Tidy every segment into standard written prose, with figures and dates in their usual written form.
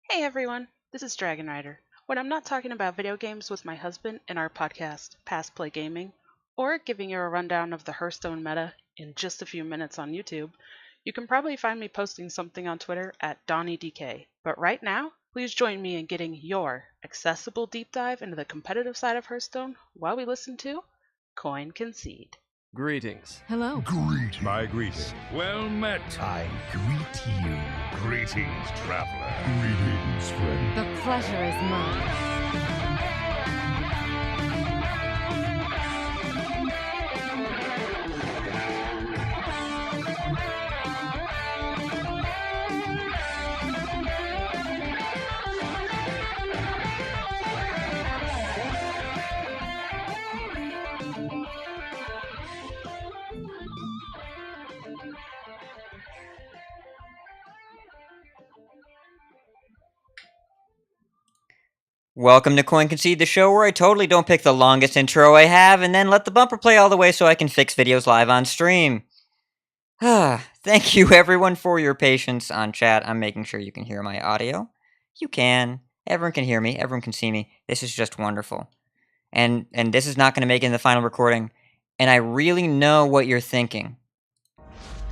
Hey everyone, this is Dragon Rider. When I'm not talking about video games with my husband in our podcast, Past Play Gaming, or giving you a rundown of the Hearthstone meta in just a few minutes on YouTube, you can probably find me posting something on Twitter at DonnieDK. But right now, please join me in getting your accessible deep dive into the competitive side of Hearthstone while we listen to Concede. Greetings. Hello. Greetings. My greetings. Well met. I greet you. Greetings, traveler. Greetings, friend. The pleasure is mine. Welcome to Concede, the show where I totally don't pick the longest intro I have and then let the bumper play all the way so I can fix videos live on stream. Thank you everyone for your patience on chat. I'm making sure you can hear my audio. You can. Everyone can hear me. Everyone can see me. This is just wonderful. And this is not going to make it in the final recording. And I really know what you're thinking.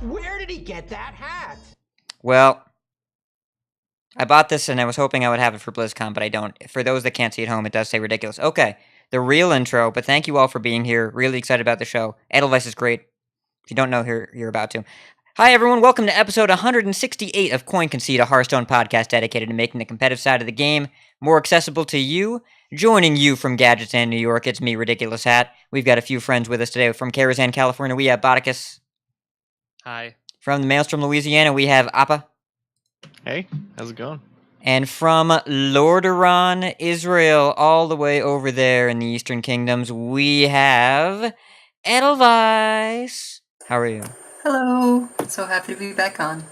Where did he get that hat? Well, I bought this and I was hoping I would have it for BlizzCon, but I don't. For those that can't see at home, it does say ridiculous. Okay, the real intro, but thank you all for being here. Really excited about the show. Edelweiss is great. If you don't know, you're about to. Hi, everyone. Welcome to episode 168 of Concede, a Hearthstone podcast dedicated to making the competitive side of the game more accessible to you. Joining you from Gadgetan, New York, it's me, Ridiculous Hat. We've got a few friends with us today. From Karazhan, California, we have Bodicus. Hi. From the Maelstrom, Louisiana, we have Appa. Hey, how's it going? And from Lordaeron, Israel, all the way over there in the Eastern Kingdoms, we have Edelweiss. How are you? Hello. So happy to be back on.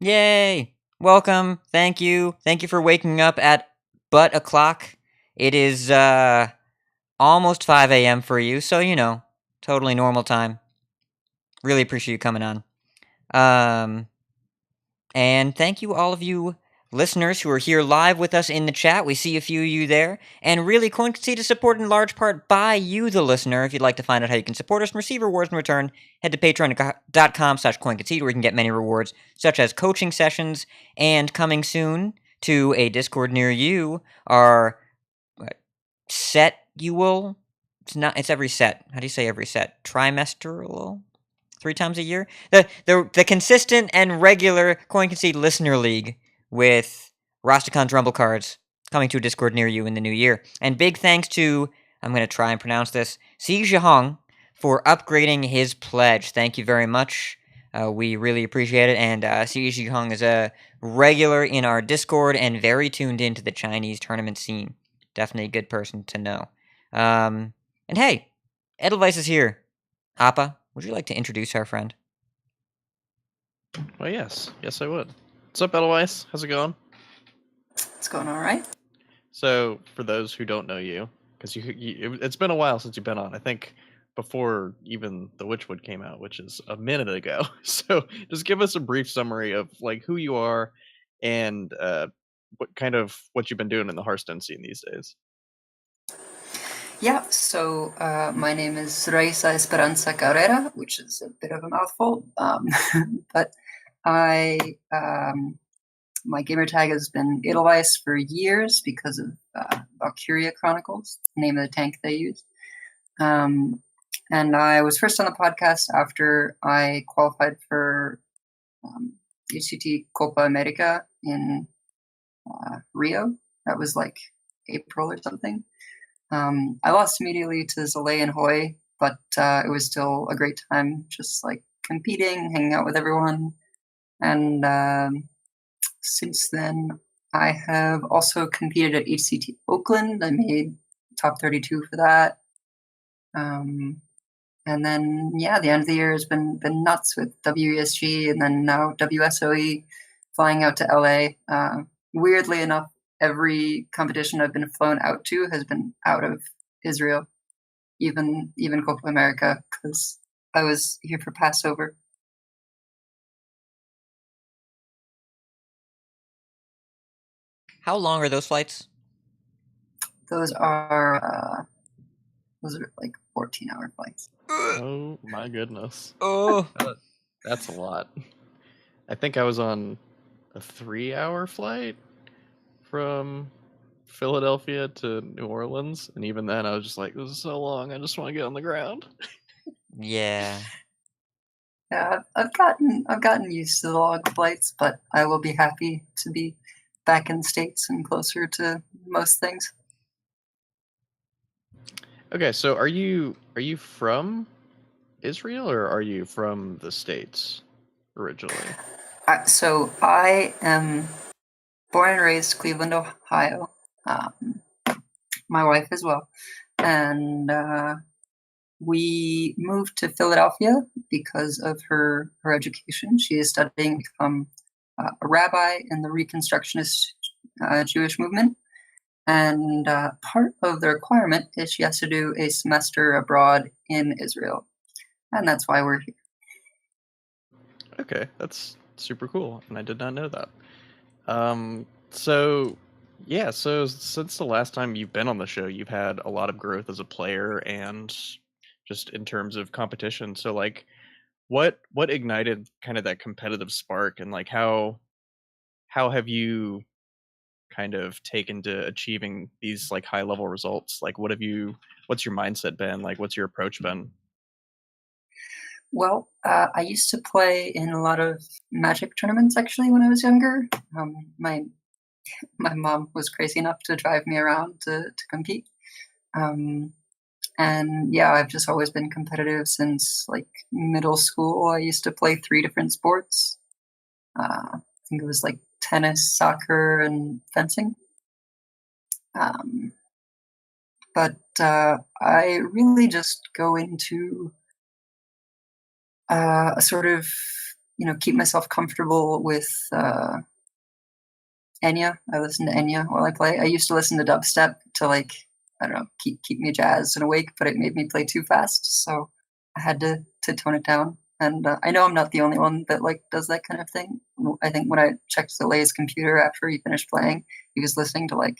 Yay. Welcome. Thank you. Thank you for waking up at but o'clock. It is almost 5 a.m. for you, so totally normal time. Really appreciate you coming on. And thank you all of you listeners who are here live with us in the chat. We see a few of you there. And really, Concede is supported in large part by you, the listener. If you'd like to find out how you can support us and receive rewards in return, head to patreon.com/Concede, where you can get many rewards, such as coaching sessions, and coming soon to a Discord near you, our setual. It's every set. How do you say every set? Trimestral? 3 times a year? The consistent and regular Concede Listener League with Rostacon's Rumble cards coming to a Discord near you in the new year. And big thanks to, I'm going to try and pronounce this, Si Zhihong for upgrading his pledge. Thank you very much. We really appreciate it. And Si Zhihong is a regular in our Discord and very tuned into the Chinese tournament scene. Definitely a good person to know. And hey, Edelweiss is here. Appa, would you like to introduce our friend? Well, yes. Yes, I would. What's up, Edelweiss? How's it going? It's going all right. So, for those who don't know you, because it's been a while since you've been on. I think before even the Witchwood came out, which is a minute ago. So, just give us a brief summary of who you are and what you've been doing in the Hearthstone scene these days. Yeah, so my name is Raisa Esperanza Carrera, which is a bit of a mouthful, but my gamer tag has been Edelweiss for years because of Valkyria Chronicles, the name of the tank they use. And I was first on the podcast after I qualified for HCT Copa America in Rio. That was April or something. I lost immediately to Zalay and Hoy, but it was still a great time, just competing, hanging out with everyone. And since then, I have also competed at HCT Oakland. I made top 32 for that. And then, the end of the year has been nuts with WESG and then now WSOE, flying out to LA. Weirdly enough, every competition I've been flown out to has been out of Israel, even Copa America, because I was here for Passover. How long are those flights? Those are like 14-hour flights. Oh my goodness. Oh. That's a lot. I think I was on a 3-hour flight from Philadelphia to New Orleans, and even then I was just like, this is so long, I just want to get on the ground. Yeah. Yeah, I've gotten used to the long flights, but I will be happy to be back in the States and closer to most things. Okay, so are you from Israel or are you from the States originally? So I am born and raised Cleveland, Ohio. My wife as well, and we moved to Philadelphia because of her education. She is studying to become a rabbi in the Reconstructionist Jewish movement. And part of the requirement is she has to do a semester abroad in Israel. And that's why we're here. Okay, that's super cool, and I did not know that. So since the last time you've been on the show, you've had a lot of growth as a player and just in terms of competition. So like what ignited kind of that competitive spark, and like how have you kind of taken to achieving these like high level results? Like what's your mindset been? Like what's your approach been? Well, I used to play in a lot of Magic tournaments actually when I was younger. My mom was crazy enough to drive me around to compete. And yeah, I've just always been competitive since like middle school. I used to play 3 different sports. I think it was like tennis, soccer, and fencing. But I really just go into a sort of, keep myself comfortable with Enya. I listen to Enya while I play. I used to listen to dubstep to like, I don't know, keep me jazzed and awake, but it made me play too fast. So I had to tone it down. And I know I'm not the only one that like does that kind of thing. I think when I checked Lay's computer after he finished playing, he was listening to like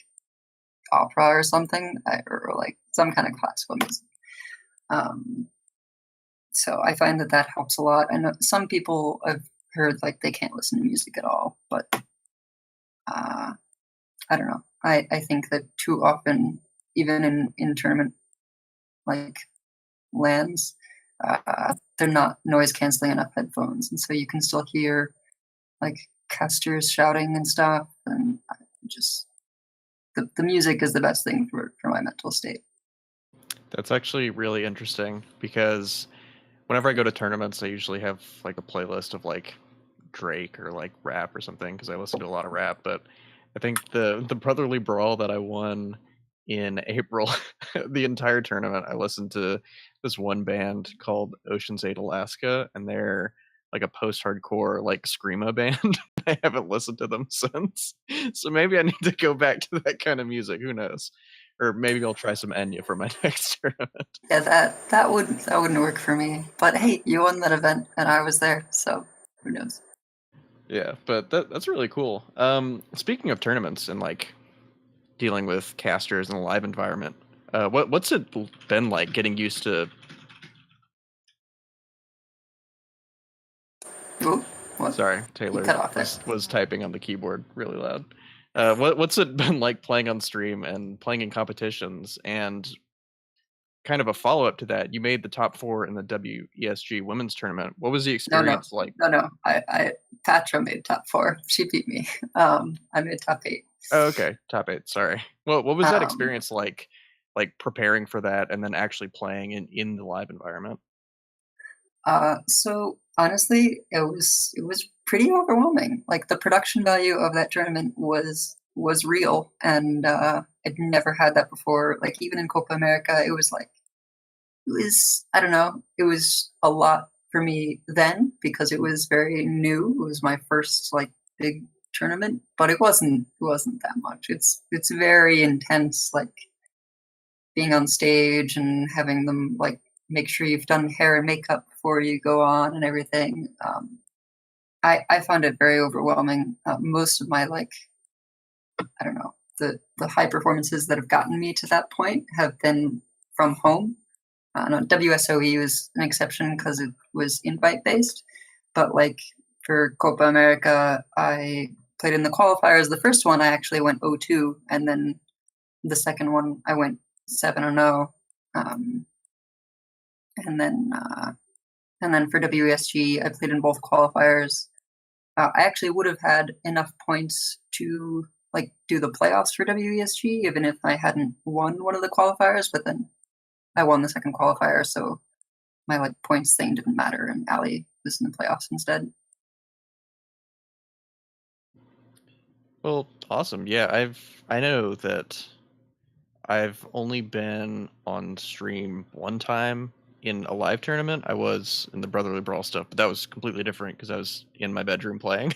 opera or something, or like some kind of classical music. So I find that helps a lot. I know some people I've heard like they can't listen to music at all, but I don't know. I think that too often, even in tournament like lands, they're not noise canceling enough headphones, and so you can still hear like casters shouting and stuff, and just the music is the best thing for my mental state. That's actually really interesting because whenever I go to tournaments, I usually have like a playlist of like Drake or like rap or something because I listen to a lot of rap. But I think the Brotherly Brawl that I won in April, the entire tournament, I listened to this one band called Ocean's 8 Alaska, and they're like a post-hardcore like screamo band. I haven't listened to them since, so maybe I need to go back to that kind of music. Who knows? Or maybe I'll try some Enya for my next tournament. Yeah, that wouldn't work for me. But hey, you won that event, and I was there, so who knows? Yeah, but that's really cool. Speaking of tournaments and like dealing with casters in a live environment, what's it been like getting used to? Ooh, what? Sorry, Taylor You cut off there. was typing on the keyboard really loud. What's it been like playing on stream and playing in competitions? And kind of a follow up to that, you made the top 4 in the WESG women's tournament. What was the experience like? No. I Patra made top 4. She beat me. I made top 8. Oh, okay, top 8. Sorry. Well, what was that experience like preparing for that and then actually playing in the live environment? So honestly, it was pretty overwhelming. Like the production value of that tournament was real, and I'd never had that before. Like even in Copa America, it was I don't know, it was a lot for me then because it was very new. It was my first like big tournament, but it wasn't that much. It's very intense, like being on stage and having them like make sure you've done hair and makeup before you go on and everything. I found it very overwhelming. Most of my like I don't know, the high performances that have gotten me to that point have been from home. No, WSOE was an exception because it was invite based, but like for Copa America, I played in the qualifiers. The first one I actually went 0-2, and then the second one I went 7-0. And then for WSG, I played in both qualifiers. I actually would have had enough points to like do the playoffs for WESG, even if I hadn't won one of the qualifiers. But then I won the second qualifier, so my like points thing didn't matter, and Ali was in the playoffs instead. Well, awesome. Yeah, I know that I've only been on stream one time in a live tournament. I was in the Brotherly Brawl stuff, but that was completely different because I was in my bedroom playing.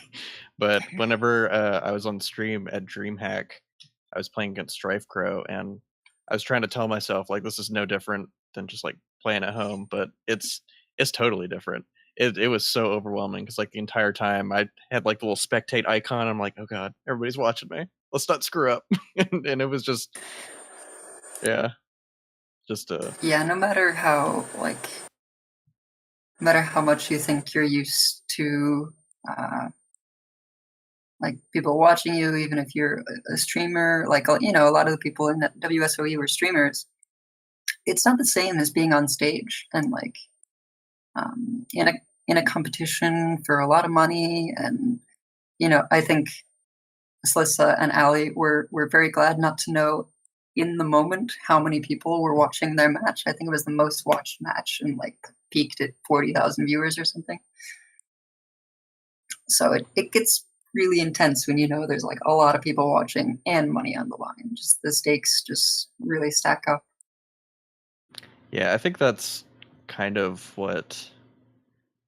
But whenever I was on stream at DreamHack, I was playing against Strife Crow, and I was trying to tell myself like this is no different than just like playing at home, but it's totally different. It was so overwhelming because like the entire time I had like the little spectate icon. I'm like, oh god, everybody's watching me. Let's not screw up. And it was just, yeah, just Yeah, no matter how much you think you're used to like people watching you, even if you're a streamer, like a lot of the people in WSOE were streamers. It's not the same as being on stage and like in a competition for a lot of money. And I think Slissa and Ali were very glad not to know in the moment how many people were watching their match. I think it was the most watched match and like peaked at 40,000 viewers or something. So it gets really intense when there's like a lot of people watching and money on the line. Just the stakes just really stack up. Yeah, I think that's kind of what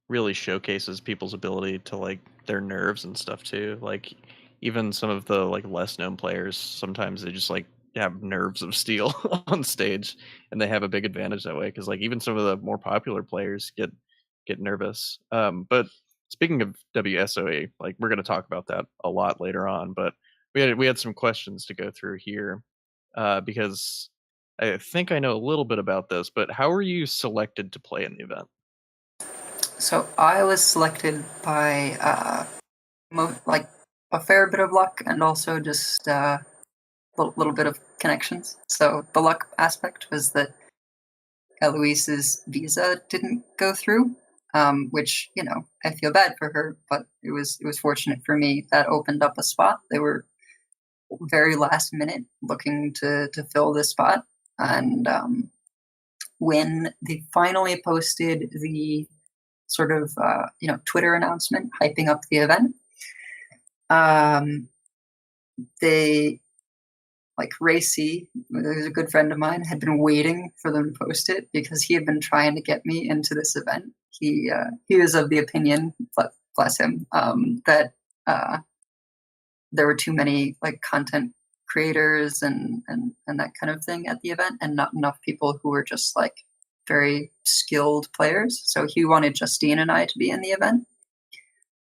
really showcases people's ability to like their nerves and stuff too. Like even some of the like less known players, sometimes they just like have nerves of steel on stage, and they have a big advantage that way because like even some of the more popular players get nervous. But speaking of WSOE, like we're going to talk about that a lot later on, but we had some questions to go through here because I think I know a little bit about this, but how were you selected to play in the event? So I was selected by like a fair bit of luck and also just a little bit of connections. So the luck aspect was that Eloise's visa didn't go through, which I feel bad for her, but it was fortunate for me that opened up a spot. They were very last minute looking to fill this spot, and when they finally posted the sort of Twitter announcement hyping up the event, they like Racy, who's a good friend of mine, had been waiting for them to post it because he had been trying to get me into this event. He was of the opinion, bless him, that there were too many like content creators and that kind of thing at the event, and not enough people who were just like very skilled players. So he wanted Justine and I to be in the event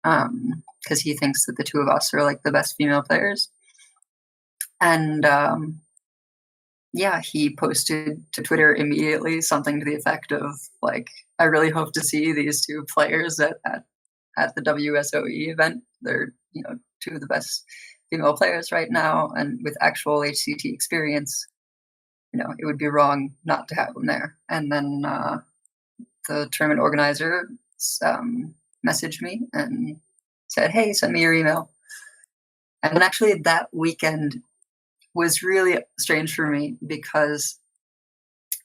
because he thinks that the two of us are like the best female players. And he posted to Twitter immediately something to the effect of like, I really hope to see these two players at the WSOE event. They're two of the best female players right now, and with actual HCT experience, it would be wrong not to have them there. And then the tournament organizer messaged me and said, hey, send me your email. And actually that weekend was really strange for me because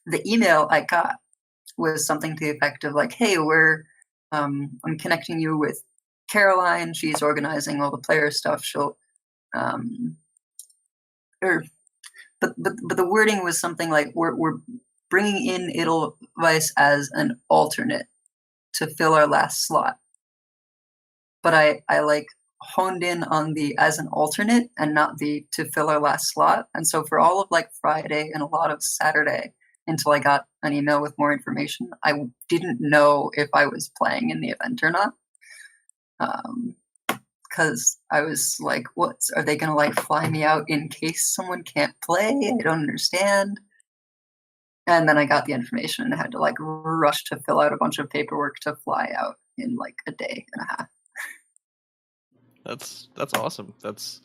the email I got was something to the effect of like, hey, I'm connecting you with Caroline. She's organizing all the player stuff. She'll but the wording was something like we're bringing in Edelweiss as an alternate to fill our last slot. But I like honed in on the as an alternate and not the to fill our last slot. And so for all of like Friday and a lot of Saturday until I got an email with more information, I didn't know if I was playing in the event or not. because I was like, what? Are they going to like fly me out in case someone can't play? I don't understand. And then I got the information and had to like rush to fill out a bunch of paperwork to fly out in like a day and a half. That's awesome. That's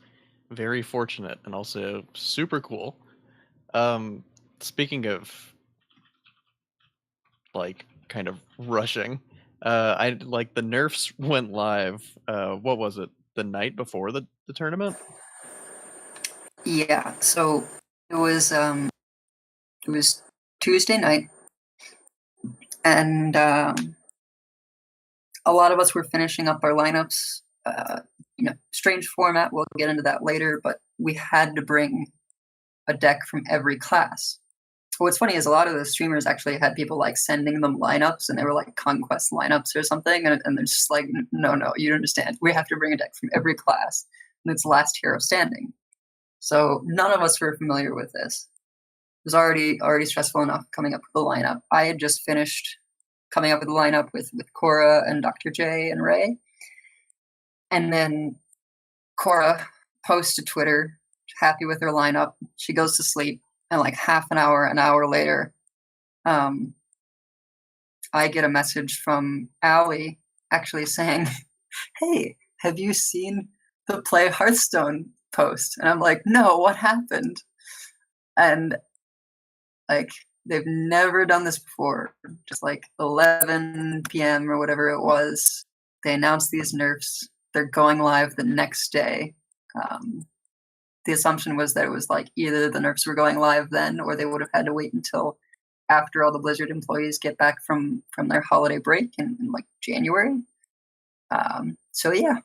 very fortunate and also super cool. Speaking of like kind of rushing, I like the nerfs went live. What was it? The night before the tournament? Yeah, so it was Tuesday night, and a lot of us were finishing up our lineups. Strange format. We'll get into that later, but we had to bring a deck from every class. What's funny is a lot of the streamers actually had people like sending them lineups, and they were like Conquest lineups or something, and they're just like, no, you don't understand. We have to bring a deck from every class, and it's last hero standing. So none of us were familiar with this. It was already stressful enough coming up with the lineup. I had just finished coming up with the lineup with Cora and Dr. J and Ray. And then Cora posts to Twitter, happy with her lineup. She goes to sleep, and like an hour later, I get a message from Allie actually saying, hey, have you seen the Play Hearthstone post? And I'm like, no, what happened? And like, they've never done this before. Just like 11 p.m. or whatever it was, they announced these nerfs. They're going live the next day. The assumption was that it was like either the nerfs were going live then, or they would have had to wait until after all the Blizzard employees get back from their holiday break in like January. So yeah,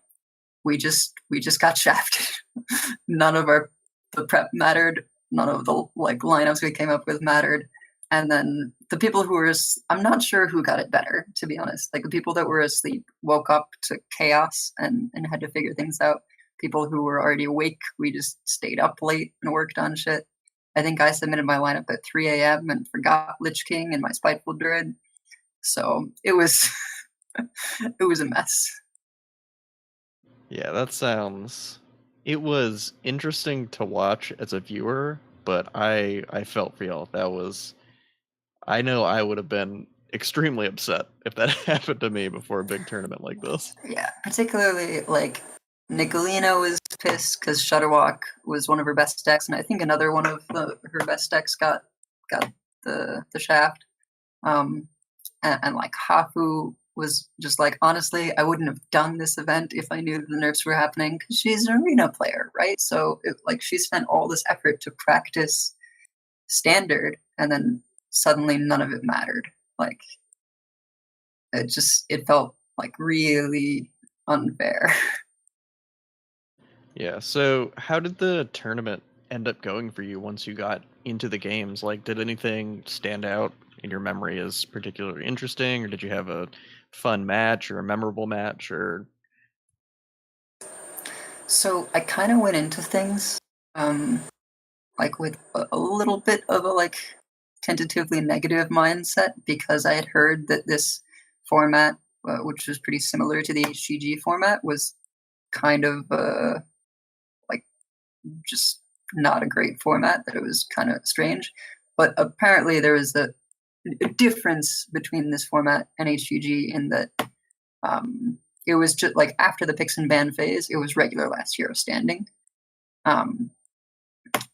we just got shafted. None of the prep mattered. None of the like lineups we came up with mattered. And then the people who were, I'm not sure who got it better, to be honest. Like the people that were asleep woke up to chaos and had to figure things out. People who were already awake, we just stayed up late and worked on shit. I think I submitted my lineup at 3 a.m. and forgot Lich King and my Spiteful Druid. So it was it was a mess. Yeah, it was interesting to watch as a viewer, but I felt for y'all. I know I would have been extremely upset if that happened to me before a big tournament like this. Yeah, particularly like Nicolina was pissed because Shutterwalk was one of her best decks, and I think another one of her best decks got the shaft. And like Hafu was just like, honestly, I wouldn't have done this event if I knew the nerfs were happening, because she's an arena player, right? So she spent all this effort to practice standard, and then suddenly none of it mattered. Like it felt like really unfair. Yeah, so how did the tournament end up going for you once you got into the games? Like, did anything stand out in your memory as particularly interesting, or did you have a fun match or a memorable match, or? So I kind of went into things like with a little bit of a like tentatively negative mindset, because I had heard that this format, which was pretty similar to the HGG format, was kind of like just not a great format, that it was kind of strange. But apparently there was a difference between this format and HGG in that it was just like after the picks and ban phase, it was regular last hero standing.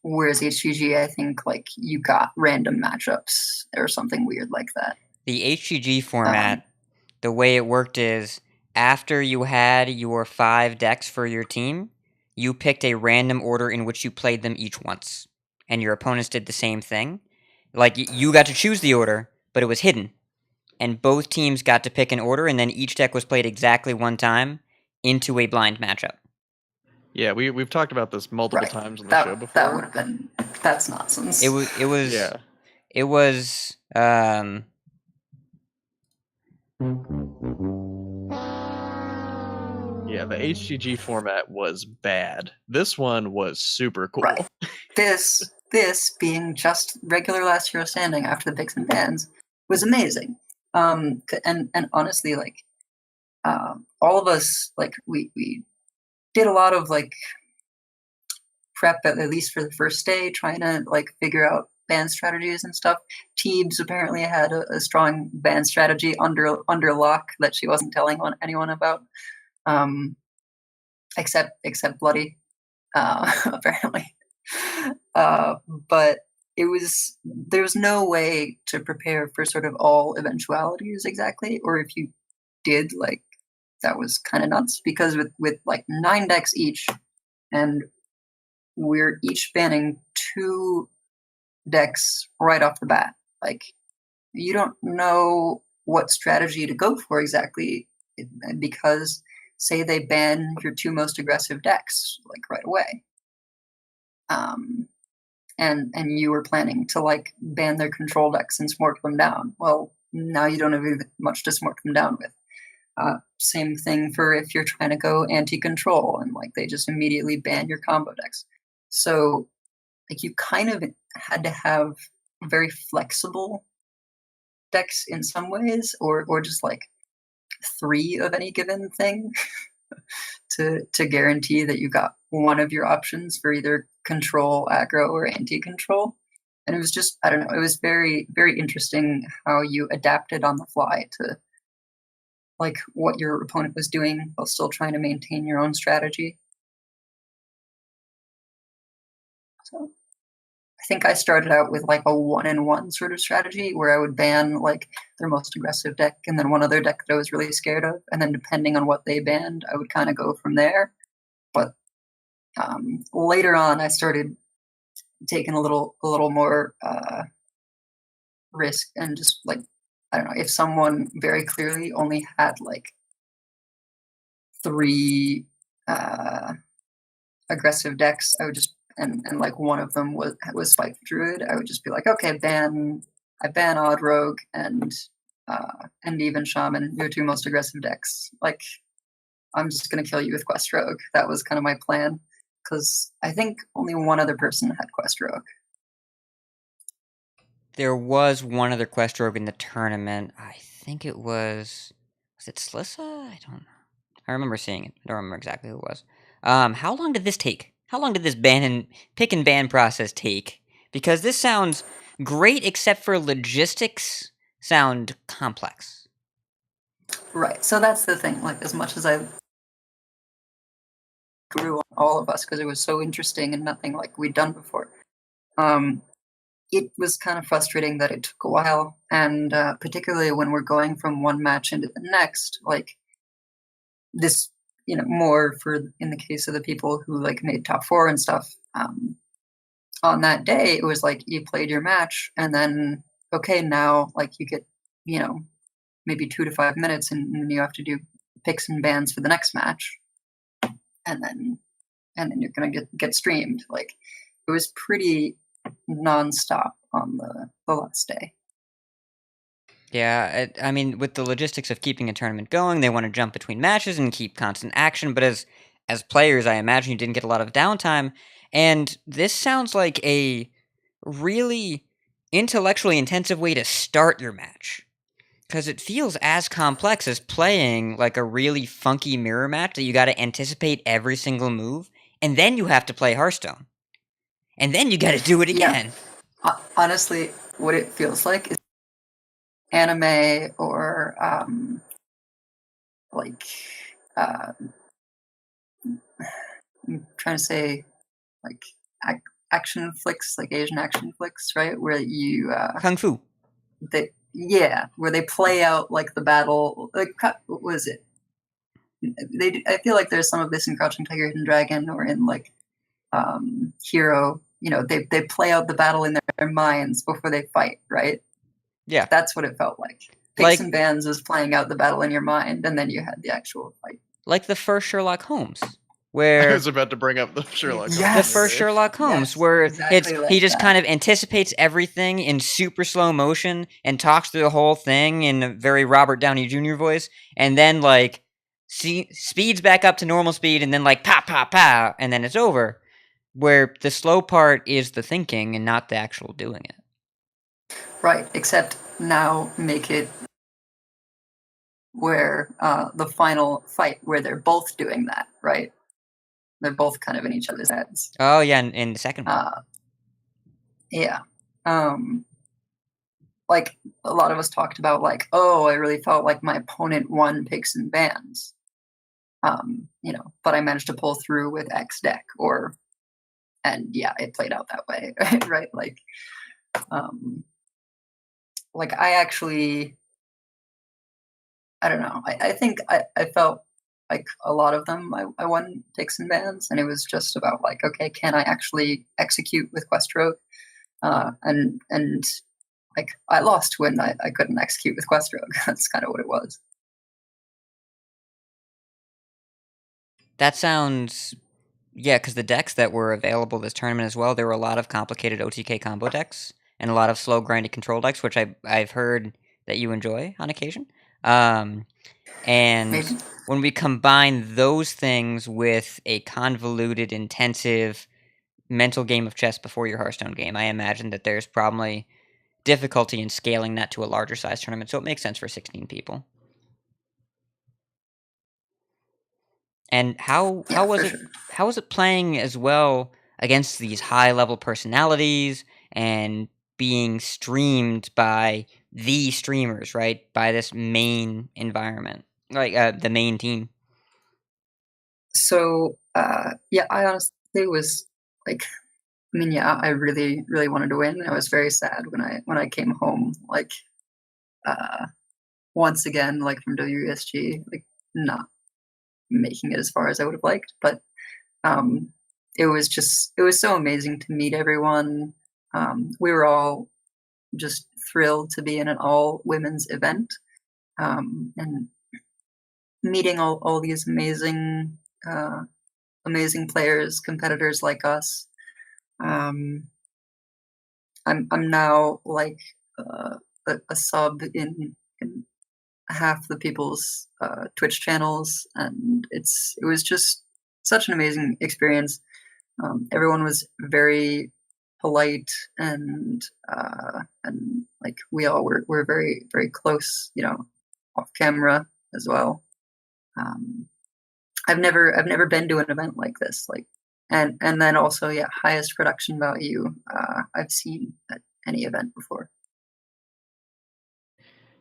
Whereas HGG, I think like you got random matchups or something weird like that. The HGG format, the way it worked is after you had your 5 decks for your team, you picked a random order in which you played them each once. And your opponents did the same thing. Like, you got to choose the order, but it was hidden. And both teams got to pick an order, and then each deck was played exactly one time into a blind matchup. Yeah, we've talked about this multiple times on the show before. That would have been, that's nonsense. It was yeah. It was Yeah, the HGG format was bad. This one was super cool. Right. This being just regular last hero standing after the picks and bans was amazing. And honestly, like all of us, like we did a lot of like prep at least for the first day, trying to like figure out ban strategies and stuff. Teebs apparently had a strong ban strategy under lock that she wasn't telling anyone about, except Bloody, apparently. But there was no way to prepare for sort of all eventualities exactly, or if you did, like, that was kind of nuts, because with like 9 decks each, and we're each banning 2 decks right off the bat. Like, you don't know what strategy to go for exactly, because say they ban your 2 most aggressive decks like right away, and you were planning to like ban their control decks and smork them down. Well, now you don't have much to smork them down with. Same thing for if you're trying to go anti-control and like they just immediately ban your combo decks. So like you kind of had to have very flexible decks in some ways, or just like 3 of any given thing to guarantee that you got one of your options for either control, aggro, or anti-control. And it was just, I don't know, it was very, very interesting how you adapted on the fly to like what your opponent was doing while still trying to maintain your own strategy. So I think I started out with like a 1-in-1 sort of strategy where I would ban like their most aggressive deck and then one other deck that I was really scared of, and then depending on what they banned, I would kind of go from there. But later on, I started taking a little more risk, and just like, I don't know, if someone very clearly only had like 3 aggressive decks, I would just, and like one of them was Spike Druid, I would just be like, okay, I ban Odd Rogue and even Shaman, your 2 most aggressive decks. Like, I'm just gonna kill you with Quest Rogue. That was kind of my plan, because I think only one other person had Quest Rogue. There was one other Quest Rogue in the tournament. I think it was it Slissa? I don't know. I remember seeing it. I don't remember exactly who it was. How long did this take? How long did this pick and ban process take? Because this sounds great, except for logistics sound complex. Right. So that's the thing. Like, as much as I grew on all of us because it was so interesting and nothing like we'd done before, it was kind of frustrating that it took a while, and particularly when we're going from one match into the next, like this, more for in the case of the people who like made top 4 and stuff. On that day, it was like you played your match, and then okay, now like you get maybe 2 to 5 minutes, and you have to do picks and bans for the next match, and then you're gonna get streamed. Like, it was pretty nonstop on the last day. Yeah, I mean, with the logistics of keeping a tournament going, they want to jump between matches and keep constant action, but as players, I imagine you didn't get a lot of downtime, and this sounds like a really intellectually intensive way to start your match, because it feels as complex as playing like a really funky mirror match that you got to anticipate every single move, and then you have to play Hearthstone, and then you got to do it again. Yeah. Honestly, what it feels like is anime, or like I'm trying to say like action flicks, like Asian action flicks, right? Where you Kung Fu. Where they play out like the battle. Like, what was it? I feel like there's some of this in Crouching Tiger, Hidden Dragon, or in like Hero. They play out the battle in their minds before they fight, right? Yeah, that's what it felt like. Picks and bans was playing out the battle in your mind, and then you had the actual fight. Like the first Sherlock Holmes, where I was about to bring up the Sherlock Holmes. The first Sherlock Holmes, where exactly he just kind of anticipates everything in super slow motion and talks through the whole thing in a very Robert Downey Jr. voice, and then like speeds back up to normal speed, and then like pow pow pow, and then it's over. Where the slow part is the thinking and not the actual doing it. Right, except now make it where the final fight where they're both doing that, right? They're both kind of in each other's heads. Oh yeah, in the second one. Yeah. Like a lot of us talked about, like, oh, I really felt like my opponent won picks and bans. But I managed to pull through with X deck, and yeah, it played out that way, right? Like I actually, I don't know. I think I felt like a lot of them I won picks and bans, and it was just about like, okay, can I actually execute with Quest Rogue? And like I lost when I couldn't execute with Quest Rogue. That's kind of what it was. That sounds, yeah, because the decks that were available this tournament as well, there were a lot of complicated OTK combo decks and a lot of slow grinded control decks, which I've heard that you enjoy on occasion. And Maybe. when we combine those things with a convoluted, intensive mental game of chess before your Hearthstone game, I imagine that there's probably difficulty in scaling that to a larger size tournament. So it makes sense for 16 people. And how was it? Sure. How was it playing as well against these high level personalities and being streamed by the streamers, right? By this main environment, like the main team. So yeah, I honestly was like, I mean, yeah, I really, really wanted to win. I was very sad when I came home, like once again, like from WSG, like not making it as far as I would have liked. But it was so amazing to meet everyone. We were all just thrilled to be in an all women's event, and meeting all these amazing players, competitors like us. I'm now like a sub in half the people's Twitch channels, and it was just such an amazing experience. Everyone was very polite, and like we all were very, very close, off camera as well. I've never been to an event like this, like, and then also, yeah, highest production value I've seen at any event before.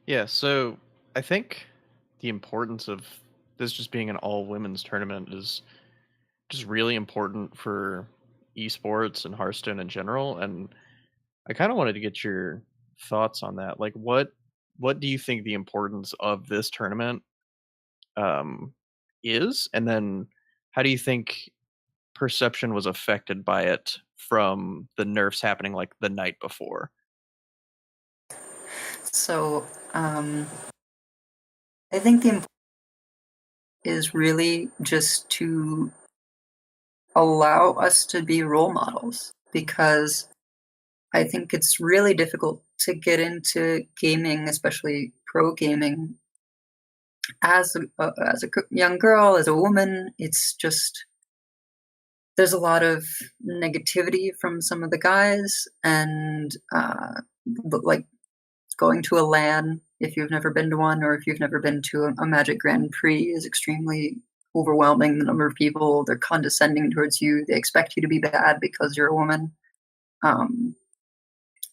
Yeah, so I think the importance of this just being an all women's tournament is just really important for esports and Hearthstone in general. And I kind of wanted to get your thoughts on that. Like, what do you think the importance of this tournament is, and then how do you think perception was affected by it from the nerfs happening like the night before? So I think the importance is really just to allow us to be role models, because I think it's really difficult to get into gaming, especially pro gaming, as a young girl, as a woman. It's just, there's a lot of negativity from some of the guys, and like going to a LAN, if you've never been to one, or if you've never been to a Magic Grand Prix, is extremely overwhelming. The number of people, they're condescending towards you. They expect you to be bad because you're a woman.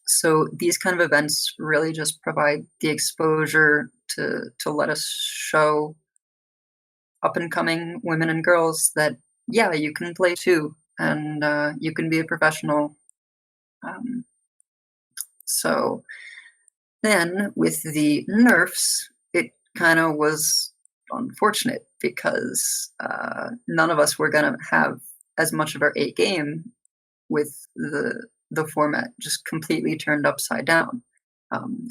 So these kind of events really just provide the exposure to let us show up and coming women and girls that, yeah, you can play too, and you can be a professional. So then with the nerfs, it kind of was unfortunate, because none of us were going to have as much of our A game with the format just completely turned upside down.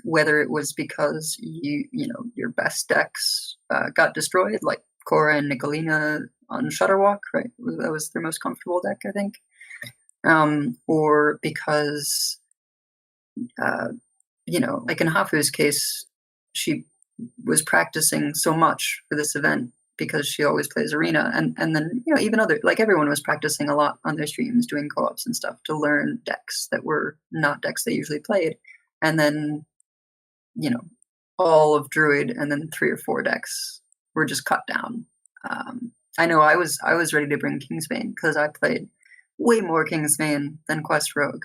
Whether it was because your best decks got destroyed, like Cora and Nicolina on Shutterwalk, right? That was their most comfortable deck, I think. Or because like in Hafu's case, she was practicing so much for this event because she always plays Arena, and then even other, like, everyone was practicing a lot on their streams, doing co-ops and stuff to learn decks that were not decks they usually played, and then all of Druid and then 3 or 4 decks were just cut down. I know I was ready to bring Kingsbane because I played way more Kingsbane than Quest Rogue.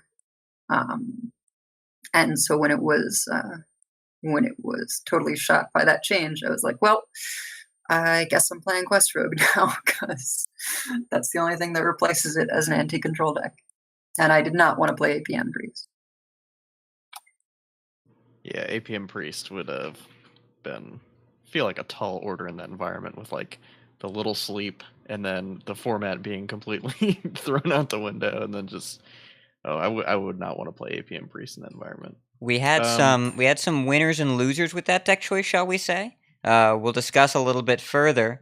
And so when it was totally shot by that change, I was like, well, I guess I'm playing Quest Rogue now because that's the only thing that replaces it as an anti-control deck. And I did not want to play APM Priest. Yeah, APM Priest would have been, feel like a tall order in that environment with like the little sleep and then the format being completely thrown out the window, and then just I would not want to play APM Priest in that environment. We had some winners and losers with that deck choice, shall we say? We'll discuss a little bit further.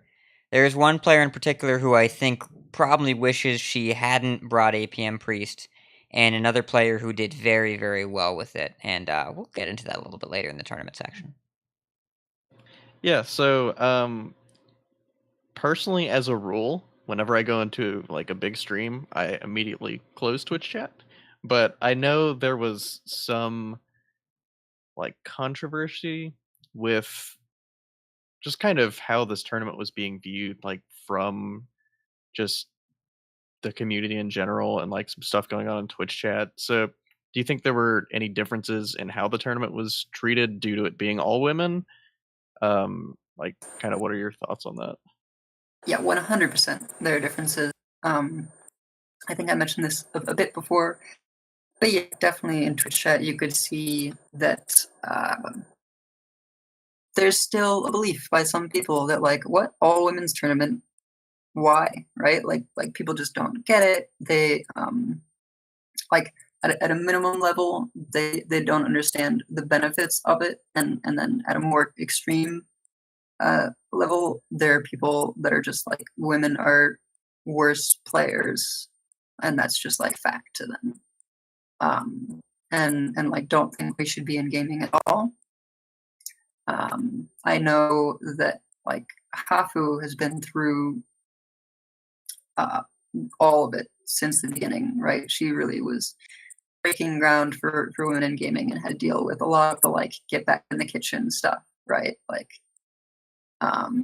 There's one player in particular who I think probably wishes she hadn't brought APM Priest, and another player who did very, very well with it. And we'll get into that a little bit later in the tournament section. Yeah, so personally, as a rule, whenever I go into like a big stream, I immediately close Twitch chat. But I know there was some like controversy with just kind of how this tournament was being viewed, like from just the community in general, and like some stuff going on in Twitch chat. So, do you think there were any differences in how the tournament was treated due to it being all women? Like, kind of, what are your thoughts on that? Yeah, 100%. There are differences. I think I mentioned this a bit before, but yeah, definitely in Twitch chat you could see that there's still a belief by some people that like, what, all women's tournament? Why, right? Like people just don't get it. They like at a minimum level, they don't understand the benefits of it, and then at a more extreme level, there are people that are just like, women are worse players, and that's just like fact to them. And like don't think we should be in gaming at all. I know that like Hafu has been through all of it since the beginning, right? She really was breaking ground for women in gaming and had to deal with a lot of the like get back in the kitchen stuff, right? Like, God,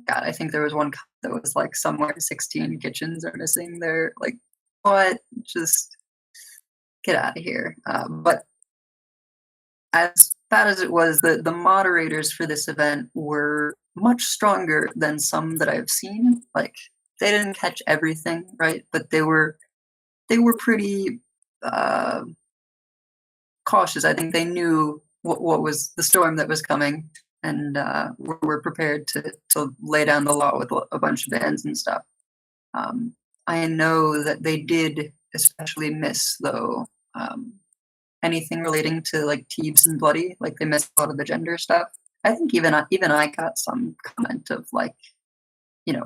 I think there was one that was like somewhere 16 kitchens are missing there. Like, what? Just get out of here. But as bad as it was, the moderators for this event were much stronger than some that I've seen. Like, they didn't catch everything, right? But they were pretty cautious. I think they knew what was the storm that was coming, and were prepared to lay down the law with a bunch of bans and stuff. I know that they did especially miss, though, anything relating to like Teebs and Bloody. Like, they missed a lot of the gender stuff. I think even I got some comment of like,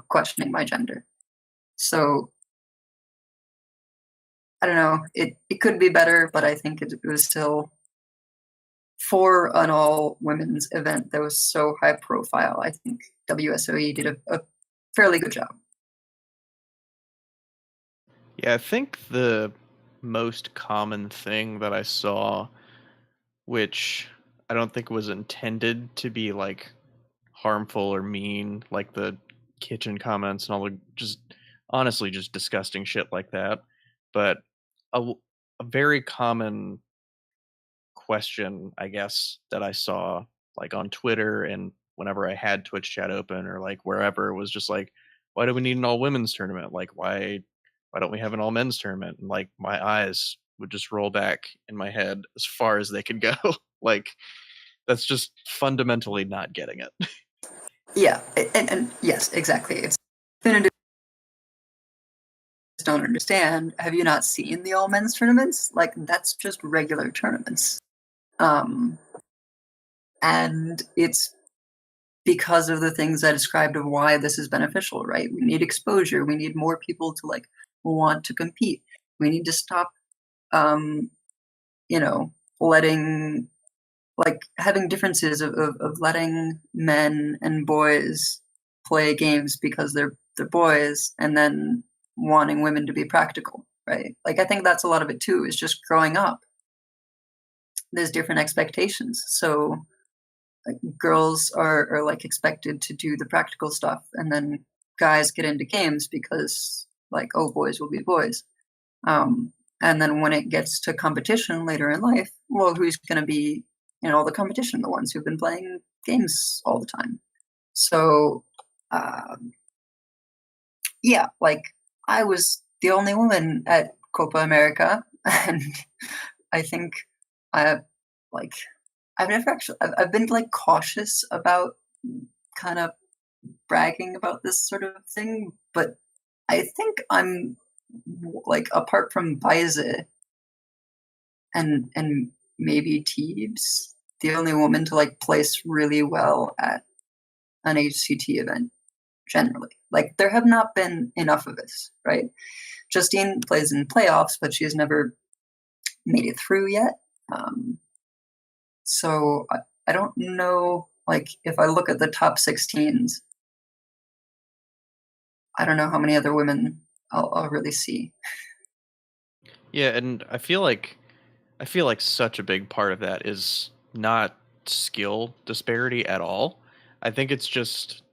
questioning my gender. So I don't know. It could be better, but I think it was still, for an all women's event that was so high profile, I think WSOE did a fairly good job. Yeah, I think the most common thing that I saw, which I don't think was intended to be like harmful or mean, like the kitchen comments and all the just honestly just disgusting shit like that, but a very common question, I guess, that I saw like on Twitter and whenever I had Twitch chat open or like wherever, was just like, why do we need an all women's tournament? Like, why don't we have an all men's tournament? And like my eyes would just roll back in my head as far as they could go. Like, that's just fundamentally not getting it. Yeah, and yes, exactly. It's definitive. Don't understand. Have you not seen the all men's tournaments? Like, that's just regular tournaments. And it's because of the things I described of why this is beneficial, right? We need exposure. We need more people to like want to compete. We need to stop, letting, like, having differences of letting men and boys play games because they're boys, and then wanting women to be practical, right? Like, I think that's a lot of it too, is just growing up. There's different expectations. So girls are like expected to do the practical stuff, and then guys get into games because like, oh, boys will be boys. And then when it gets to competition later in life, well, who's going to be in all the competition? The ones who've been playing games all the time. So, yeah, like I was the only woman at Copa America, and I think I've been like cautious about kind of bragging about this sort of thing, but I think I'm like, apart from Baize and maybe Teebs, the only woman to like place really well at an HCT event generally. Like, there have not been enough of us, right? Justine plays in playoffs, but she has never made it through yet. So I don't know, like, if I look at the top 16s, I don't know how many other women I'll really see. Yeah, and I feel like such a big part of that is not skill disparity at all. I think it's just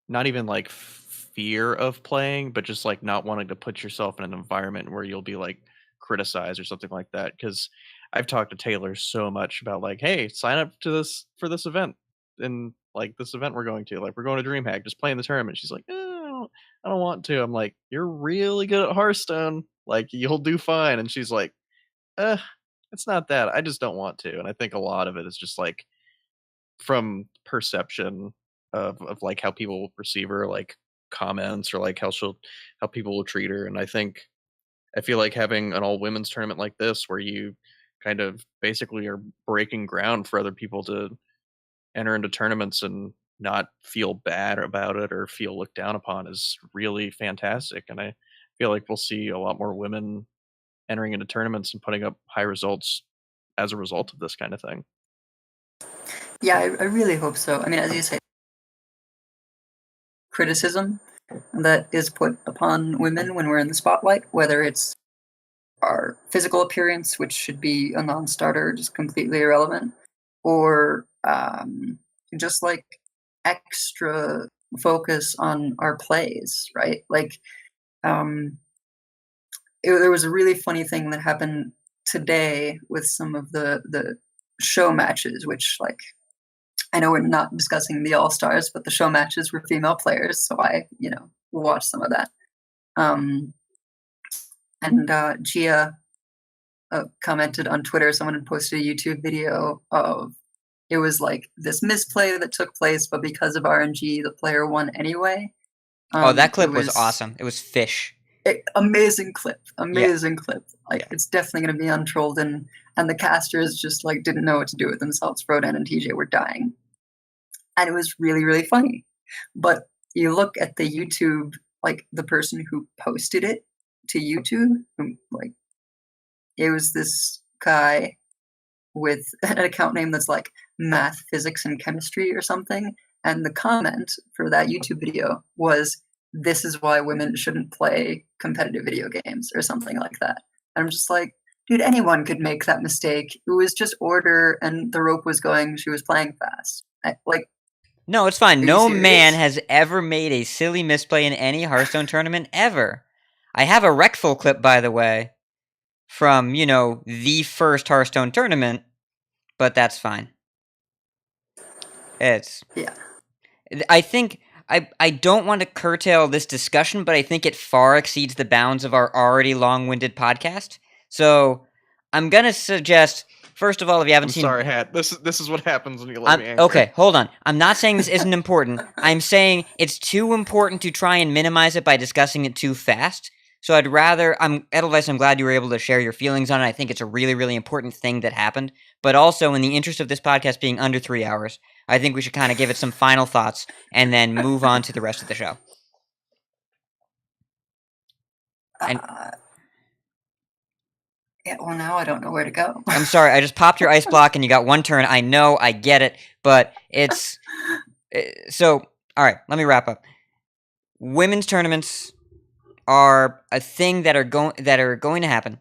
not even like fear of playing, but just like not wanting to put yourself in an environment where you'll be like criticized or something like that. Because I've talked to Taylor so much about like, hey, sign up to this for this event, and like this event we're going to, like we're going to DreamHack, just playing the tournament. She's like, I don't want to. I'm like, you're really good at Hearthstone, like you'll do fine. And she's like, it's not that. I just don't want to. And I think a lot of it is just like from perception of like how people will perceive her, like comments or like how people will treat her. And I feel like having an all women's tournament like this, where you kind of basically are breaking ground for other people to enter into tournaments and not feel bad about it or feel looked down upon, is really fantastic. And I feel like we'll see a lot more women entering into tournaments and putting up high results as a result of this kind of thing. Yeah, I really hope so. I mean, as you say, criticism that is put upon women when we're in the spotlight, whether it's our physical appearance, which should be a non-starter, just completely irrelevant, or just like extra focus on our plays, right? Like, there was a really funny thing that happened today with some of the show matches, which, like, I know we're not discussing the All-Stars, but the show matches were female players, so I, watched some of that. And Gia commented on Twitter, someone had posted a YouTube video of, it was like this misplay that took place, but because of RNG, the player won anyway. That clip was awesome. It was fish. Amazing clip. Like, it's definitely going to be untrolled, and the casters just like didn't know what to do with themselves. Frodan and TJ were dying, and it was really, really funny. But you look at the YouTube, like the person who posted it to YouTube, like, it was this guy with an account name that's like math, physics, and chemistry or something, and the comment for that YouTube video was, "This is why women shouldn't play competitive video games," or something like that. And I'm just like, dude, anyone could make that mistake. It was just order, and the rope was going. She was playing fast. No, it's fine. No man has ever made a silly misplay in any Hearthstone tournament ever. I have a Recful clip, by the way, from, the first Hearthstone tournament, but that's fine. Yeah. I think I don't want to curtail this discussion, but I think it far exceeds the bounds of our already long-winded podcast. So I'm gonna suggest, first of all, if you haven't seen... I'm sorry, Hat. This is what happens when you let me anchor. Okay, hold on. I'm not saying this isn't important. I'm saying it's too important to try and minimize it by discussing it too fast. So I'd rather... Edelweiss, I'm glad you were able to share your feelings on it. I think it's a really, really important thing that happened. But also, in the interest of this podcast being under 3 hours, I think we should kind of give it some final thoughts and then move on to the rest of the show. And yeah, well, now I don't know where to go. I'm sorry, I just popped your ice block and you got one turn. I know, I get it, but it's... So, alright, let me wrap up. Women's tournaments are a thing that are going to happen,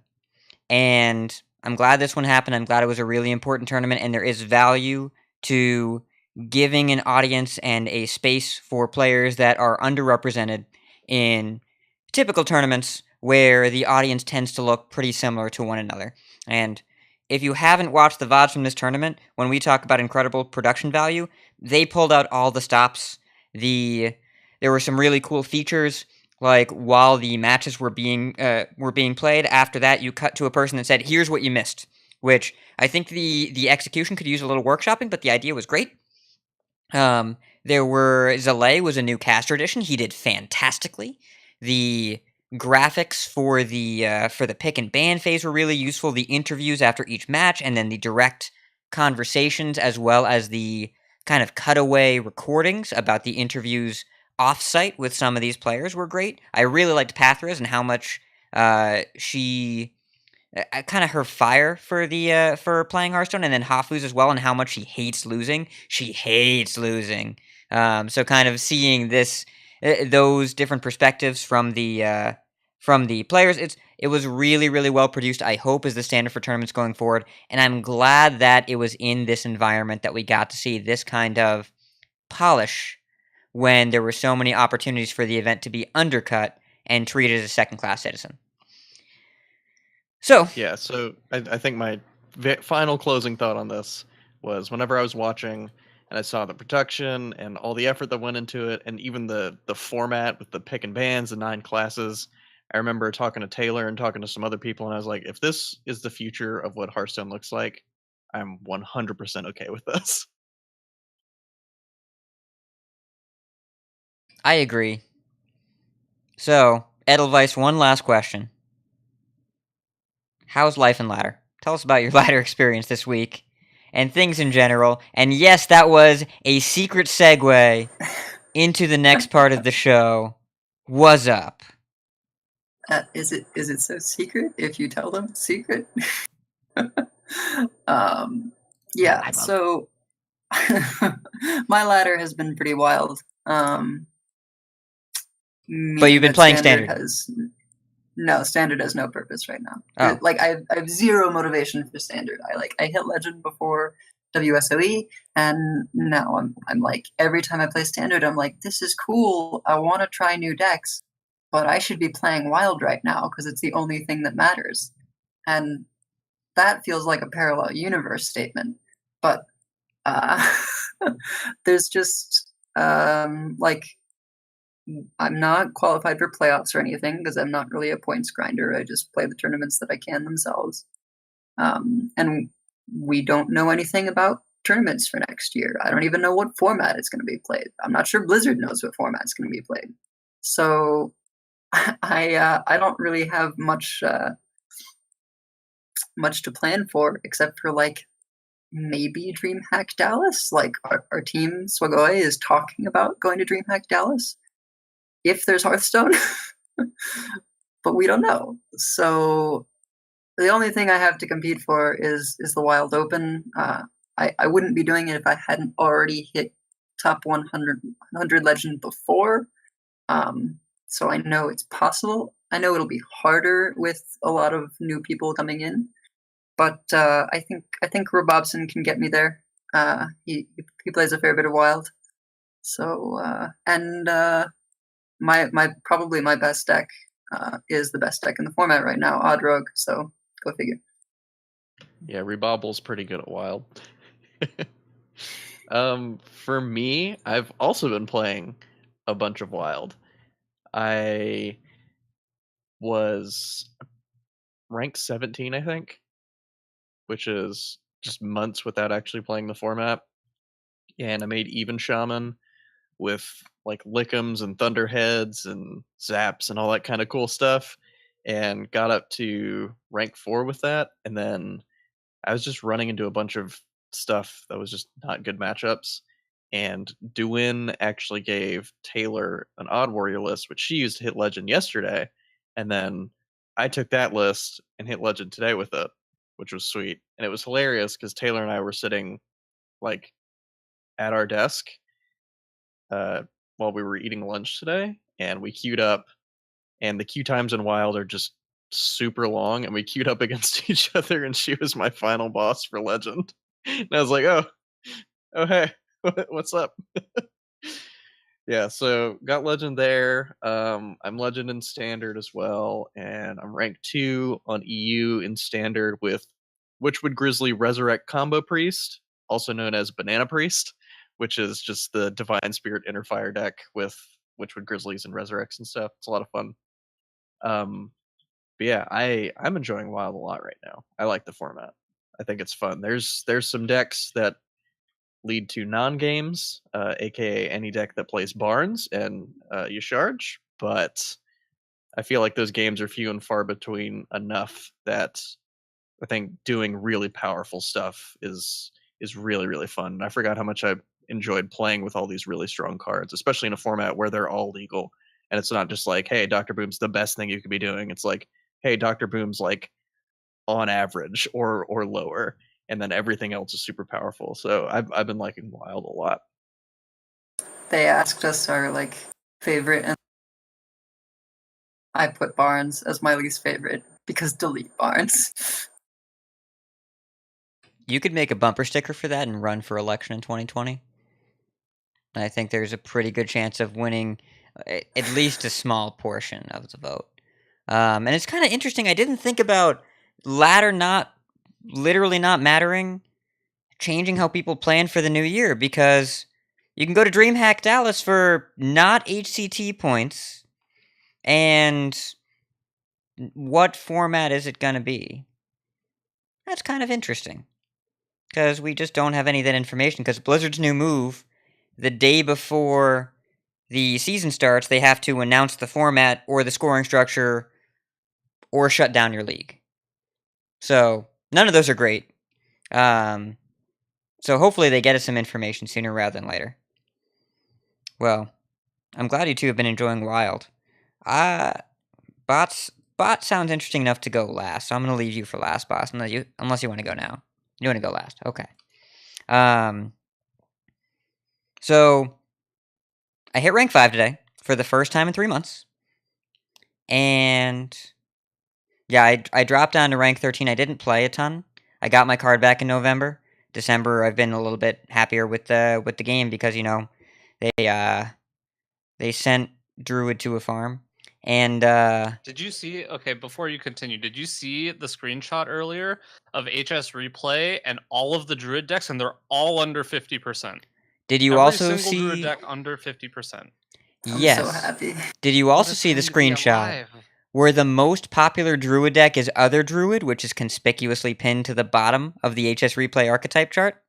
and I'm glad this one happened. I'm glad it was a really important tournament, and there is value to giving an audience and a space for players that are underrepresented in typical tournaments where the audience tends to look pretty similar to one another. And if you haven't watched the VODs from this tournament, when we talk about incredible production value, they pulled out all the stops. There were some really cool features, like while the matches were being played. After that, you cut to a person that said, "Here's what you missed," which I think the execution could use a little workshopping, but the idea was great. Zalay was a new caster edition. He did fantastically. The graphics for the pick and ban phase were really useful. The interviews after each match, and then the direct conversations, as well as the kind of cutaway recordings about the interviews off-site with some of these players were great. I really liked Pathra's and how much she kind of her fire for playing Hearthstone, and then Hafu's as well, and how much she hates losing. She hates losing. So kind of seeing those different perspectives from the players, it was really, really well produced. I hope is the standard for tournaments going forward, and I'm glad that it was in this environment that we got to see this kind of polish when there were so many opportunities for the event to be undercut and treated as a second-class citizen. So yeah, so I think my final closing thought on this was whenever I was watching and I saw the production and all the effort that went into it, and even the format with the pick and bans and 9 classes, I remember talking to Taylor and talking to some other people, and I was like, if this is the future of what Hearthstone looks like, I'm 100% okay with this. I agree. So, Edelweiss, one last question. How's life in ladder? Tell us about your ladder experience this week and things in general. And yes, that was a secret segue into the next part of the show. What's up? Is it so secret if you tell them it's secret? Yeah, so my ladder has been pretty wild. But you've been playing standard. Standard has no purpose right now. Oh. Like I have zero motivation for standard. I hit legend before WSOE, and now I'm like, every time I play standard, I'm like, this is cool. I want to try new decks, but I should be playing wild right now because it's the only thing that matters. And that feels like a parallel universe statement. But there's just like, I'm not qualified for playoffs or anything because I'm not really a points grinder. I just play the tournaments that I can themselves. And we don't know anything about tournaments for next year. I don't even know what format is going to be played. I'm not sure Blizzard knows what format is going to be played. So I don't really have much to plan for except for like maybe DreamHack Dallas. Like our team Swagoi is talking about going to DreamHack Dallas if there's Hearthstone, but we don't know. So the only thing I have to compete for is the Wild Open. I wouldn't be doing it if I hadn't already hit top 100 legend before. So I know it's possible. I know it'll be harder with a lot of new people coming in, but I think Robobson can get me there. He plays a fair bit of Wild. So probably my best deck is the best deck in the format right now, Oddrogue. So go figure. Yeah, Rebobble's pretty good at Wild. For me, I've also been playing a bunch of Wild. I was ranked 17, I think, which is just months without actually playing the format. And I made even Shaman with like Lickums and Thunderheads and Zaps and all that kind of cool stuff, and got up to rank 4 with that. And then I was just running into a bunch of stuff that was just not good matchups. And Duin actually gave Taylor an Odd Warrior list, which she used to hit Legend yesterday. And then I took that list and hit Legend today with it, which was sweet. And it was hilarious because Taylor and I were sitting like at our desk while we were eating lunch today, and we queued up, and the queue times in Wild are just super long, and we queued up against each other, and she was my final boss for Legend. And I was like, oh hey, What's up? Yeah, so got legend there. I'm legend in standard as well, and I'm rank 2 on EU in standard with Witchwood Grizzly Resurrect Combo Priest, also known as Banana Priest, which is just the Divine Spirit Inner Fire deck with Witchwood Grizzlies and Resurrects and stuff. It's a lot of fun. But yeah, I'm enjoying Wild a lot right now. I like the format. I think it's fun. There's some decks that lead to non-games, aka any deck that plays Barnes and you charge, but I feel like those games are few and far between enough that I think doing really powerful stuff is really, really fun. And I forgot how much I enjoyed playing with all these really strong cards, especially in a format where they're all legal. And it's not just like, hey, Dr. Boom's the best thing you could be doing. It's like, hey, Dr. Boom's like on average or lower, and then everything else is super powerful. So I've been liking Wild a lot. They asked us our like favorite, and I put Barnes as my least favorite because delete Barnes. You could make a bumper sticker for that and run for election in 2020. And I think there's a pretty good chance of winning at least a small portion of the vote. And it's kind of interesting. I didn't think about ladder not literally not mattering, changing how people plan for the new year, because you can go to DreamHack Dallas for not HCT points, and what format is it going to be? That's kind of interesting, because we just don't have any of that information, because Blizzard's new move, the day before the season starts, they have to announce the format or the scoring structure or shut down your league. So none of those are great. So hopefully they get us some information sooner rather than later. Well, I'm glad you two have been enjoying Wild. Bot sounds interesting enough to go last, so I'm going to leave you for last, Boss, unless you want to go now. You want to go last? Okay. So I hit rank 5 today for the first time in 3 months. And yeah, I dropped down to rank 13. I didn't play a ton. I got my card back in November. December, I've been a little bit happier with the game because, you know, they sent Druid to a farm. And did you see? Okay, before you continue, did you see the screenshot earlier of HS Replay and all of the Druid decks, and they're all under 50%? Did you Every also single see Druid deck under 50%? Yes. I'm so happy. Did you also see the screenshot where the most popular Druid deck is Other Druid, which is conspicuously pinned to the bottom of the HS Replay archetype chart?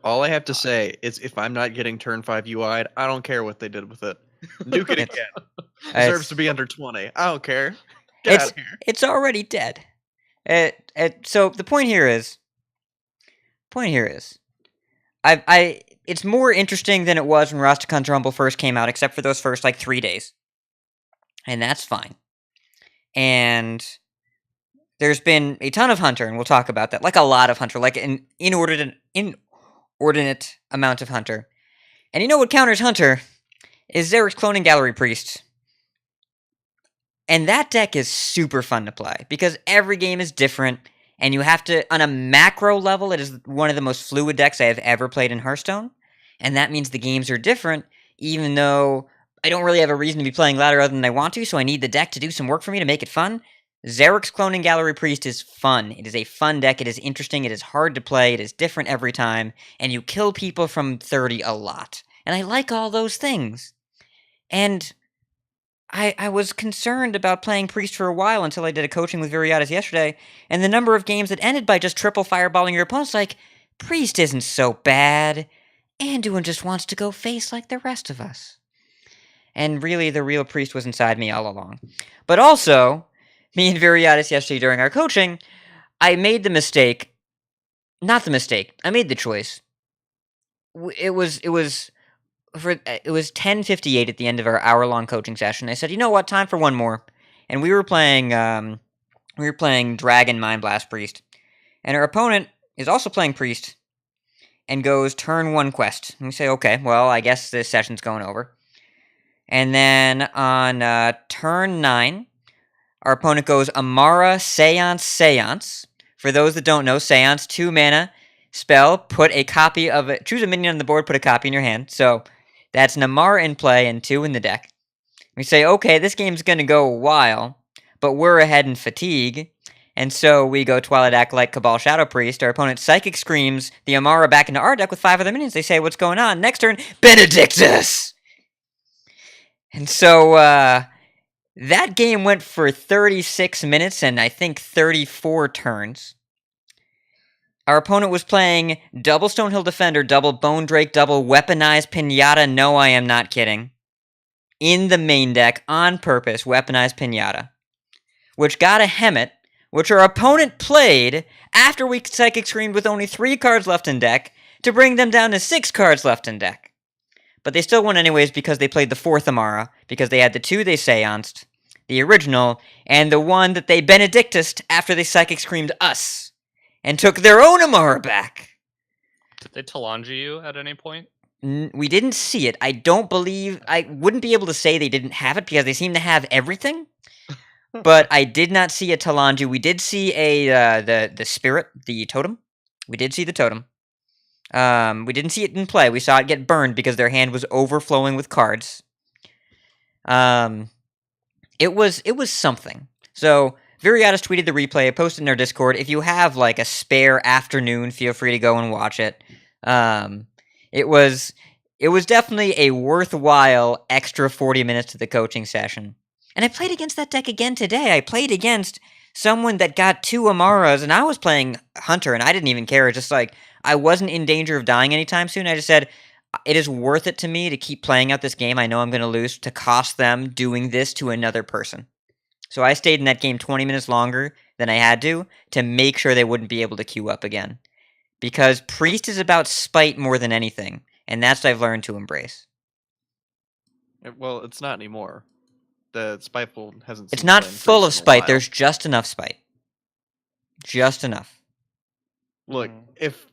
All I have to say is if I'm not getting turn 5 UI'd, I don't care what they did with it. Nuke it again. Deserves to be under 20. I don't care. Get out of here. It's already dead. So the point here is, it's more interesting than it was when Rastakhan's Rumble first came out, except for those first, 3 days. And that's fine. And there's been a ton of Hunter, and we'll talk about that. A lot of Hunter, an inordinate amount of Hunter. And you know what counters Hunter is Xeric's Cloning Gallery Priest. And that deck is super fun to play, because every game is different, and you have to, on a macro level, it is one of the most fluid decks I have ever played in Hearthstone, and that means the games are different, even though I don't really have a reason to be playing ladder other than I want to, so I need the deck to do some work for me to make it fun. Xeric's Cloning Gallery Priest is fun. It is a fun deck, it is interesting, it is hard to play, it is different every time, and you kill people from 30 a lot. And I like all those things. And I was concerned about playing Priest for a while until I did a coaching with Viriatus yesterday, and the number of games that ended by just triple fireballing your opponents, Priest isn't so bad. Anduin just wants to go face like the rest of us. And really, the real Priest was inside me all along. But also, me and Viriatus yesterday during our coaching, I made the mistake. Not the mistake. I made the choice. It was 10:58 at the end of our hour-long coaching session. I said, you know what, time for one more. And we were playing Dragon Mind Blast Priest. And our opponent is also playing Priest and goes turn 1 quest. And we say, okay, well, I guess this session's going over. And then on turn 9, our opponent goes Amara Seance. For those that don't know, Seance, 2 mana, spell, put a copy of it. Choose a minion on the board, put a copy in your hand. So that's an Amara in play and 2 in the deck. We say, okay, this game's going to go a while, but we're ahead in fatigue. And so we go Twilight Acolyte, Cabal Shadow Priest. Our opponent Psychic Screams the Amara back into our deck with 5 other minions. They say, what's going on? Next turn, Benedictus! And so that game went for 36 minutes and I think 34 turns. Our opponent was playing double Stonehill Defender, double Bone Drake, double Weaponized Pinata. No, I am not kidding. In the main deck, on purpose, Weaponized Pinata. Which got a Hemet, which our opponent played after we Psychic Screamed with only 3 cards left in deck to bring them down to 6 cards left in deck. But they still won anyways because they played the 4th Amara, because they had the 2 they seanced, the original, and the 1 that they Benedictused after they Psychic Screamed us, and took their own Amara back. Did they Talanji you at any point? We didn't see it. I don't believe... I wouldn't be able to say they didn't have it because they seem to have everything. But I did not see a Talanji. We did see the spirit, the totem. We did see the totem. We didn't see it in play. We saw it get burned because their hand was overflowing with cards. It was something. So Viriatus tweeted the replay. I posted in our Discord. If you have like a spare afternoon, feel free to go and watch it. It was definitely a worthwhile extra 40 minutes to the coaching session. And I played against that deck again today. I played against someone that got 2 Amaras, and I was playing Hunter, and I didn't even care. It's just like, I wasn't in danger of dying anytime soon. I just said, it is worth it to me to keep playing out this game I know I'm going to lose to cost them doing this to another person. So I stayed in that game 20 minutes longer than I had to make sure they wouldn't be able to queue up again. Because Priest is about spite more than anything, and that's what I've learned to embrace. Well, it's not anymore. The spiteful hasn't. It's not full of spite. There's just enough spite. Just enough. Look, if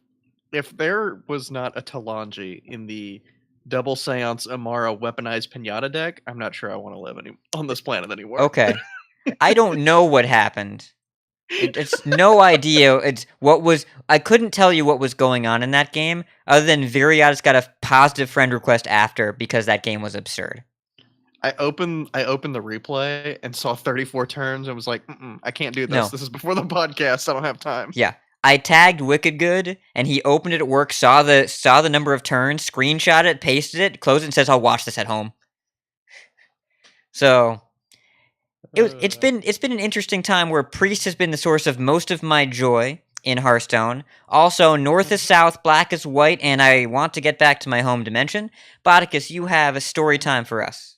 there was not a Talanji in the double Seance Amara weaponized Pinata deck, I'm not sure I want to live on this planet anymore. Okay. I don't know what happened. It's no idea. I couldn't tell you what was going on in that game, other than Viriatus got a positive friend request after because that game was absurd. I opened the replay and saw 34 turns and was like, I can't do this. No. This is before the podcast. I don't have time. Yeah. I tagged Wicked Good, and he opened it at work, saw the number of turns, screenshot it, pasted it, closed it, and says, I'll watch this at home. So it's been an interesting time where Priest has been the source of most of my joy in Hearthstone. Also, North is South, Black is White, and I want to get back to my home dimension. Bodicus, you have a story time for us.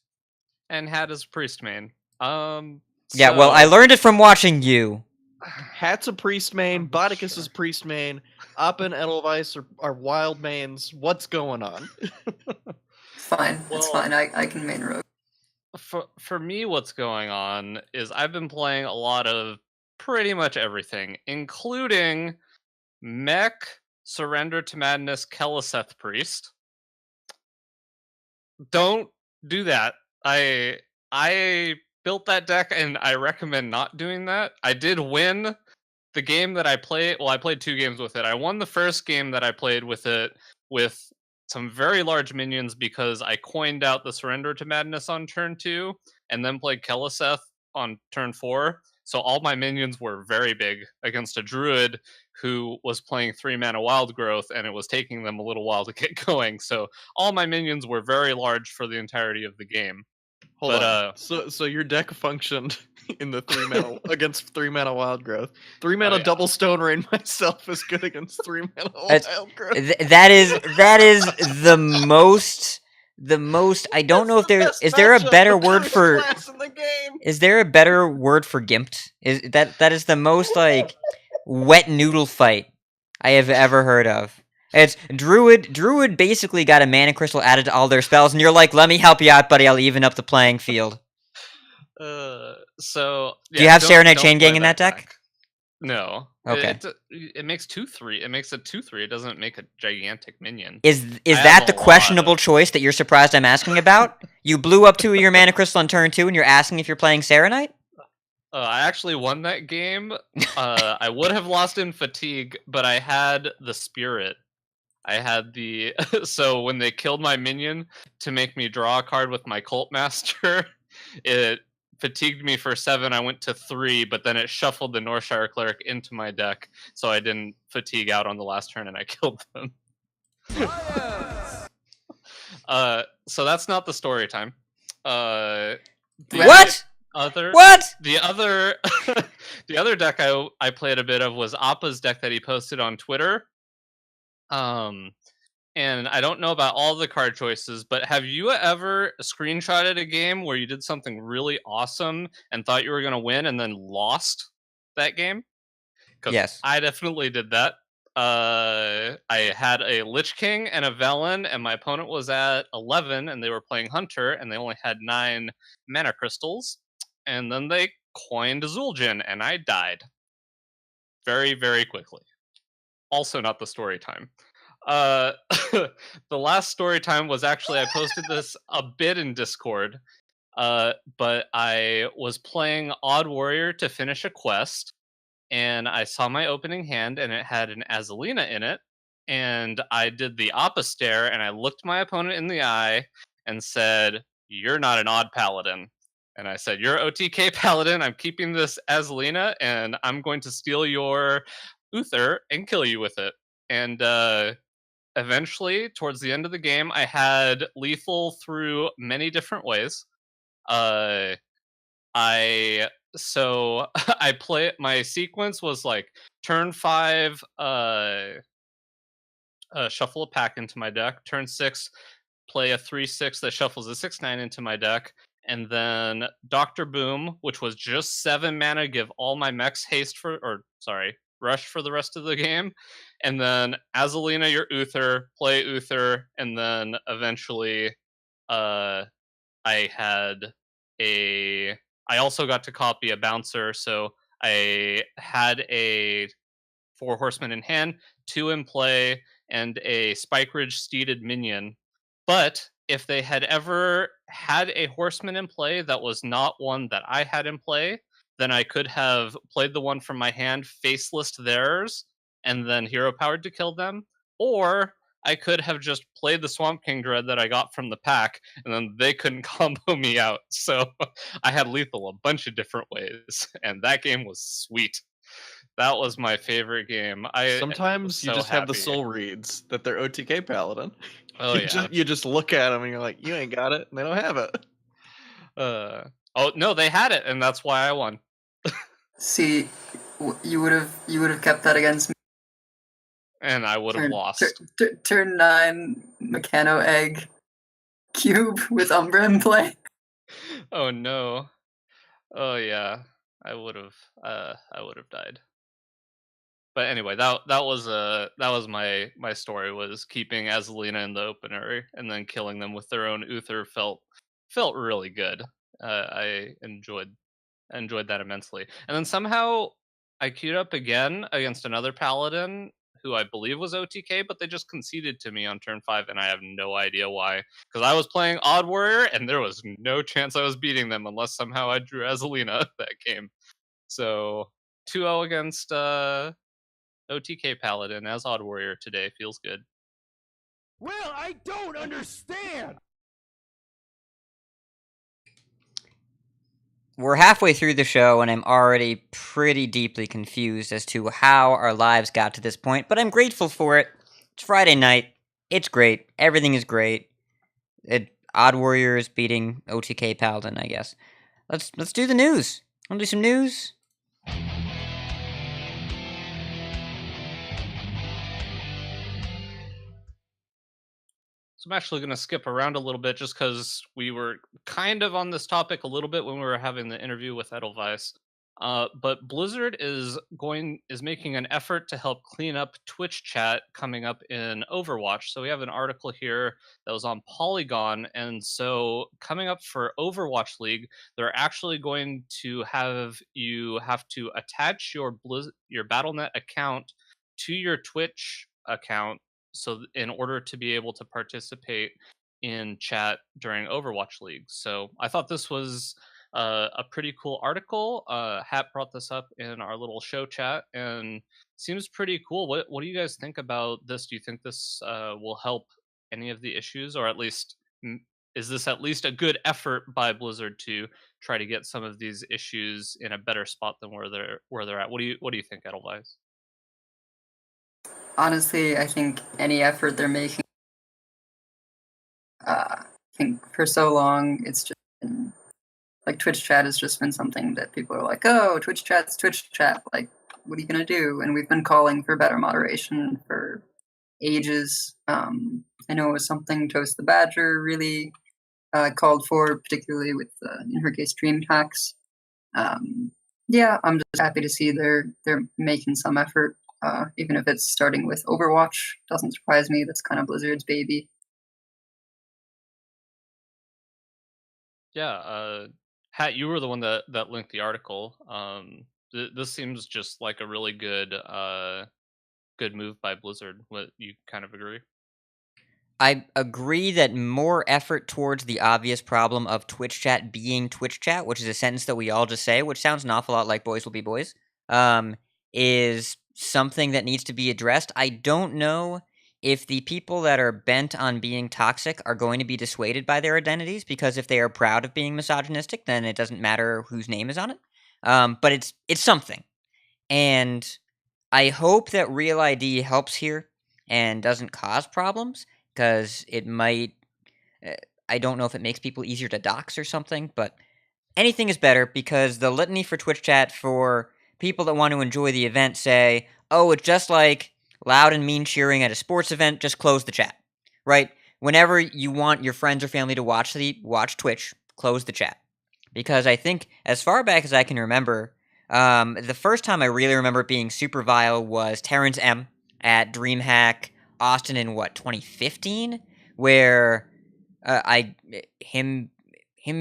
And Hat is Priest main. Yeah, well, I learned it from watching you. Hat's a Priest main, Bodicus is Priest main, Appa and Edelweiss are wild mains. What's going on? Fine, it's fine. I can main rogue. For me, what's going on is I've been playing a lot of pretty much everything, including Mech, Surrender to Madness, Keleseth Priest. Don't do that. I built that deck, and I recommend not doing that. I did win the game that I played. Well, I played 2 games with it. I won the first game that I played with it with some very large minions because I coined out the Surrender to Madness on turn 2 and then played Keleseth on turn 4. So all my minions were very big against a druid who was playing 3-mana Wild Growth, and it was taking them a little while to get going. So all my minions were very large for the entirety of the game. Hold on. So your deck functioned in the 3-mana against 3-mana Wild Growth. 3-mana double Stone Rain myself is good against 3-mana Wild Growth. That is the most. I don't know if is there a better word for. Is there a better word for gimped? That is the most like wet noodle fight I have ever heard of. It's Druid basically got a mana crystal added to all their spells, and you're like, let me help you out, buddy, I'll even up the playing field. So... Yeah, do you have Serenade Chain Gang in that deck? No. Okay. It makes 2/3. It makes a 2/3. It doesn't make a gigantic minion. Is that the questionable choice that you're surprised I'm asking about? You blew up 2 of your mana crystal on turn 2, and you're asking if you're playing Serenite? I actually won that game. I would have lost in fatigue, but I had the spirit. I had the so when they killed my minion to make me draw a card with my Cult Master, it fatigued me for 7. I went to 3, but then it shuffled the Northshire Cleric into my deck, so I didn't fatigue out on the last turn, and I killed them. So that's not the story time. The What? Other What? the other the other deck I played a bit of was Appa's deck that he posted on Twitter. And I don't know about all the card choices, but have you ever screenshotted a game where you did something really awesome and thought you were going to win and then lost that game? Because Yes. I definitely did that. I had a Lich King and a Velen, and my opponent was at 11, and they were playing Hunter, and they only had 9 mana crystals. And then they coined Zul'jin, and I died very, very quickly. Also, not the story time. The last story time was actually, I posted this a bit in Discord, but I was playing Odd Warrior to finish a quest, and I saw my opening hand, and it had an Azalina in it, and I did the Appa stare, and I looked my opponent in the eye and said, "You're not an Odd Paladin." And I said, "You're OTK Paladin, I'm keeping this Azalina, and I'm going to steal your Uther and kill you with it." And eventually, towards the end of the game, I had lethal through many different ways. I play my sequence was like turn 5, shuffle a pack into my deck. Turn 6, play a 3/6 that shuffles a 6/9 into my deck. And then Dr. Boom, which was just 7 mana, give all my mechs rush for the rest of the game. And then Azalina your Uther, play Uther, and then eventually I also got to copy a bouncer, so I had a 4 horsemen in hand, 2 in play, and a Spike Ridge steeded minion. But if they had ever had a horseman in play that was not one that I had in play, then I could have played the one from my hand, facelessed theirs, and then hero powered to kill them. Or I could have just played the Swamp King Dread that I got from the pack, and then they couldn't combo me out. So I had lethal a bunch of different ways, and that game was sweet. That was my favorite game. Sometimes you so just have the happy. soul reads that they're OTK Paladin. Oh yeah. You just look at them and you're like, you ain't got it, and they don't have it. Oh no, they had it, and that's why I won. See, you would have kept that against me. And I would have lost. Turn 9 Mechano Egg cube with Umbra in play. Oh no. Oh yeah. I would have died. But anyway, that was my story, was keeping Azalina in the opener and then killing them with their own Uther felt really good. I enjoyed that immensely. And then somehow I queued up again against another paladin who I believe was OTK, but they just conceded to me on turn 5, and I have no idea why. Because I was playing Odd Warrior, and there was no chance I was beating them unless somehow I drew Azalina that game. So 2-0 against OTK Paladin as Odd Warrior today feels good. Well, I don't understand. We're halfway through the show, and I'm already pretty deeply confused as to how our lives got to this point, but I'm grateful for it. It's Friday night. It's great. Everything is great. Odd Warrior is beating OTK Paladin, I guess. Let's do the news. Want to do some news? So I'm actually going to skip around a little bit just because we were kind of on this topic a little bit when we were having the interview with Edelweiss. But Blizzard is making an effort to help clean up Twitch chat coming up in Overwatch. So we have an article here that was on Polygon, and so coming up for Overwatch League, they're actually going to have to attach your BattleNet account to your Twitch account, so in order to be able to participate in chat during Overwatch League. So I thought this was a pretty cool article. Hat brought this up in our little show chat, and seems pretty cool. What do you guys think about this? Do you think this will help any of the issues, or at least is this at least a good effort by Blizzard to try to get some of these issues in a better spot than where they're at? What do you think, Edelweiss? Honestly, I think any effort they're making, I think for so long it's just been, like, Twitch chat has just been something that people are like, oh, Twitch chat's Twitch chat. Like, what are you gonna do? And we've been calling for better moderation for ages. I know it was something Toast the Badger really called for, particularly with, in her case, Dream Hacks. Yeah, I'm just happy to see they're making some effort, even if it's starting with Overwatch. Doesn't surprise me. That's kind of Blizzard's baby. Yeah, Hat, you were the one that linked the article. This seems just like a really good good move by Blizzard. What, you kind of agree? I agree that more effort towards the obvious problem of Twitch chat being Twitch chat, which is a sentence that we all just say, which sounds an awful lot like boys will be boys, is something that needs to be addressed. I don't know if the people that are bent on being toxic are going to be dissuaded by their identities, because if they are proud of being misogynistic, then it doesn't matter whose name is on it. But it's something. And I hope that Real ID helps here and doesn't cause problems, because it might. I don't know if it makes people easier to dox or something, but anything is better, because the litany for Twitch chat for people that want to enjoy the event say, oh, it's just like loud and mean cheering at a sports event, just close the chat, right? Whenever you want your friends or family to watch Twitch, close the chat. Because I think, as far back as I can remember, the first time I really remember it being super vile was Terrence M at DreamHack Austin in 2015, where him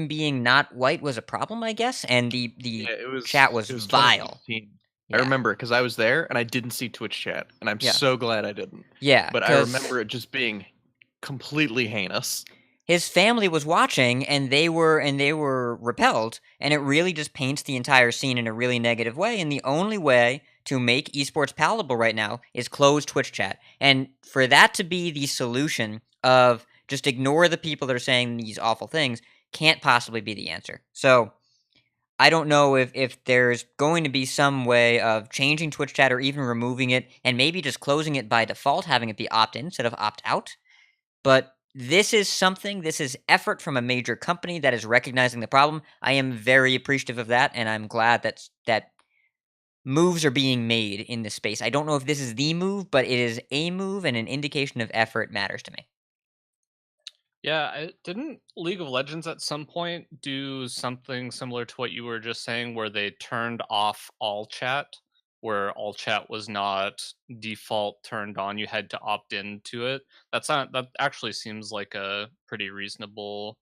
being not white was a problem, I guess, and the chat was vile. 2015. Yeah. I remember because I was there and I didn't see Twitch chat, and I'm Yeah. so glad I didn't. Yeah, But I 'cause remember it just being completely heinous. his family was watching, and they were repelled, and it really just paints the entire scene in a really negative way. And the only way to make esports palatable right now is close Twitch chat, and for that to be the solution of just ignore the people that are saying these awful things can't possibly be the answer. So I don't know if there's going to be some way of changing Twitch chat or even removing it, and maybe just closing it by default, having it be opt-in instead of opt-out. But this is effort from a major company that is recognizing the problem. I am very appreciative of that, and I'm glad that moves are being made in this space. I don't know if this is the move, but it is a move, and an indication of effort matters to me. Yeah, didn't League of Legends at some point do something similar to what you were just saying, where they turned off all chat, where all chat was not default turned on? You had to opt into it. That actually seems like a pretty reasonable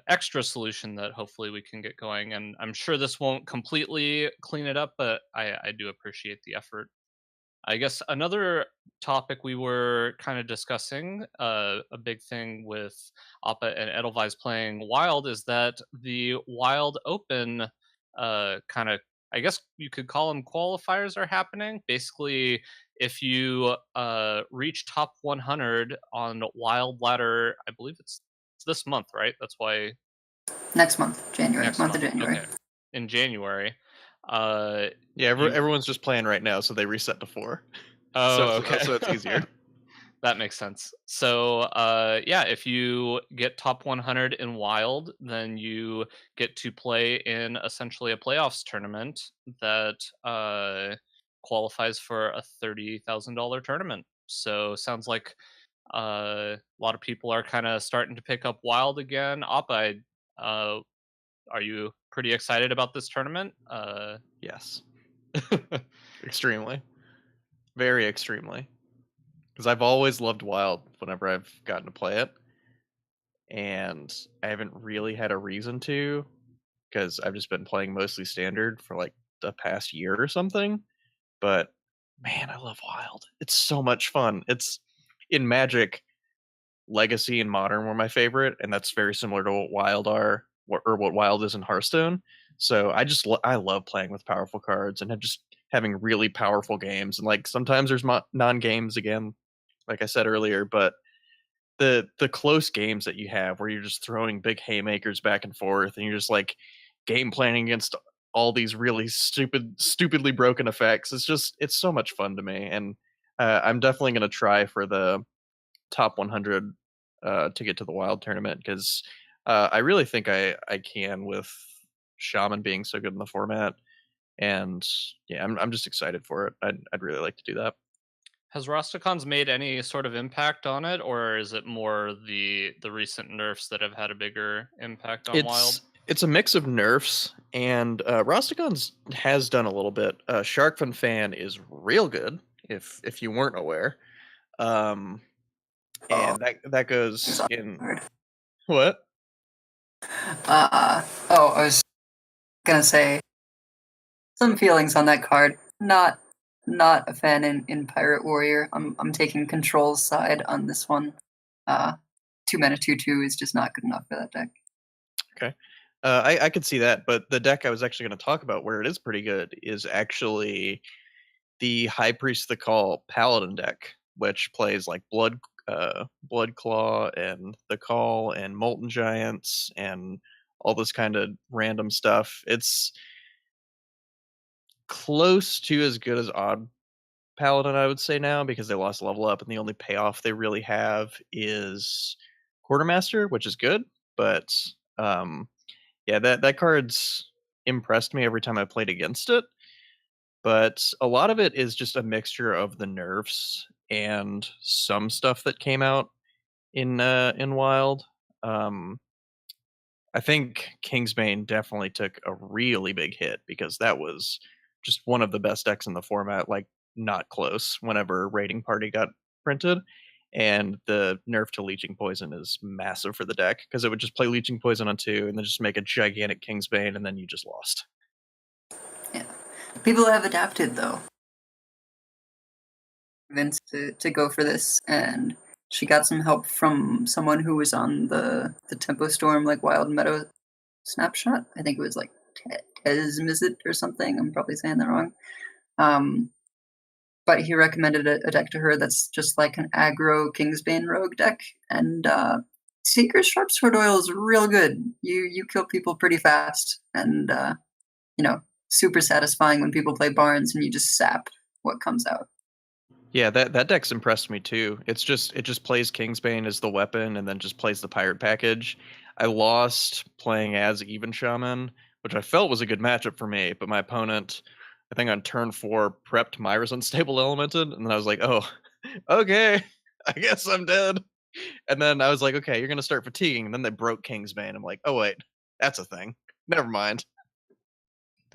extra solution that hopefully we can get going. And I'm sure this won't completely clean it up, but I do appreciate the effort. I guess another topic we were kind of discussing, a big thing with Appa and Edelweiss playing Wild, is that the Wild Open kind of, I guess you could call them qualifiers, are happening. Basically, if you reach top 100 on Wild Ladder, I believe it's this month, right? That's why. Next month, January. Next month of January. Okay. In January. Yeah, everyone's just playing right now, so they reset to 4. Oh, okay. So it's easier. That makes sense. So, yeah, if you get top 100 in Wild, then you get to play in essentially a playoffs tournament that qualifies for a $30,000 tournament. So, sounds like a lot of people are kind of starting to pick up Wild again. Appa, are you pretty excited about this tournament? Yes. Extremely. Very extremely. Because I've always loved Wild whenever I've gotten to play it. And I haven't really had a reason to, because I've just been playing mostly standard for like the past year or something. But man, I love Wild. It's so much fun. It's in Magic, Legacy and Modern were my favorite, and that's very similar to what Wild are. what Wild is in Hearthstone. So I love playing with powerful cards and just having really powerful games. And like sometimes there's non-games again, like I said earlier, but the close games that you have where you're just throwing big haymakers back and forth and you're just like game planning against all these really stupidly broken effects. It's so much fun to me, and I'm definitely going to try for the top 100 to get to the Wild tournament because I really think I can with Shaman being so good in the format, and yeah, I'm just excited for it. I'd really like to do that. Has Rastakhan's made any sort of impact on it, or is it more the recent nerfs that have had a bigger impact on Wild? It's a mix of nerfs, and Rastakhan's has done a little bit. Sharkfin Fan is real good, if you weren't aware. And that goes in what? I was gonna say some feelings on that card. Not a fan in Pirate Warrior. I'm taking Control's side on this one. 2 mana 2/2 is just not good enough for that deck. Okay. I could see that, but the deck I was actually going to talk about where it is pretty good is actually the High Priest of the Call Paladin deck, which plays like Blood Claw and the Call and Molten Giants and all this kind of random stuff. It's close to as good as Odd Paladin, I would say now, because they lost level up and the only payoff they really have is Quartermaster, which is good, but yeah, that card's impressed me every time I played against it. But a lot of it is just a mixture of the nerfs and some stuff that came out in Wild. I think Kingsbane definitely took a really big hit because that was just one of the best decks in the format, like not close whenever Raiding Party got printed. And the nerf to Leeching Poison is massive for the deck because it would just play Leeching Poison on 2 and then just make a gigantic Kingsbane and then you just lost. Yeah. People have adapted though. Convinced to go for this, and she got some help from someone who was on the Tempo Storm like Wild Meadow snapshot. I think it was like Tezmizit or something. I'm probably saying that wrong. But he recommended a deck to her that's just like an aggro Kingsbane rogue deck, and Seeker's Sharp Sword Oil is real good. You kill people pretty fast, and super satisfying when people play Barnes and you just sap what comes out. Yeah, that deck's impressed me too. It just plays Kingsbane as the weapon and then just plays the pirate package. I lost playing as Even Shaman, which I felt was a good matchup for me, but my opponent, I think on turn 4, prepped Myra's Unstable Elemented, and then I was like, oh, okay, I guess I'm dead. And then I was like, okay, you're gonna start fatiguing, and then they broke Kingsbane. I'm like, oh wait, that's a thing. Never mind.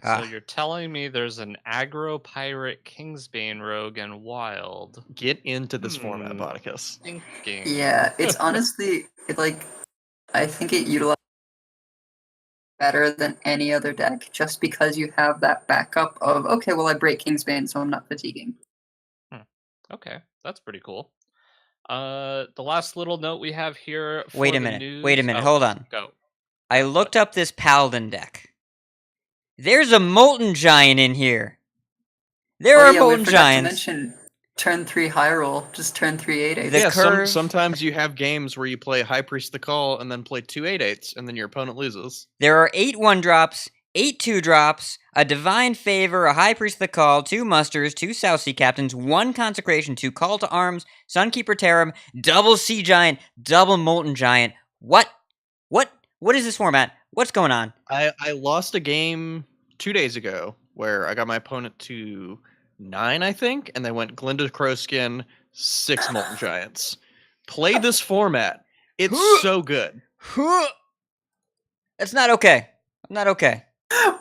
So you're telling me there's an aggro pirate Kingsbane rogue and Wild. Get into this format, Boticus. Thinking. Yeah, it's honestly I think it utilizes better than any other deck just because you have that backup of okay, well I break Kingsbane, so I'm not fatiguing. Okay, that's pretty cool. The last little note we have here. Wait a minute. Hold on. Go. I looked up this Paladin deck. There's a Molten Giant in here. There are Molten Giants. To mention turn 3 high roll, just turn 3 8/8. Yeah, sometimes you have games where you play High Priest of the Call and then play 2 8/8s and then your opponent loses. There are 8 1-drops, 8 2-drops, a Divine Favor, a High Priest of the Call, 2 Musters, 2 South Sea Captains, 1 Consecration, 2 Call to Arms, Sunkeeper Terram, double Sea Giant, double Molten Giant. What is this format? What's going on? I lost a game 2 days ago where I got my opponent to 9, I think, and they went Glinda Crowskin, 6 Molten Giants. Play this format. It's so good. That's not okay. I'm not okay.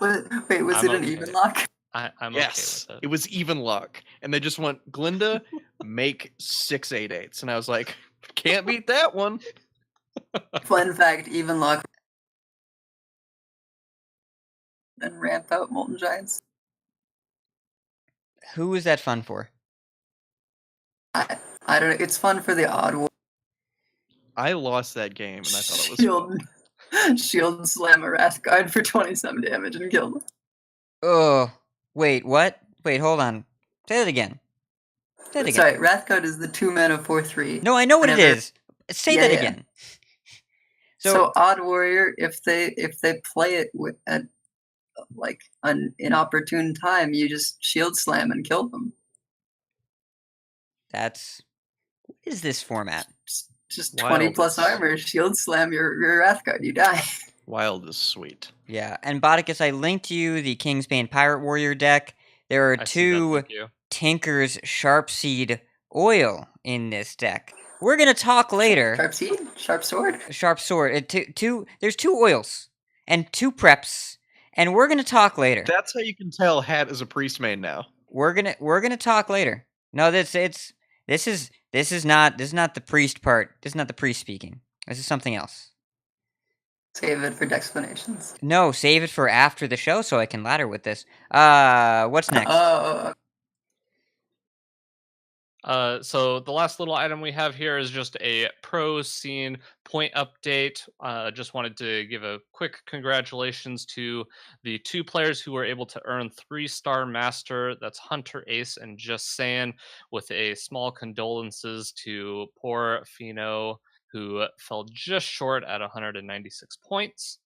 Wait, was it an even lock? I'm yes, okay with it. It was even luck. And they just went, Glinda, make 6 8/8s. And I was like, can't beat that one. Fun fact, even luck. And ramp out Molten Giants. Who is that fun for? I don't know. It's fun for the odd one. I lost that game and I thought it was fun. Shield slam a Wrath Guard for 27 damage and kill them. Oh, wait, what? Wait, hold on. Say that again. Say it again. Sorry, Wrath Guard is the 2-mana 4/3. No, I know what it is. Say that Yeah. again. So Odd Warrior, if they play it at like an inopportune time, you just shield slam and kill them. That's what is this format? Just 20 plus armor, shield slam your Wrath Guard, you die. Wild is sweet. Yeah, and Bodicus, I linked you the Kingsbane Pirate Warrior deck. There are two Tinker's Sharpseed Oil in this deck. We're gonna talk later. Sharpseed? Sharp Sword? Sharp Sword. There's two oils and two preps, and we're gonna talk later. That's how you can tell Hat is a priest main now. We're gonna talk later. No, this is not the priest part. This is not the priest speaking. This is something else. Save it for explanations. No, save it for after the show so I can ladder with this. What's next? So the last little item we have here is just a pro scene point update. Just wanted to give a quick congratulations to the 2 players who were able to earn 3-star master. That's Hunter Ace and Just Sayin, with a small condolences to poor Fino, who fell just short at 196 points.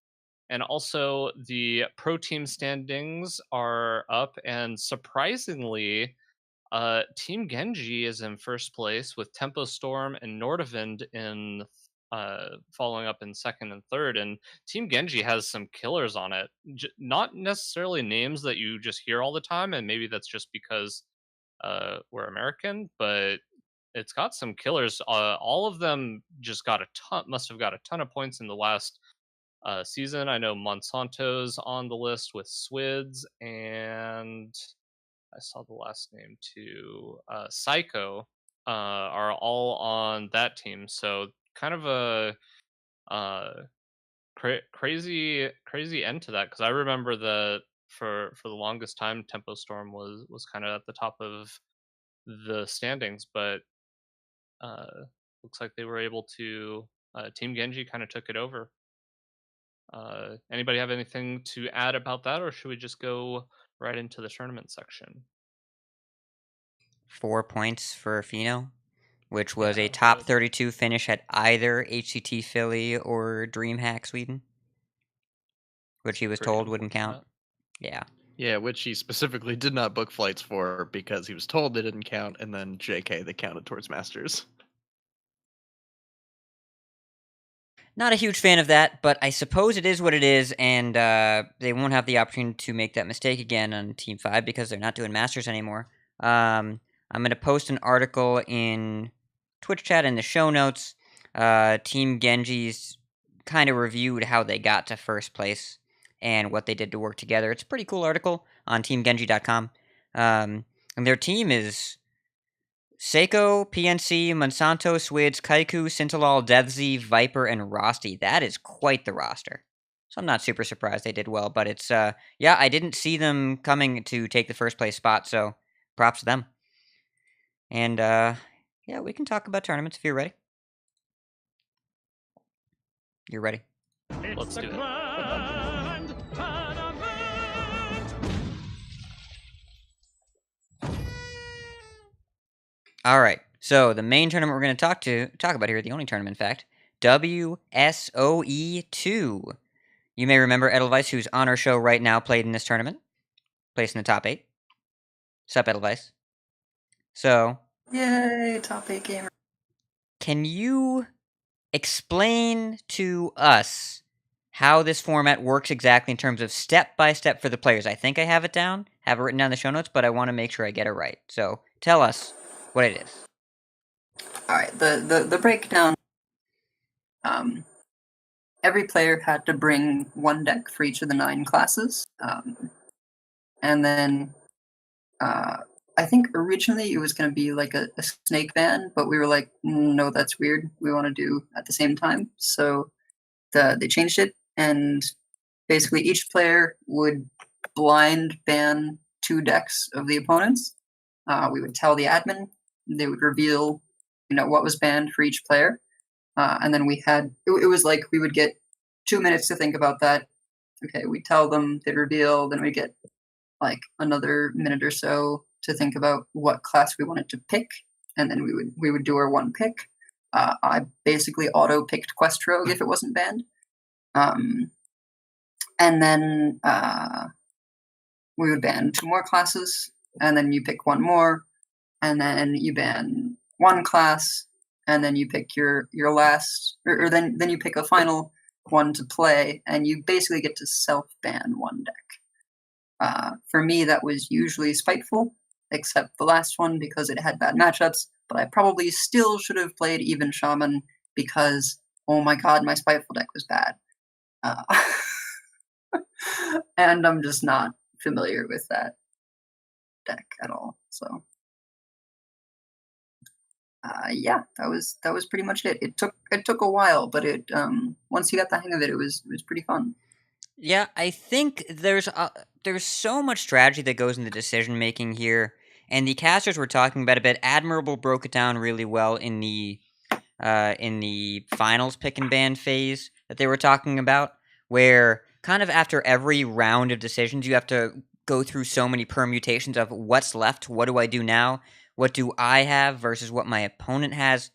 And also the pro team standings are up, and surprisingly, Team Genji is in first place with Tempo Storm and Nordavind in following up in second and third. And Team Genji has some killers on it. Not necessarily names that you just hear all the time, and maybe that's just because we're American, but it's got some killers. All of them just must have got a ton of points in the last season. I know Monsanto's on the list with Swids, and I saw the last name too. Psycho are all on that team. So kind of a crazy end to that, because I remember that for the longest time Tempo Storm was kind of at the top of the standings, but looks like they were able to Team Genji kind of took it over. Anybody have anything to add about that, or should we just go right into the tournament section? 4 points for Fino, which was a top 32 finish at either HCT Philly or DreamHack Sweden, which he was told wouldn't count. Yeah, which he specifically did not book flights for because he was told they didn't count, and then JK, they counted towards Masters. Not a huge fan of that, but I suppose it is what it is, and they won't have the opportunity to make that mistake again on Team 5 because they're not doing Masters anymore. I'm going to post an article in Twitch chat in the show notes. Team Genji's kind of reviewed how they got to first place and what they did to work together. It's a pretty cool article on teamgenji.com. And their team is Seiko, PNC, Monsanto, Swids, Kaiku, Sintalol, Devzi, Viper, and Rosti. That is quite the roster. So I'm not super surprised they did well, but it's, yeah, I didn't see them coming to take the first place spot, so props to them. And, yeah, we can talk about tournaments if you're ready. You're ready? Let's do it. All right. So the main tournament we're going to talk about here, the only tournament, in fact, WSOE 2. You may remember Edelweiss, who's on our show right now, played in this tournament, placed in the top 8. Sup, Edelweiss? So, yay, top 8 gamer. Can you explain to us how this format works exactly in terms of step by step for the players? I think I have it down, have it written down in the show notes, but I want to make sure I get it right. So tell us what it is. All right, the breakdown. Every player had to bring one deck for each of the 9 classes, and then I think originally it was going to be like a snake ban, but we were like, no, that's weird. We want to do at the same time, so they changed it, and basically each player would blind ban 2 decks of the opponents. We would tell the admin. They would reveal, what was banned for each player. And then we had, it was like we would get 2 minutes to think about that. Okay, we tell them, they reveal, then we get like another minute or so to think about what class we wanted to pick, and then we would do our one pick. I basically auto picked Quest Rogue if it wasn't banned, and then we would ban 2 more classes, and then you pick 1 more, and then you ban 1 class, and then you pick your last, or then you pick a final one to play, and you basically get to self-ban 1 deck. For me, that was usually Spiteful, except the last one because it had bad matchups, but I probably still should have played Even Shaman because, oh my god, my Spiteful deck was bad. And I'm just not familiar with that deck at all, so... yeah, that was pretty much it. It took a while, but it once you got the hang of it, it was pretty fun. Yeah, I think there's so much strategy that goes into decision making here, and the casters we're talking about a bit. Admirable broke it down really well in the finals pick and ban phase that they were talking about, where kind of after every round of decisions, you have to go through so many permutations of what's left, what do I do now, what do I have versus what my opponent has,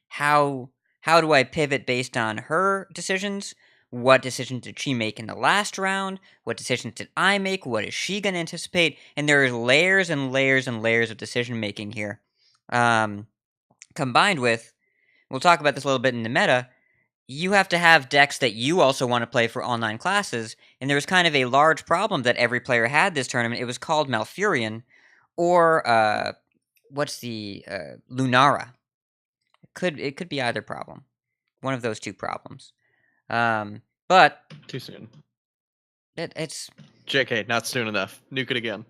how do I pivot based on her decisions. What decisions did she make in the last round? What decisions did I make? What is she going to anticipate? And there are layers and layers and layers of decision making here. Combined with, we'll talk about this a little bit in the meta, you have to have decks that you also want to play for all 9 classes. And there was kind of a large problem that every player had this tournament. It was called Malfurion, or what's the Lunara. It could be either problem. One of those 2 problems. But Too soon. It's JK, not soon enough. Nuke it again.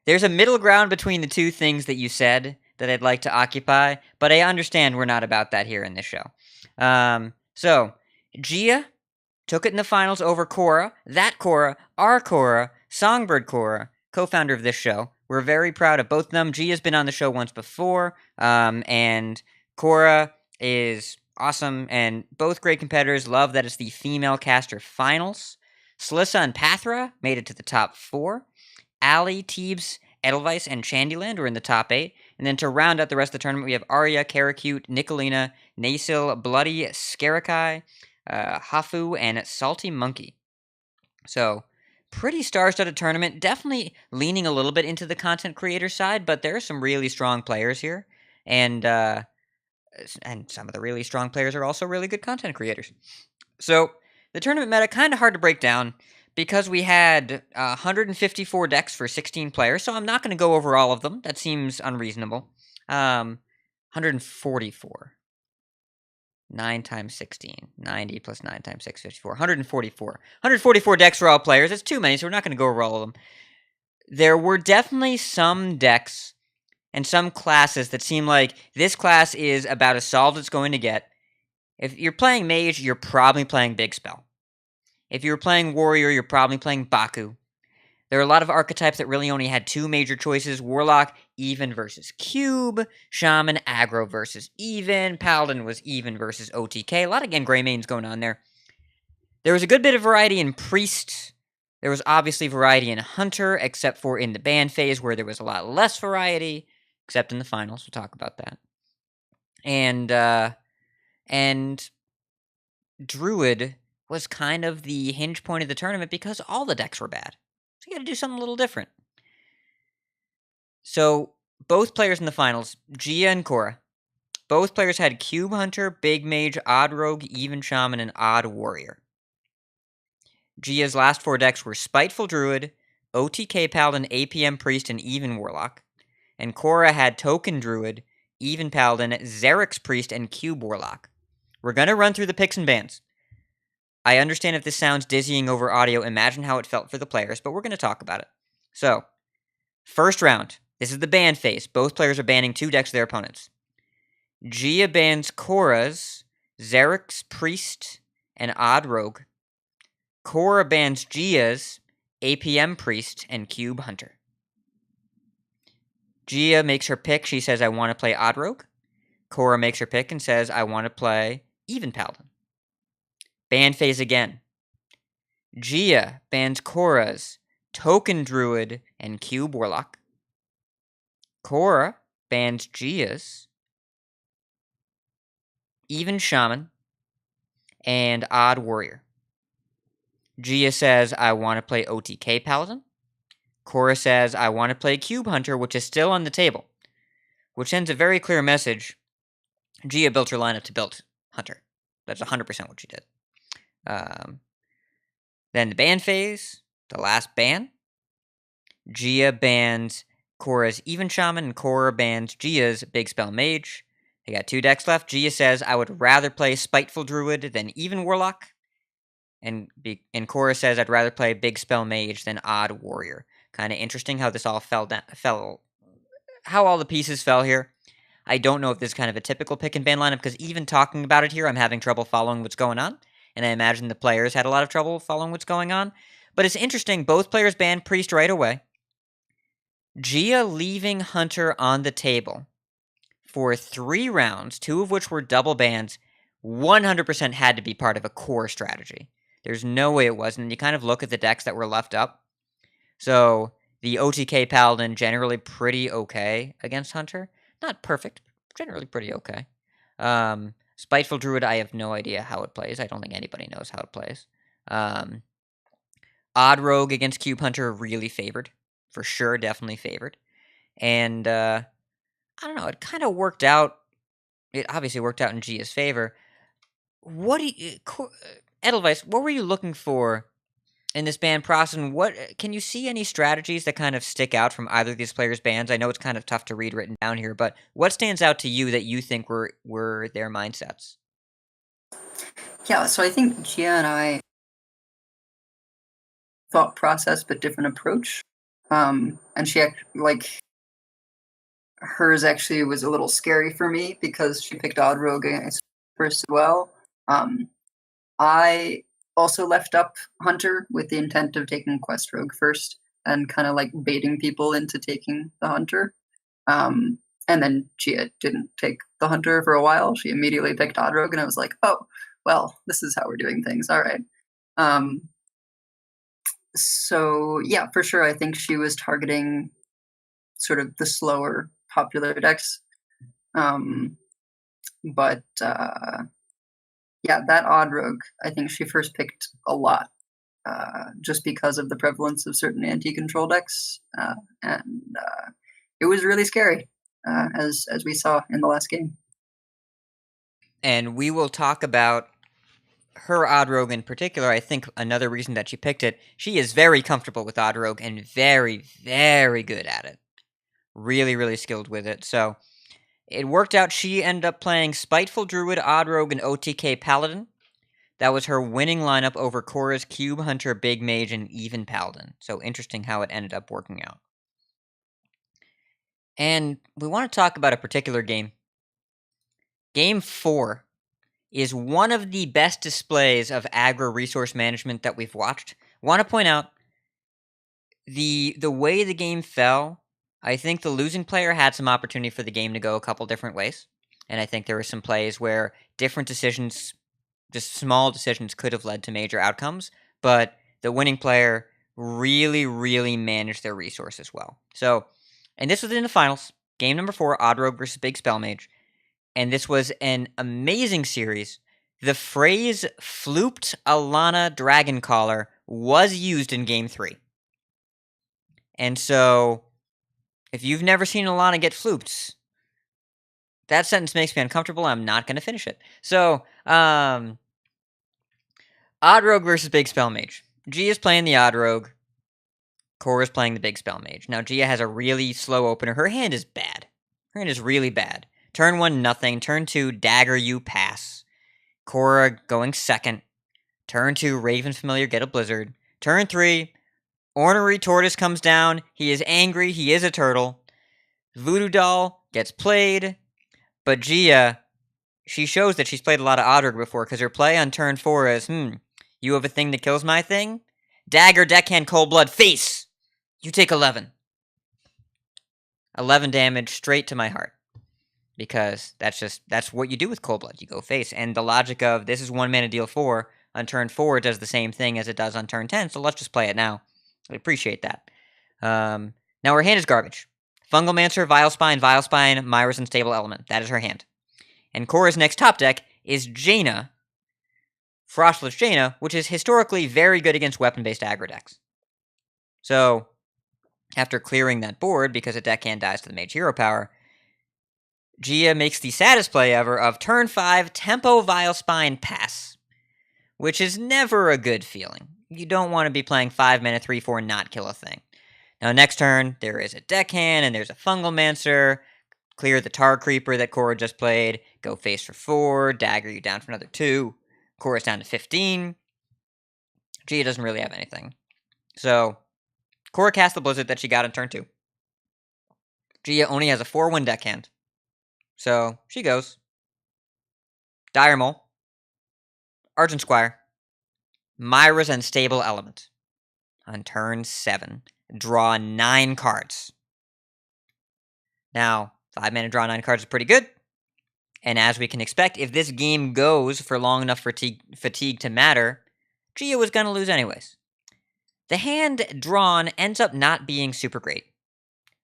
There's a middle ground between the 2 things that you said that I'd like to occupy, but I understand we're not about that here in this show. So, Gia took it in the finals over Cora, our Cora, Songbird Cora, co-founder of this show. We're very proud of both of them. Gia's been on the show once before, and Cora is awesome, and both great competitors. Love that it's the female caster finals. Slissa and Pathra made it to the top 4. Ali, Teebs, Edelweiss, and Chandyland were in the top 8. And then to round out the rest of the tournament, we have Arya, Karakute, Nicolina, Nasil, Bloody, Skarakai, Hafu, and Salty Monkey. So, pretty star-studded tournament. Definitely leaning a little bit into the content creator side, but there are some really strong players here. And some of the really strong players are also really good content creators. So, the tournament meta, kind of hard to break down because we had 154 decks for 16 players, so I'm not going to go over all of them. That seems unreasonable. 144. 9 times 16. 90 plus 9 times 6, 54. 144. 144 decks for all players. That's too many, so we're not going to go over all of them. There were definitely some decks and some classes that seem like this class is about as solved as it's going to get. If you're playing Mage, you're probably playing Big Spell. If you're playing Warrior, you're probably playing Baku. There are a lot of archetypes that really only had 2 major choices. Warlock, even versus Cube. Shaman, aggro versus even. Paladin was even versus OTK. A lot of, again, gray mains going on there. There was a good bit of variety in Priest. There was obviously variety in Hunter, except for in the ban phase where there was a lot less variety. Except in the finals. We'll talk about that. And Druid was kind of the hinge point of the tournament because all the decks were bad. So you got to do something a little different. So both players in the finals, Gia and Cora, both players had Cube Hunter, Big Mage, Odd Rogue, Even Shaman, and Odd Warrior. Gia's last 4 decks were Spiteful Druid, OTK Paladin, APM Priest, and Even Warlock. And Cora had Token Druid, Even Paladin, Xerix Priest, and Cube Warlock. We're going to run through the picks and bans. I understand if this sounds dizzying over audio, imagine how it felt for the players, but we're going to talk about it. So, first round. This is the ban phase. Both players are banning 2 decks of their opponents. Gia bans Cora's, Xerix Priest, and Odd Rogue. Cora bans Gia's, APM Priest, and Cube Hunter. Gia makes her pick. She says, I want to play Odd Rogue. Cora makes her pick and says, I want to play Even Paladin. ban phase again. Gia bans Cora's Token Druid and Cube Warlock. Cora bans Gia's Even Shaman and Odd Warrior. Gia says, I want to play OTK Paladin. Cora says, I want to play Cube Hunter, which is still on the table, which sends a very clear message. Gia built her lineup to build Hunter. That's 100% what she did. Then the ban phase, the last ban. Gia bans Cora's Even Shaman, and Cora bans Gia's Big Spell Mage. They got 2 decks left. Gia says, I would rather play Spiteful Druid than Even Warlock. And Cora says, I'd rather play Big Spell Mage than Odd Warrior. Kind of interesting how this all how all the pieces fell here. I don't know if this is kind of a typical pick and ban lineup, because even talking about it here, I'm having trouble following what's going on. And I imagine the players had a lot of trouble following what's going on. But it's interesting, both players banned Priest right away. Gia leaving Hunter on the table for 3 rounds, 2 of which were double bans, 100% had to be part of a core strategy. There's no way it wasn't. And you kind of look at the decks that were left up. So the OTK Paladin, generally pretty okay against Hunter. Not perfect, generally pretty okay. Spiteful Druid, I have no idea how it plays. I don't think anybody knows how it plays. Odd Rogue against Cube Hunter, really favored. For sure, definitely favored. And, I don't know, it kind of worked out. It obviously worked out in Gia's favor. Edelweiss, what were you looking for in this ban process, and can you see any strategies that kind of stick out from either of these players' bans? I know it's kind of tough to read written down here, but what stands out to you that you think were their mindsets? Yeah, so I think Gia and I thought process but different approach. And she hers actually was a little scary for me because she picked Odd Rogue first as well. I also left up Hunter with the intent of taking Quest Rogue first and kind of like baiting people into taking the Hunter. And then Gia didn't take the Hunter for a while. She immediately picked Odd Rogue, and I was like, oh, well, this is how we're doing things. All right. So, yeah, for sure, I think she was targeting sort of the slower popular decks. Yeah, that Odd Rogue, I think she first picked a lot, just because of the prevalence of certain anti-control decks, and it was really scary, as we saw in the last game. And we will talk about her Odd Rogue in particular. I think another reason that she picked it, she is very comfortable with Odd Rogue and very, very good at it. Really, really skilled with it. So it worked out. She ended up playing Spiteful Druid, Odd Rogue, and OTK Paladin. That was her winning lineup over Cora's Cube Hunter, Big Mage, and Even Paladin. So interesting how it ended up working out. And we want to talk about a particular game. Game 4 is one of the best displays of aggro resource management that we've watched. Want to point out, the way the game fell, I think the losing player had some opportunity for the game to go a couple different ways. And I think there were some plays where different decisions, just small decisions, could have led to major outcomes. But the winning player really, really managed their resources well. So, and this was in the finals. Game number 4, Odd Rogue versus Big Spell Mage. And this was an amazing series. The phrase "flooped Alana Dragoncaller" was used in Game 3. And so, if you've never seen Alana get flooped, that sentence makes me uncomfortable. I'm not going to finish it. So, Odd Rogue versus Big Spell Mage. Gia's playing the Odd Rogue. Cora's playing the Big Spell Mage. Now, Gia has a really slow opener. Her hand is bad. Her hand is really bad. Turn 1, nothing. Turn 2, dagger you, pass. Cora going second. Turn 2, Raven Familiar, get a Blizzard. Turn 3, Ornery Tortoise comes down. He is angry. He is a turtle. Voodoo Doll gets played. But Gia, she shows that she's played a lot of Odd Rogue before, because her play on turn 4 is, you have a thing that kills my thing? Dagger, deckhand, cold blood, face! You take 11. 11 damage straight to my heart. Because that's what you do with Cold Blood. You go face. And the logic of this is 1 mana deal 4, on turn 4 it does the same thing as it does on turn 10, so let's just play it now. I appreciate that. Now her hand is garbage. Fungalmancer, Vilespine, Myra's Unstable Element. That is her hand. And Cora's next top deck is Jaina, Frostless Jaina, which is historically very good against weapon-based aggro decks. So, after clearing that board, because a deckhand dies to the Mage Hero power, Gia makes the saddest play ever of turn 5, Tempo Vilespine pass, which is never a good feeling. You don't want to be playing 5 mana 3/4 not kill a thing. Now next turn, there is a deckhand and there's a Fungalmancer. Clear the Tar Creeper that Cora just played. Go face for 4. Dagger you down for another 2. Cora's down to 15. Gia doesn't really have anything. So, Cora casts the Blizzard that she got in turn 2. Gia only has a 4/1 deckhand. So, she goes. Dire Mole. Argent Squire. Myra's Unstable Element. On turn 7. Draw 9 cards. Now, 5 mana draw 9 cards is pretty good. And as we can expect, if this game goes for long enough for fatigue to matter, Gia was going to lose anyways. The hand drawn ends up not being super great.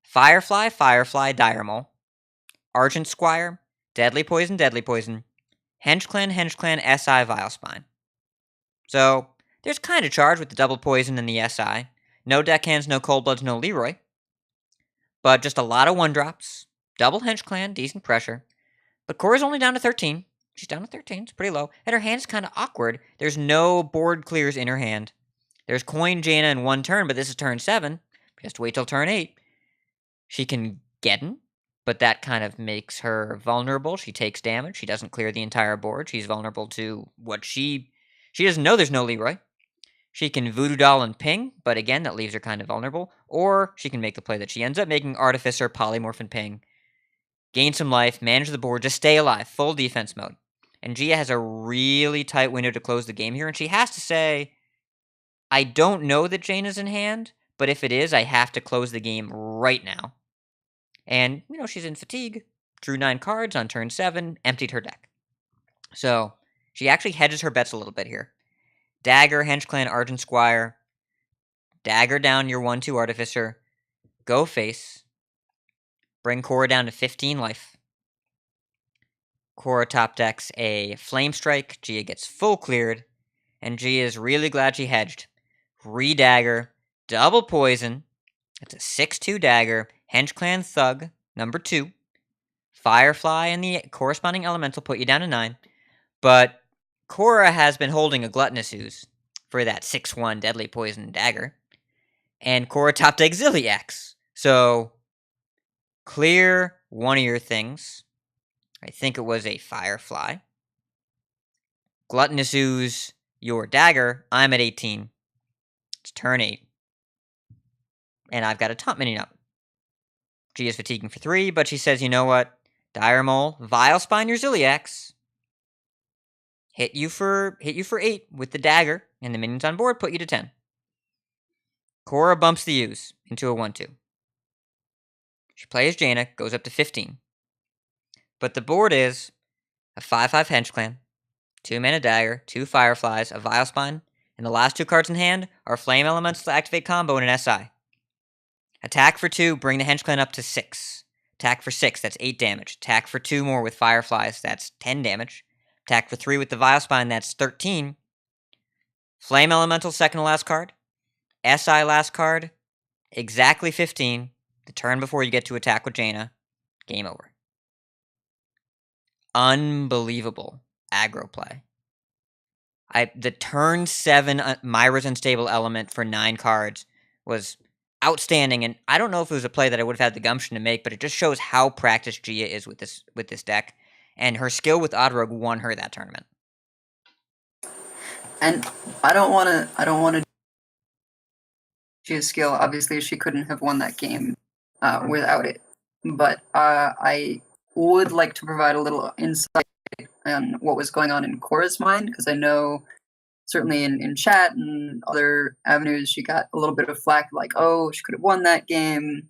Firefly, Dire Mole. Argent Squire, Deadly Poison, Henchclan, SI, Vilespine. So, there's kind of charge with the double poison and the SI. No deckhands, no cold bloods, no Leroy. But just a lot of 1-drops. Double Henchclan, decent pressure. But Cora's only down to 13. She's down to 13, it's pretty low. And her hand's kind of awkward. There's no board clears in her hand. There's Coin Jaina in 1 turn, but this is turn 7. She has to wait till turn 8. She can Geddon, but that kind of makes her vulnerable. She takes damage. She doesn't clear the entire board. She's vulnerable to what she doesn't know there's no Leroy. She can Voodoo Doll and Ping, but again, that leaves her kind of vulnerable. Or she can make the play that she ends up making, Artificer, Polymorph, and Ping. Gain some life, manage the board, just stay alive, full defense mode. And Gia has a really tight window to close the game here, and she has to say, I don't know that Jaina's in hand, but if it is, I have to close the game right now. And, she's in fatigue, drew 9 cards on turn 7, emptied her deck. So, she actually hedges her bets a little bit here. Dagger, Henchclan, Argent Squire. Dagger down your 1/2 Artificer. Go face. Bring Cora down to 15 life. Cora top decks a Flame Strike. Gia gets full cleared. And Gia is really glad she hedged. Re-dagger. Double poison. It's a 6/2 dagger. Henchclan Thug, number 2. Firefly and the corresponding elemental put you down to 9. But Cora has been holding a Gluttonous Ooze for that 6/1 deadly poison dagger. And Cora top deck Zilliax. So, clear one of your things. I think it was a Firefly. Gluttonous Ooze your dagger. I'm at 18. It's turn 8. And I've got a top minion up. She is fatiguing for 3, but she says, you know what? Dire Mole, Vilespine your Zilliax. Hit you for 8 with the dagger, and the minions on board put you to 10. Cora bumps the Ooze into a 1/2. She plays Jaina, goes up to 15. But the board is a 5/5 Henchclan, 2 mana dagger, 2 Fireflies, a Vilespine, and the last 2 cards in hand are Flame Elementals to activate combo and an SI. Attack for 2, bring the Henchclan up to 6. Attack for 6, that's 8 damage. Attack for 2 more with Fireflies, that's 10 damage. Attack for 3 with the Vilespine, that's 13. Flame Elemental, second to last card. SI last card, exactly 15. The turn before you get to attack with Jaina. Game over. Unbelievable aggro play. The turn 7 Myra's Unstable Element for 9 cards was outstanding, and I don't know if it was a play that I would have had the gumption to make, but it just shows how practiced Gia is with this deck, and her skill with Odd-Rogue won her that tournament. And I don't want to. Gia's skill, obviously, she couldn't have won that game without it. But I would like to provide a little insight on what was going on in Cora's mind, because I know certainly in chat and other avenues, she got a little bit of flack, like, oh, she could have won that game,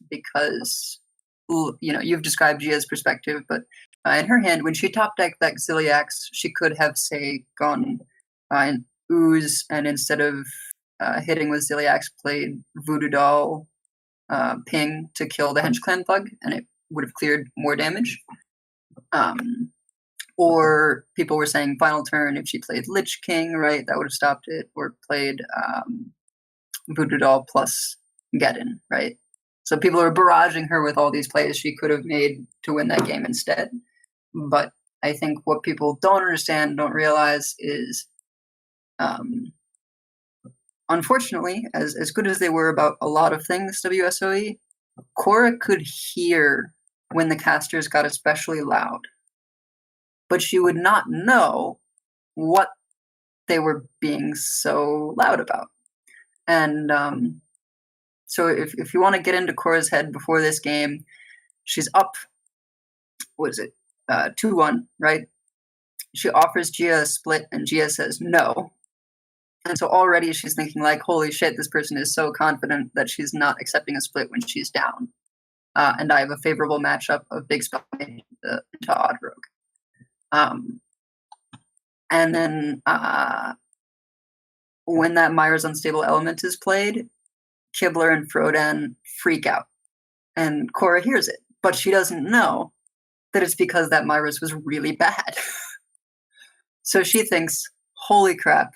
because, you've described Gia's perspective, but in her hand, when she top decked that Xiliax, she could have, say, gone in Ooze, and instead of hitting with Xiliax, played Voodoo Doll Ping to kill the Hench Clan Thug, and it would have cleared more damage. Or people were saying final turn, if she played Lich King, right, that would have stopped it, or played Voodoo Doll plus Geddon, right? So people are barraging her with all these plays she could have made to win that game instead. But I think what people don't understand, don't realize is, unfortunately, as good as they were about a lot of things, WSOE, Cora could hear when the casters got especially loud. But she would not know what they were being so loud about. And so if you want to get into Cora's head before this game, she's up, 2-1, right? She offers Gia a split, and Gia says no. And so already she's thinking like, holy shit, this person is so confident that she's not accepting a split when she's down. And I have a favorable matchup of Big Spell to Odd Rogue. And then when that Myra's Unstable Element is played, Kibler and Frodan freak out. And Cora hears it, but she doesn't know that it's because that Myra's was really bad. So she thinks, holy crap,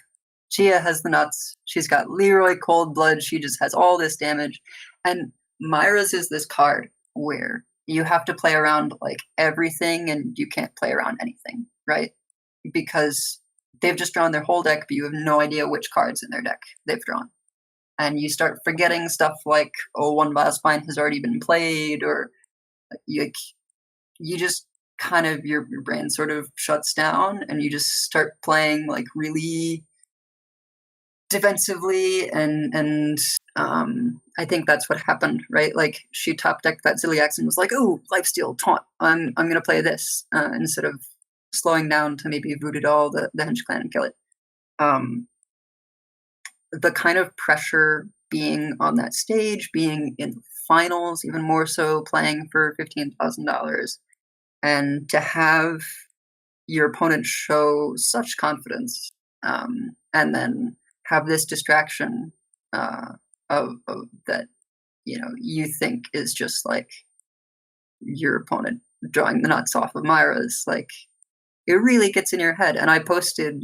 Gia has the nuts. She's got Leroy Coldblood. She just has all this damage. And Myra's is this card where you have to play around like everything and you can't play around anything, right? Because they've just drawn their whole deck, but you have no idea which cards in their deck they've drawn. And you start forgetting stuff like, oh, one Blastbind has already been played, or you just kind of, your brain sort of shuts down and you just start playing like really defensively, and I think that's what happened, right? Like she top decked that Xiliax and was like, oh, lifesteal taunt, I'm gonna play this instead of slowing down to maybe Voodoo Doll the Hench Clan and kill it. The kind of pressure being on that stage, being in finals, even more so playing for $15,000, and to have your opponent show such confidence, and then have this distraction of that, you think is just like your opponent drawing the nuts off of Myra's, like it really gets in your head. And I posted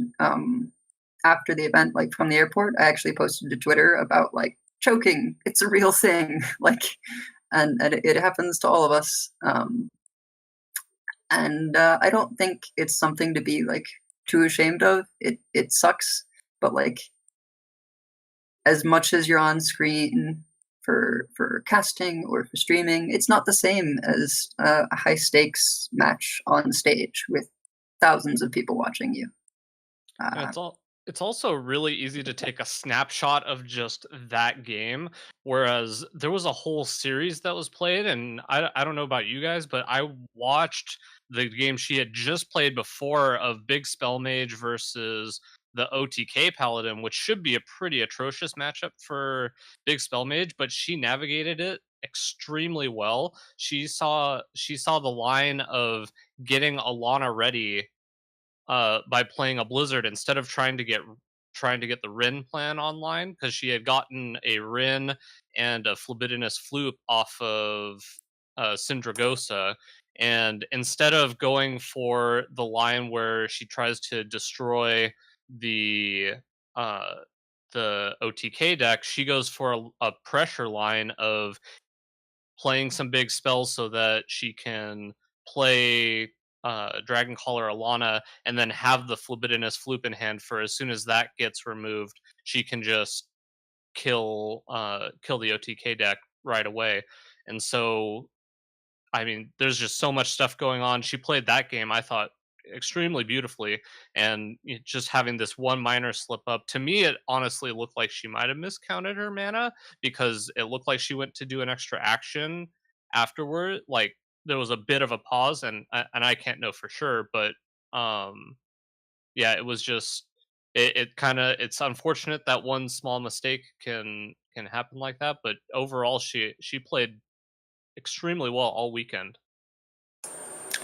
after the event, like from the airport, I actually posted to Twitter about like choking. It's a real thing, like, and it happens to all of us. And I don't think it's something to be like too ashamed of. It sucks, but like, as much as you're on screen for casting or for streaming, it's not the same as a high stakes match on stage with thousands of people watching you. It's also really easy to take a snapshot of just that game, whereas there was a whole series that was played, and I don't know about you guys, but I watched the game she had just played before of Big Spell Mage versus the OTK Paladin, which should be a pretty atrocious matchup for Big Spell Mage, but she navigated it extremely well. She saw the line of getting Alana ready by playing a Blizzard instead of trying to get the Rin plan online, because she had gotten a Rin and a Phlebidinous Floop off of Syndragosa, and instead of going for the line where she tries to destroy the OTK deck, she goes for a pressure line of playing some big spells so that she can play Dragon Caller Alana and then have the Phlebidinous Floop in hand for as soon as that gets removed, she can just kill the OTK deck right away. And so, I mean, there's just so much stuff going on. She played that game, I thought, extremely beautifully, and just having this one minor slip up, to me it honestly looked like she might have miscounted her mana, because it looked like she went to do an extra action afterward, like there was a bit of a pause, and I can't know for sure, but yeah, it was just it kind of, it's unfortunate that one small mistake can happen like that, but overall she played extremely well all weekend.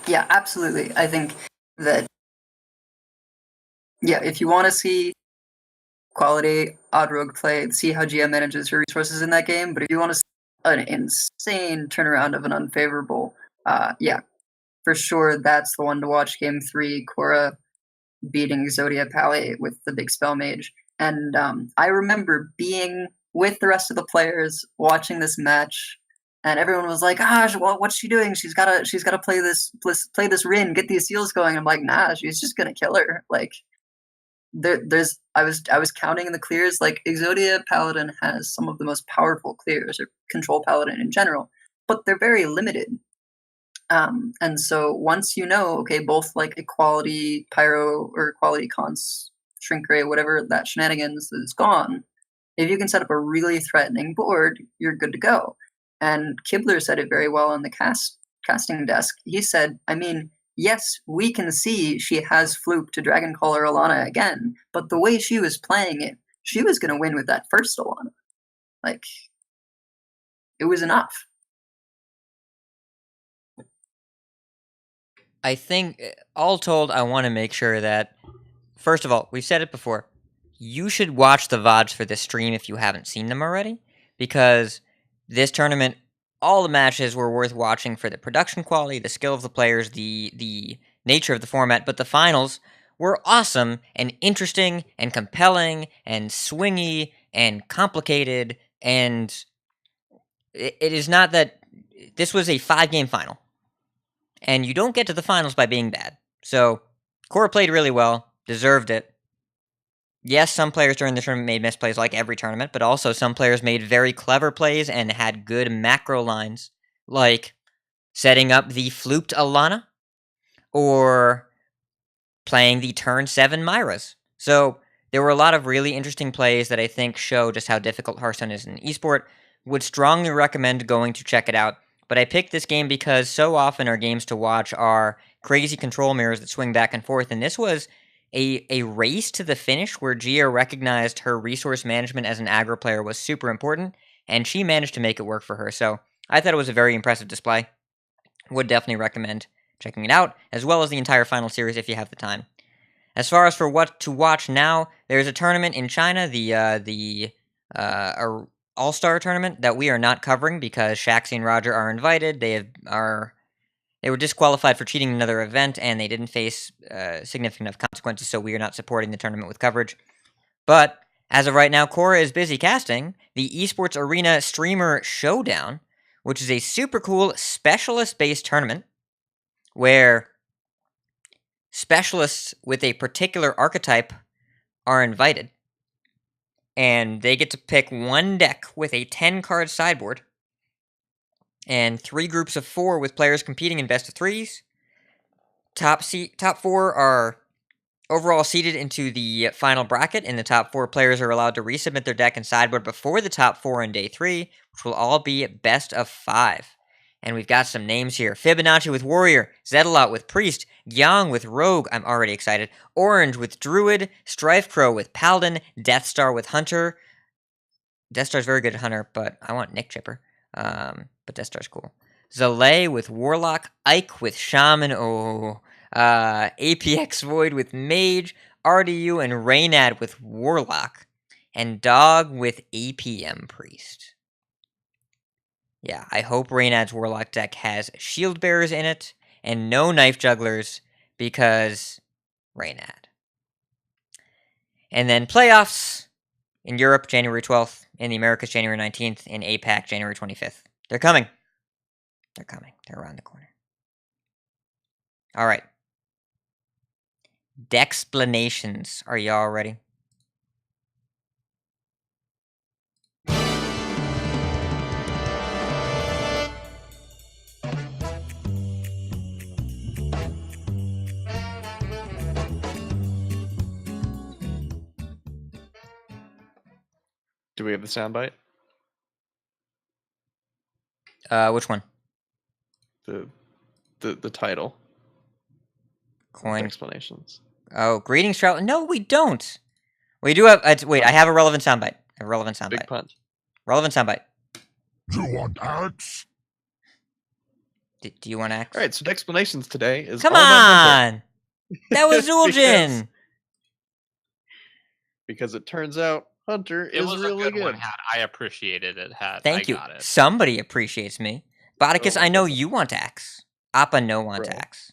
Yeah, absolutely. I think that, yeah, if you want to see quality odd rogue play, see how GM manages her resources in that game, but if you want to see an insane turnaround of an unfavorable, yeah, for sure that's the one to watch. Game 3, Cora beating Exodia Pally with the big spell mage. And I remember being with the rest of the players watching this match, and everyone was like, "Ah, what's she doing? She's gotta play this Rin, get these seals going." I'm like, "Nah, she's just gonna kill her." Like, I was counting in the clears. Like, Exodia Paladin has some of the most powerful clears, or Control Paladin in general, but they're very limited. And so once you know, okay, both like equality pyro or equality cons shrink ray, whatever that shenanigans is gone, if you can set up a really threatening board, you're good to go. And Kibler said it very well on the casting desk. He said, I mean, yes, we can see she has Fluke to Dragon Caller Alana again, but the way she was playing it, she was going to win with that first Alana. Like, it was enough. I think, all told, I want to make sure that, first of all, we've said it before, you should watch the VODs for this stream if you haven't seen them already, because this tournament, all the matches were worth watching for the production quality, the skill of the players, the nature of the format, but the finals were awesome and interesting and compelling and swingy and complicated, and it is not that this was a 5-game final. And you don't get to the finals by being bad. So, Cora played really well, deserved it. Yes, some players during the tournament made misplays like every tournament, but also some players made very clever plays and had good macro lines, like setting up the fluked Alana, or playing the turn 7 Myras. So, there were a lot of really interesting plays that I think show just how difficult Hearthstone is in esport. Would strongly recommend going to check it out. But I picked this game because so often our games to watch are crazy control mirrors that swing back and forth, and this was a race to the finish where Gia recognized her resource management as an aggro player was super important, and she managed to make it work for her. So I thought it was a very impressive display. Would definitely recommend checking it out, as well as the entire final series if you have the time. As far as for what to watch now, there's a tournament in China, the All-Star tournament that we are not covering because Shaxi and Roger are invited. They were disqualified for cheating another event, and they didn't face significant enough consequences, so we are not supporting the tournament with coverage. But as of right now, Cora is busy casting the Esports Arena Streamer Showdown, which is a super cool specialist-based tournament where specialists with a particular archetype are invited. And they get to pick one deck with a 10-card sideboard, and 3 groups of 4 with players competing in best of 3s. Top 4 are overall seeded into the final bracket, and the top 4 players are allowed to resubmit their deck and sideboard before the top 4 in day 3, which will all be best of 5. And we've got some names here. Fibonacci with Warrior, Zetalot with Priest, Gyang with Rogue, I'm already excited, Orange with Druid, Strife Crow with Paladin, Death Star with Hunter. Death Star's very good at Hunter, but I want Nick Chipper. But Death Star's cool. Zalay with Warlock, Ike with Shaman, APX Void with Mage, RDU and Reynad with Warlock, and Dog with APM Priest. Yeah, I hope Reynad's Warlock deck has Shield Bearers in it, and no Knife Jugglers, because Reynad. And then playoffs in Europe, January 12th, in the Americas, January 19th, in APAC, January 25th. They're coming. They're coming. They're around the corner. All right. Dexplanations. Are y'all ready? Do we have the soundbite? Which one? The title. Coin. Explanations. Oh, greetings, travel. No, we don't. We do have. Wait, I have a relevant soundbite. Big punch. Relevant soundbite. You want axe? Do you want to axe? All right, so the explanations today is Come all about Hunter. on! That was Zul'jin! because it turns out Hunter It is was really a good one, good. Hat. I appreciated it, Hat. Thank I you. got it. Somebody appreciates me. Bodicus, Oh my I know goodness. you want to axe. Appa no want to Bro. axe.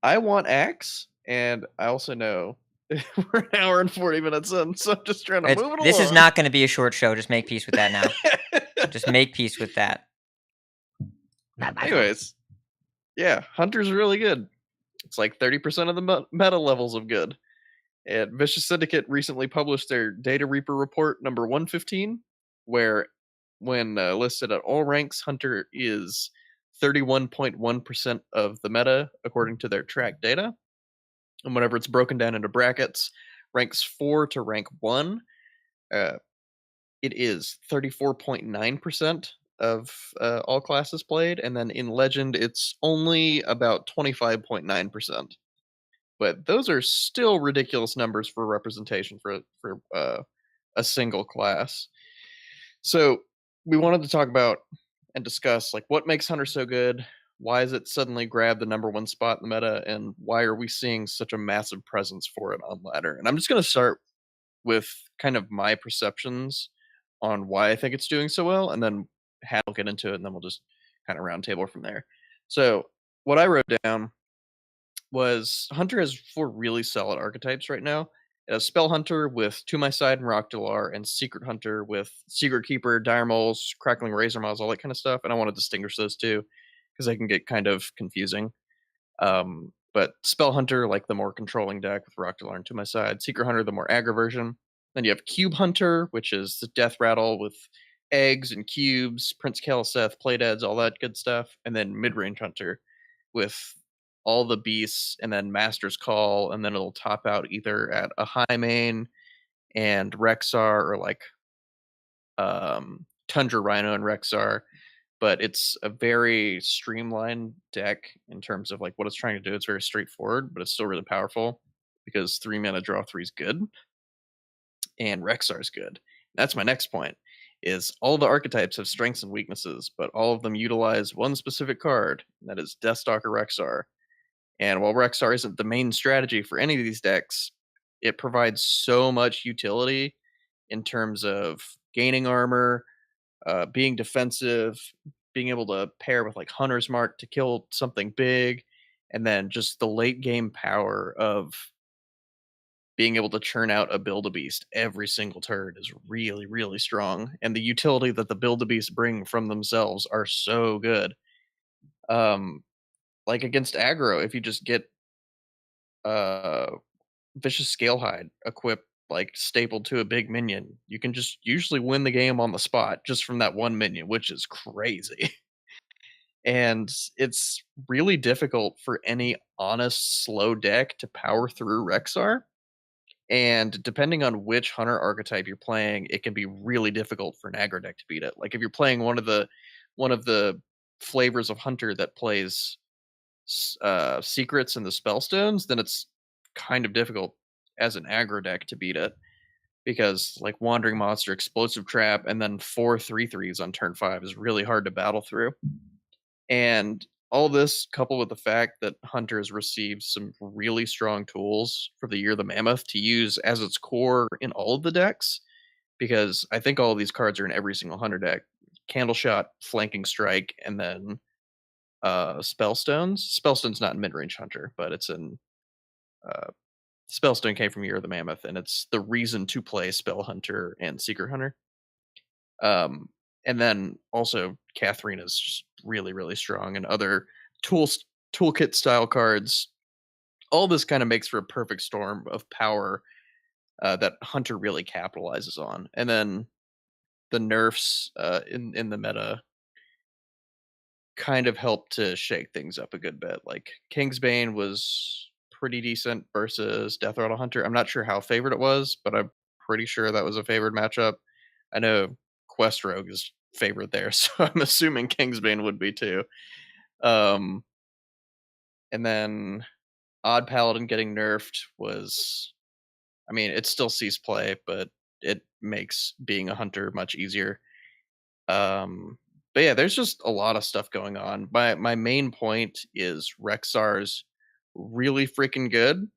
I want axe, and I also know we're an hour and 40 minutes in, so I'm just trying to move it along. This is not going to be a short show. Just make peace with that now. Just make peace with that. Anyways, yeah, Hunter's really good. It's like 30% of the meta levels of good. And Vicious Syndicate recently published their Data Reaper report number 115, where when listed at all ranks, Hunter is 31.1% of the meta according to their track data. And whenever it's broken down into brackets, ranks 4 to rank 1, it is 34.9% of all classes played. And then in Legend, it's only about 25.9%. But those are still ridiculous numbers for representation for a single class. So we wanted to talk about and discuss like what makes Hunter so good, why is it suddenly grabbed the number 1 spot in the meta, and why are we seeing such a massive presence for it on ladder. And I'm just going to start with kind of my perceptions on why I think it's doing so well, and then Hat will get into it, and then we'll just kind of round table from there. So what I wrote down was Hunter has 4 really solid archetypes right now. It has Spell Hunter with To My Side and Rockdalar, and Secret Hunter with Secret Keeper, Dire Moles, Crackling Razor Miles, all that kind of stuff. And I want to distinguish those two because they can get kind of confusing. But Spell Hunter, like the more controlling deck with Rockdalar and To My Side. Secret Hunter, the more aggro version. Then you have Cube Hunter, which is the Death Rattle with eggs and cubes, Prince Kaliseth, Playdeads, all that good stuff. And then Midrange Hunter with all the beasts, and then Master's Call, and then it'll top out either at a high main and Rexar, or like Tundra Rhino and Rexar. But it's a very streamlined deck in terms of like what it's trying to do. It's very straightforward, but it's still really powerful because 3 mana draw 3 is good, and Rexar's good. That's my next point. Is all the archetypes have strengths and weaknesses, but all of them utilize one specific card, and that is Deathstalker Rexar. And while Rexar isn't the main strategy for any of these decks, it provides so much utility in terms of gaining armor, being defensive, being able to pair with like Hunter's Mark to kill something big, and then just the late game power of being able to churn out a Build-A-Beast every single turn is really, really strong. And the utility that the Build-A-Beasts bring from themselves are so good. Like against aggro, if you just get Vicious Scalehide equipped, like stapled to a big minion, you can just usually win the game on the spot just from that one minion, which is crazy. And it's really difficult for any honest slow deck to power through Rexar. And depending on which Hunter archetype you're playing, it can be really difficult for an aggro deck to beat it. Like if you're playing one of the flavors of Hunter that plays secrets and the spellstones, then it's kind of difficult as an aggro deck to beat it, because like Wandering Monster, Explosive Trap, and then 4 3/3s on turn 5 is really hard to battle through. And all this coupled with the fact that Hunter has received some really strong tools for the Year of the Mammoth to use as its core in all of the decks, because I think all of these cards are in every single Hunter deck. Candleshot, Flanking Strike, and then Spellstones. Spellstone's not in Midrange Hunter, but it's in Spellstone came from Year of the Mammoth, and it's the reason to play Spell Hunter and Secret Hunter. And then also Catherine is just really, really strong, and other toolkit style cards. All this kind of makes for a perfect storm of power that Hunter really capitalizes on. And then the nerfs in the meta kind of helped to shake things up a good bit. Like Kingsbane was pretty decent versus Death Rattle Hunter. I'm not sure how favored it was, but I'm pretty sure that was a favored matchup. I know Quest Rogue is favored there, so I'm assuming Kingsbane would be too. And then Odd Paladin getting nerfed was, I mean, it still sees play, but it makes being a hunter much easier. But yeah, there's just a lot of stuff going on. My main point is Rexar's really freaking good,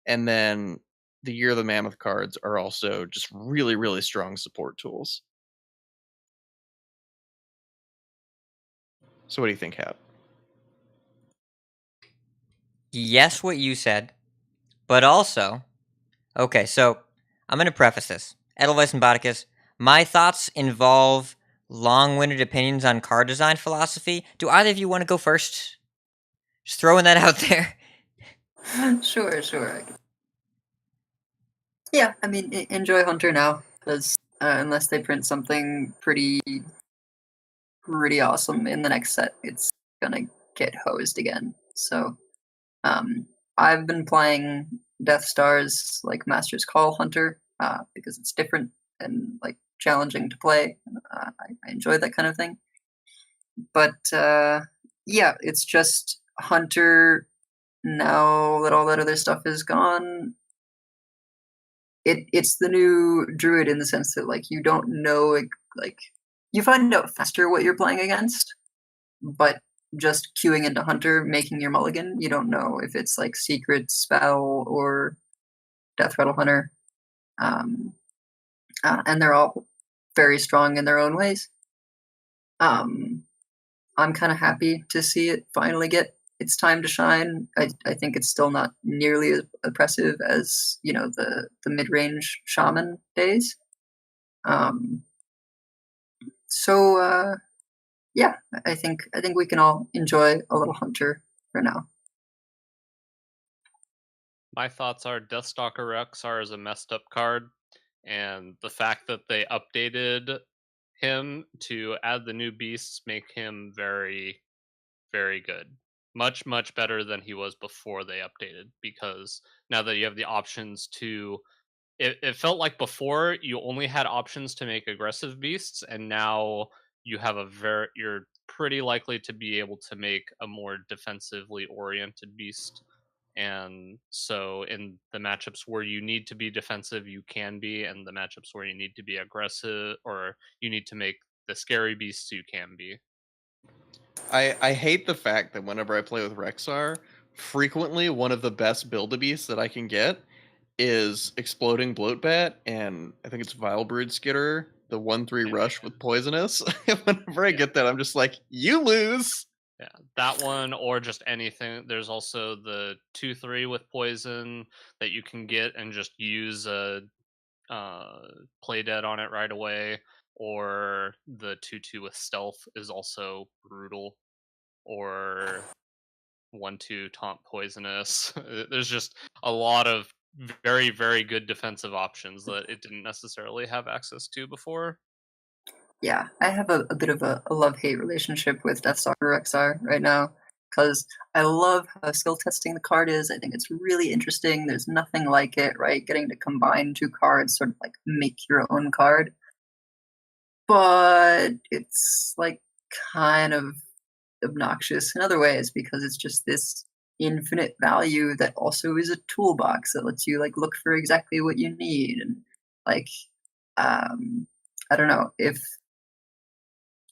and then the Year of the Mammoth cards are also just really, really strong support tools. So what do you think, Hap? Yes, what you said, but also, okay, so I'm going to preface this. Edelweiss and Botticus, my thoughts involve long-winded opinions on card design philosophy. Do either of you want to go first? Just throwing that out there. Sure. Yeah, I mean, enjoy Hunter now, because unless they print something pretty awesome in the next set, it's gonna get hosed again. So, I've been playing Death Star's like Master's Call Hunter because it's different and like challenging to play. I enjoy that kind of thing. But yeah, it's just Hunter now that all that other stuff is gone. It's the new Druid in the sense that like you don't know like you find out faster what you're playing against, but just queuing into Hunter, making your mulligan, you don't know if it's like Secret Spell or Death Rattle Hunter. And they're all very strong in their own ways. I'm kind of happy to see it finally get its time to shine. I think it's still not nearly as oppressive as, you know, the mid-range shaman days. So yeah, I think we can all enjoy a little Hunter for now. My thoughts are Deathstalker Rexar is a messed up card, and the fact that they updated him to add the new beasts make him very, very good. Much, much better than he was before they updated, because now that you have the options to... It felt like before you only had options to make aggressive beasts, and now you have you're pretty likely to be able to make a more defensively oriented beast. And so in the matchups where you need to be defensive, you can be, and the matchups where you need to be aggressive or you need to make the scary beasts, you can be. I hate the fact that whenever I play with Rexar, frequently one of the best build-a-beasts that I can get is Exploding Bloatbat, and I think it's Vilebrood Skitter, the 1/3 rush with Poisonous. Whenever I get that, I'm just like, you lose! Yeah, that one, or just anything. There's also the 2/3 with poison that you can get and just use a play dead on it right away, or the 2/2 with stealth is also brutal, or 1/2 taunt poisonous. There's just a lot of very, very good defensive options that it didn't necessarily have access to before. Yeah, I have a bit of a love-hate relationship with Deathstalker Rexar right now, because I love how skill testing the card is. I think it's really interesting. There's nothing like it, right? Getting to combine two cards, sort of like make your own card. But it's like kind of obnoxious in other ways, because it's just this infinite value that also is a toolbox that lets you like look for exactly what you need. And like I don't know if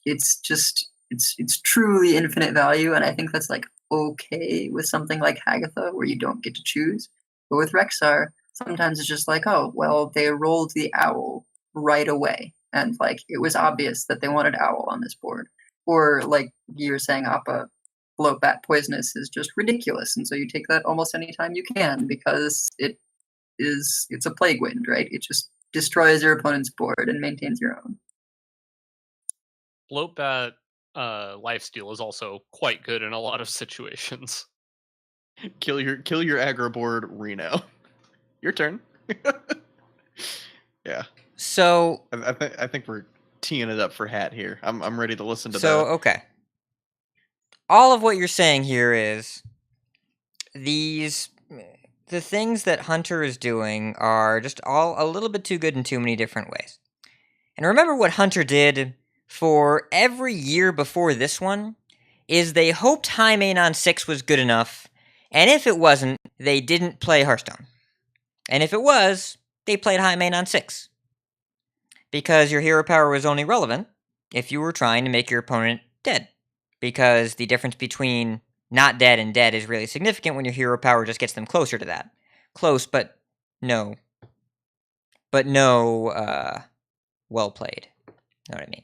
it's just it's truly infinite value, and I think that's like okay with something like Hagatha where you don't get to choose. But with Rexar, sometimes it's just like, oh well, they rolled the owl right away, and like it was obvious that they wanted owl on this board. Or like you were saying, Appa, Bloatbat Poisonous is just ridiculous, and so you take that almost any time you can because it's a Plague Wind, right? It just destroys your opponent's board and maintains your own. Bloatbat lifesteal is also quite good in a lot of situations. Kill your aggro board, Reno. Your turn. Yeah. So I think we're teeing it up for Hat here. I'm ready to listen to that. So, okay. All of what you're saying here is the things that Hunter is doing are just all a little bit too good in too many different ways. And remember what Hunter did for every year before this one is they hoped High Main on 6 was good enough, and if it wasn't, they didn't play Hearthstone. And if it was, they played High Main on 6. Because your hero power was only relevant if you were trying to make your opponent dead, because the difference between not dead and dead is really significant when your hero power just gets them closer to that. Close, but no. Well played. Know what I mean?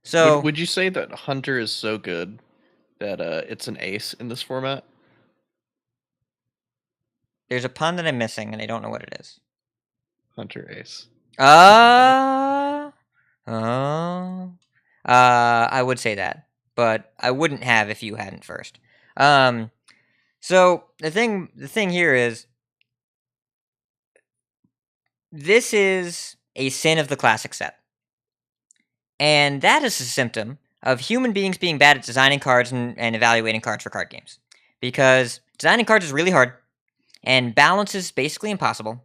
So would you say that Hunter is so good that it's an ace in this format? there's a pun that I'm missing, and I don't know what it is. Hunter ace. I would say that, but I wouldn't have if you hadn't first. So the thing here is, this is a sin of the classic set. And that is a symptom of human beings being bad at designing cards and evaluating cards for card games. Because designing cards is really hard, and balance is basically impossible.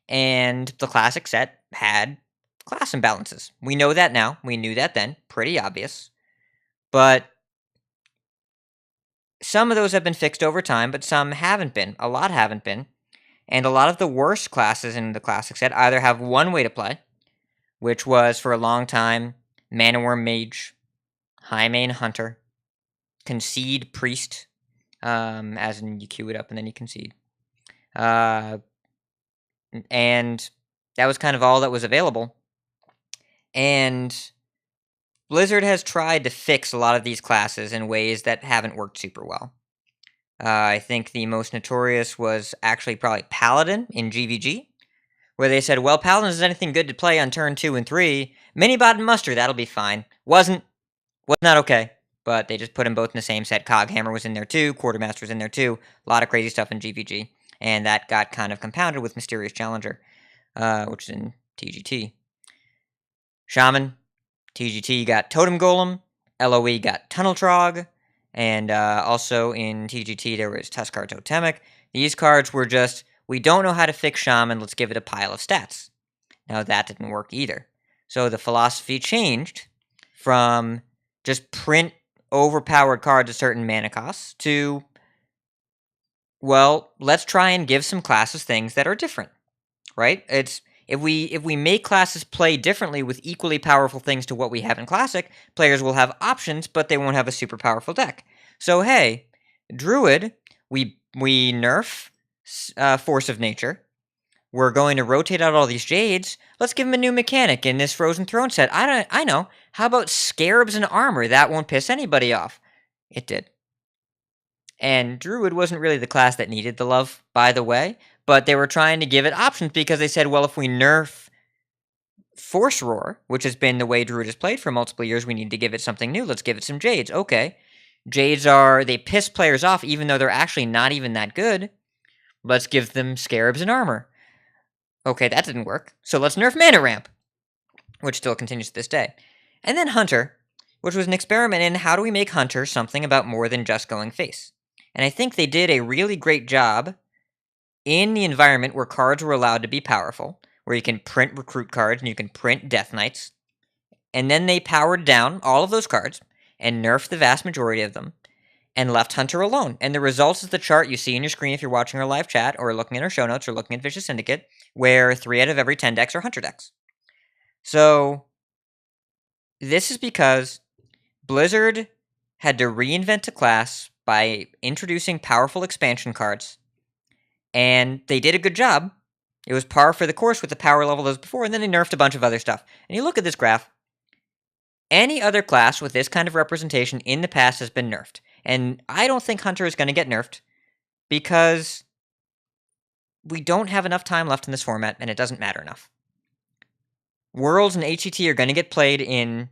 And the classic set had class imbalances. We know that now. We knew that then. Pretty obvious. But some of those have been fixed over time, but some haven't been. A lot haven't been. And a lot of the worst classes in the classic set either have one way to play, which was for a long time Mana Worm Mage, High Main Hunter, Concede Priest, as in you queue it up and then you concede. And that was kind of all that was available. And Blizzard has tried to fix a lot of these classes in ways that haven't worked super well. I think the most notorious was actually probably Paladin in GVG, where they said, well, Paladin is anything good to play on turn 2 and 3. Minibot and Muster, that'll be fine. Was not okay, but they just put them both in the same set. Coghammer was in there too, Quartermaster was in there too. A lot of crazy stuff in GVG, and that got kind of compounded with Mysterious Challenger, which is in TGT. Shaman, TGT got Totem Golem, LOE got Tunnel Trog, and also in TGT there was Tuskar Totemic. These cards were just, we don't know how to fix Shaman, let's give it a pile of stats. Now that didn't work either. So the philosophy changed from just print overpowered cards at certain mana costs to, well, let's try and give some classes things that are different, right? It's if we make classes play differently with equally powerful things to what we have in Classic, players will have options, but they won't have a super powerful deck. So hey, Druid, we nerf Force of Nature. We're going to rotate out all these Jades. Let's give him a new mechanic in this Frozen Throne set. I know. How about Scarabs and Armor? That won't piss anybody off. It did. And Druid wasn't really the class that needed the love, by the way, but they were trying to give it options because they said, well, if we nerf Force Roar, which has been the way Druid has played for multiple years, we need to give it something new. Let's give it some Jades. Okay. Jades they piss players off even though they're actually not even that good. Let's give them Scarabs and Armor. Okay, that didn't work. So let's nerf Mana Ramp, which still continues to this day. And then Hunter, which was an experiment in how do we make Hunter something about more than just going face. And I think they did a really great job in the environment where cards were allowed to be powerful, where you can print recruit cards and you can print Death Knights. And then they powered down all of those cards and nerfed the vast majority of them and left Hunter alone. And the results is the chart you see on your screen if you're watching our live chat or looking at our show notes or looking at Vicious Syndicate, where 3 out of every 10 decks are Hunter decks. So this is because Blizzard had to reinvent a class by introducing powerful expansion cards, and they did a good job. It was par for the course with the power level as before, and then they nerfed a bunch of other stuff. And you look at this graph, any other class with this kind of representation in the past has been nerfed. And I don't think Hunter is going to get nerfed because we don't have enough time left in this format, and it doesn't matter enough. Worlds and HET are going to get played in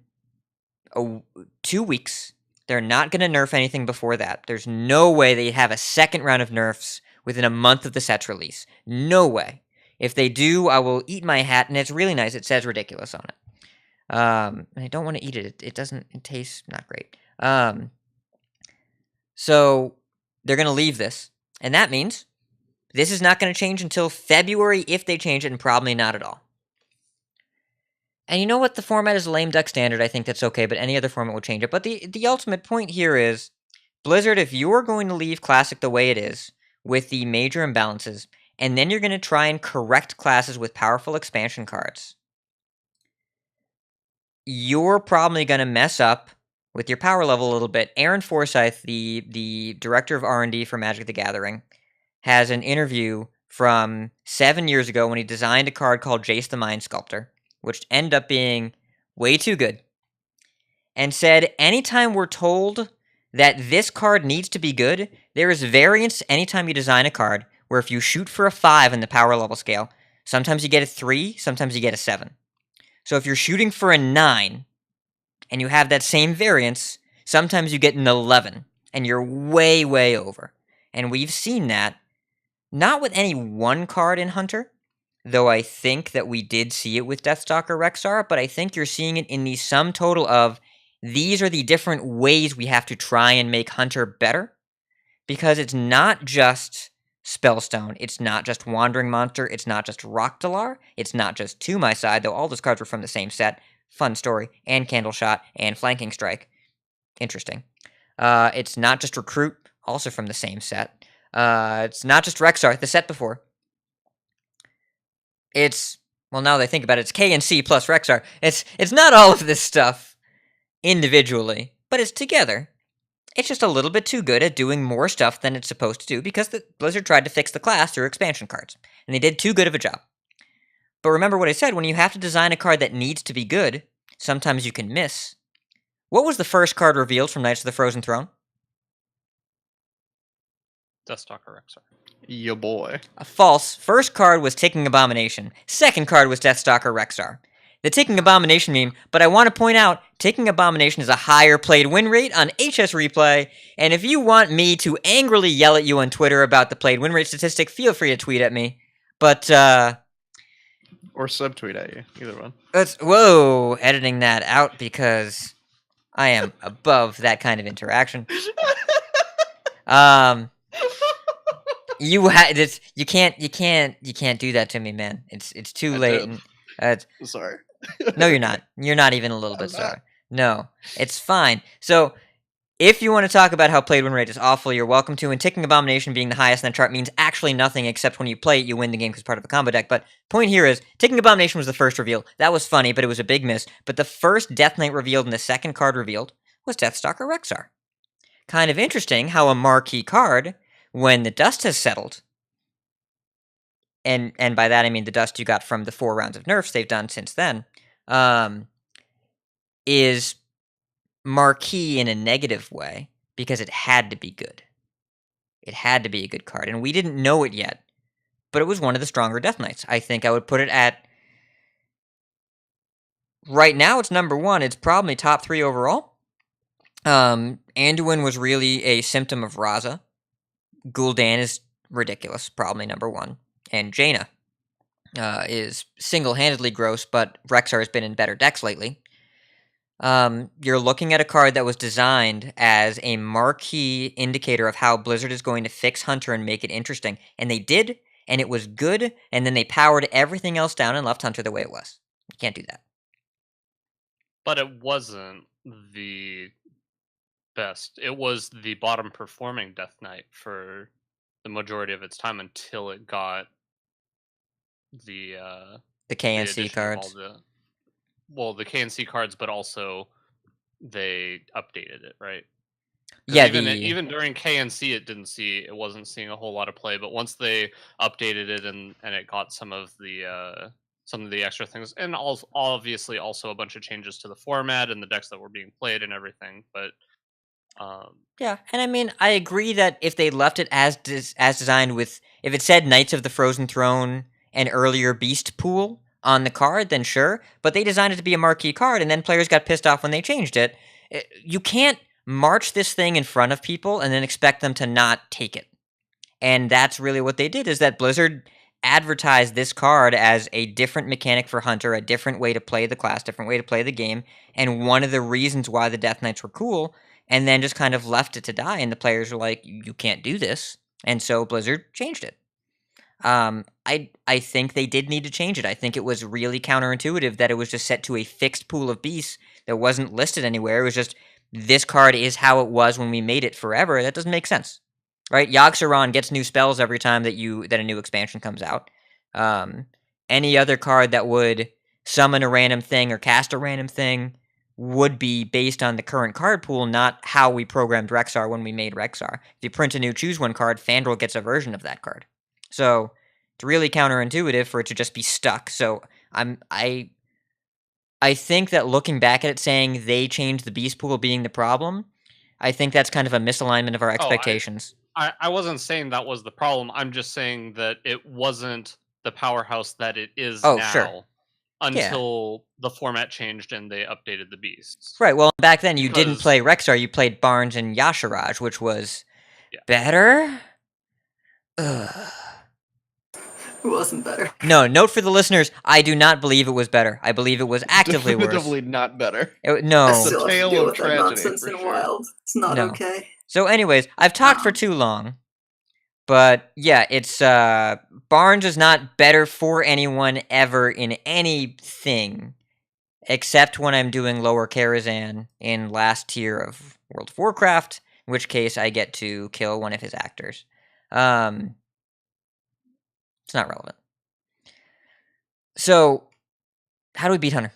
2 weeks. They're not going to nerf anything before that. There's no way they have a second round of nerfs within a month of the set's release. No way. If they do, I will eat my hat, and it's really nice. It says ridiculous on it. I don't want to eat it. It tastes not great. So they're going to leave this, and that means this is not going to change until February if they change it, and probably not at all. And you know what? The format is a lame duck standard. I think that's okay, but any other format will change it. But the ultimate point here is, Blizzard, if you're going to leave Classic the way it is, with the major imbalances, and then you're going to try and correct classes with powerful expansion cards, you're probably going to mess up with your power level a little bit. Aaron Forsyth, the director of R&D for Magic the Gathering, has an interview from 7 years ago when he designed a card called Jace the Mind Sculptor, which ended up being way too good, and said anytime we're told that this card needs to be good, there is variance anytime you design a card where if you shoot for a 5 in the power level scale, sometimes you get a 3, sometimes you get a 7. So if you're shooting for a 9 and you have that same variance, sometimes you get an 11 and you're way, way over. And we've seen that, not with any one card in Hunter, though I think that we did see it with Deathstalker Rexar, but I think you're seeing it in the sum total of these are the different ways we have to try and make Hunter better, because it's not just Spellstone, it's not just Wandering Monster, it's not just Rockdalar, it's not just To My Side, though all those cards were from the same set, Fun Story, and Candle Shot, and Flanking Strike. Interesting. It's not just Recruit, also from the same set. It's not just Rexar, the set before. It's, well, now that I think about it, it's K and C plus Rexar. It's not all of this stuff individually, but it's together. It's just a little bit too good at doing more stuff than it's supposed to do because the Blizzard tried to fix the class through expansion cards, and they did too good of a job. But remember what I said, when you have to design a card that needs to be good, sometimes you can miss. What was the first card revealed from Knights of the Frozen Throne? Deathstalker Rexar. Yo boy. False. First card was Ticking Abomination. Second card was Deathstalker Rexar. The Ticking Abomination meme, but I want to point out, Ticking Abomination is a higher played win rate on HS Replay, and if you want me to angrily yell at you on Twitter about the played win rate statistic, feel free to tweet at me. But, Or subtweet at you. Either one. whoa, editing that out because I am above that kind of interaction. You can't do that to me, man. It's too late. And, sorry. no, you're not. You're not even a little bit sorry. No, it's fine. So, if you want to talk about how played win rate is awful, you're welcome to. And Ticking Abomination being the highest in that chart means actually nothing except when you play it, you win the game because part of a combo deck. But point here is, Ticking Abomination was the first reveal. That was funny, but it was a big miss. But the first Death Knight revealed and the second card revealed was Deathstalker Rexar. Kind of interesting how a marquee card, when the dust has settled, and by that I mean the dust you got from the 4 rounds of nerfs they've done since then, is marquee in a negative way because it had to be good. It had to be a good card, and we didn't know it yet, but it was one of the stronger Death Knights. I think I would put it at, right now it's number 1. It's probably top 3 overall. Anduin was really a symptom of Raza. Gul'dan is ridiculous, probably number 1. And Jaina is single-handedly gross, but Rexar has been in better decks lately. You're looking at a card that was designed as a marquee indicator of how Blizzard is going to fix Hunter and make it interesting. And they did, and it was good, and then they powered everything else down and left Hunter the way it was. You can't do that. But it wasn't the best. It was the bottom performing Death Knight for the majority of its time until it got the KNC cards. The KNC cards, but also they updated it, right? Yeah, even during KNC, it wasn't seeing a whole lot of play. But once they updated it and it got some of the extra things, and obviously also a bunch of changes to the format and the decks that were being played and everything. But yeah, and I mean, I agree that if they left it as designed with, if it said Knights of the Frozen Throne and earlier Beast Pool on the card, then sure. But they designed it to be a marquee card, and then players got pissed off when they changed it. You can't march this thing in front of people and then expect them to not take it. And that's really what they did, is that Blizzard advertised this card as a different mechanic for Hunter, a different way to play the class, different way to play the game, and one of the reasons why the Death Knights were cool, and then just kind of left it to die, and the players were like, you can't do this. And so Blizzard changed it. I think they did need to change it. I think it was really counterintuitive that it was just set to a fixed pool of beasts that wasn't listed anywhere. It was just, this card is how it was when we made it forever. That doesn't make sense, right? Yogg-Saron gets new spells every time that a new expansion comes out. Any other card that would summon a random thing or cast a random thing would be based on the current card pool, not how we programmed Rexar when we made Rexar. If you print a new choose one card, Fandral gets a version of that card. So it's really counterintuitive for it to just be stuck. So I think that looking back at it, saying they changed the beast pool being the problem, I think that's kind of a misalignment of our expectations. I wasn't saying that was the problem. I'm just saying that it wasn't the powerhouse that it is now. Sure. Until the format changed and they updated the beasts. Right, well, back then you didn't play Rexar, you played Barnes and Yashiraj, which was better? Ugh. It wasn't better. No, note for the listeners, I do not believe it was better. I believe it was actively worse. Definitively not better. No. I still have to tale deal of with that tragedy, nonsense for in sure. Wild. It's not No. okay. So anyways, I've talked for too long. But yeah, it's Barnes is not better for anyone ever in anything, except when I'm doing lower Karazhan in last tier of World of Warcraft, in which case I get to kill one of his actors. It's not relevant. So, how do we beat Hunter?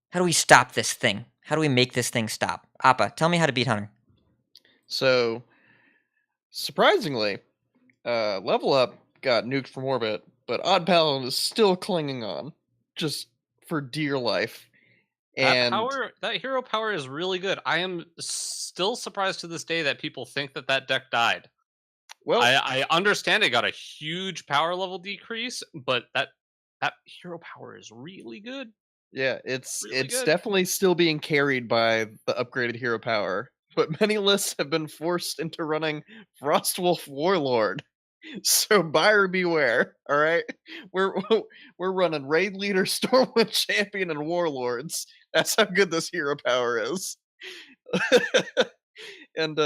How do we stop this thing? How do we make this thing stop? Appa, tell me how to beat Hunter. So, surprisingly, Level Up got nuked from orbit, but Odd Paladin is still clinging on, just for dear life. And that hero power is really good. I am still surprised to this day that people think that deck died. Well, I understand it got a huge power level decrease, but that hero power is really good. Yeah, it's Really good. definitely still being carried by the upgraded hero power. But many lists have been forced into running Frostwolf Warlord. So buyer beware, all right? We're running Raid Leader, Stormwind Champion, and Warlords. That's how good this hero power is. And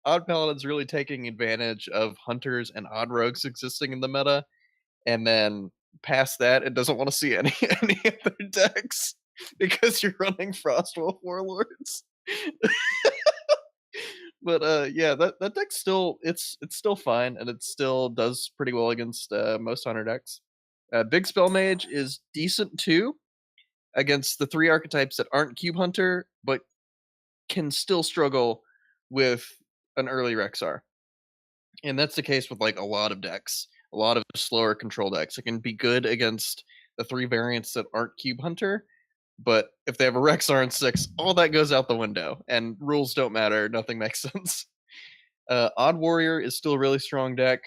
Odd Paladin's really taking advantage of Hunters and Odd Rogues existing in the meta. And then past that, it doesn't want to see any other decks because you're running Frostwolf Warlords. But yeah, that deck's still it's still fine, and it still does pretty well against most Hunter decks. Big Spell Mage is decent too against the 3 archetypes that aren't Cube Hunter, but can still struggle with an early Rexar. And that's the case with like a lot of decks. A lot of slower control decks. It can be good against the 3 variants that aren't Cube Hunter, but if they have a Rexar in 6, all that goes out the window, and rules don't matter. Nothing makes sense. Odd Warrior is still a really strong deck,